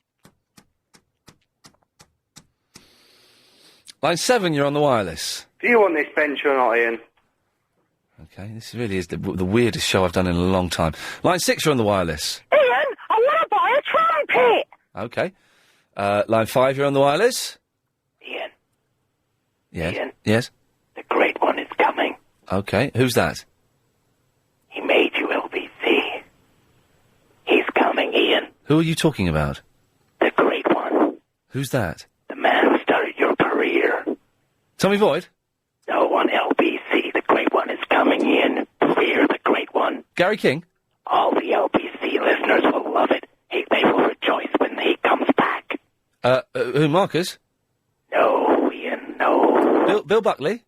Line 7, you're on the wireless. Do you want this bench or not, Ian? Okay, this really is the weirdest show I've done in a long time. Line 6, you're on the wireless. Ian, I want to buy a trumpet. Okay. Line 5, you're on the wireless. Ian. Yes. Ian. Yes. The great one is coming. Okay, who's that? He made you LBC. He's coming, Ian. Who are you talking about? The great one. Who's that? The man who started your career. Tommy Boyd? No, on LBC. The great one is coming, Ian. Fear the great one. Gary King? All the LBC listeners will love it. They will rejoice when he comes back. Who, Marcus? No, Ian, no. Bill Buckley?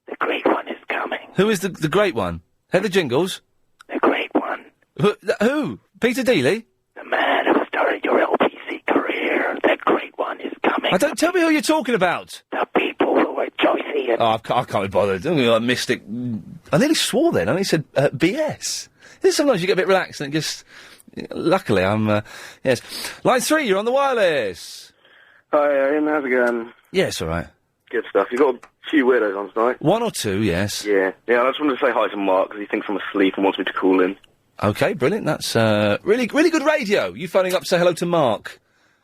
The great one is coming. Who is the great one? Heather Jingles? The great one. Who? Peter Dealey? The man who started your LBC career. The great one is coming. Don't tell me who you're talking about. The people who rejoice, Ian. Oh, I can't be bothered. Don't be like mystic. I nearly swore then. I nearly said BS. Sometimes you get a bit relaxed and it just... Luckily, I'm... yes. Line 3, you're on the wireless. Hi, Ian. How's it going? Yes, all right. Good stuff. You've got a few weirdos on tonight. 1 or 2, yes. Yeah. I just wanted to say hi to Mark because he thinks I'm asleep and wants me to call in. Okay, brilliant. That's really good radio. You phoning up to say hello to Mark.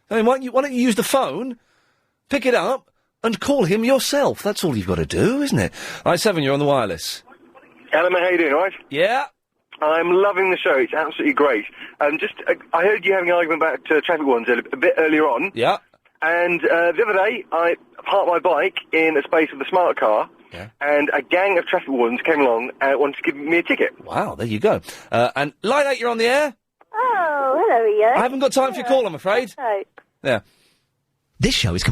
I mean, why don't you use the phone, pick it up, and call him yourself? That's all you've got to do, isn't it? Line 7, you're on the wireless. Hello, mate. How you doing, all right? Yeah. I'm loving the show. It's absolutely great. I heard you having an argument about traffic warnings a bit earlier on. Yeah. And the other day, I parked my bike in a space of the smart car, and a gang of traffic wardens came along and wanted to give me a ticket. Wow, there you go. And line 8, you're on the air. Oh, hello, Ian. I haven't got time for your call, I'm afraid. No. Yeah. This show is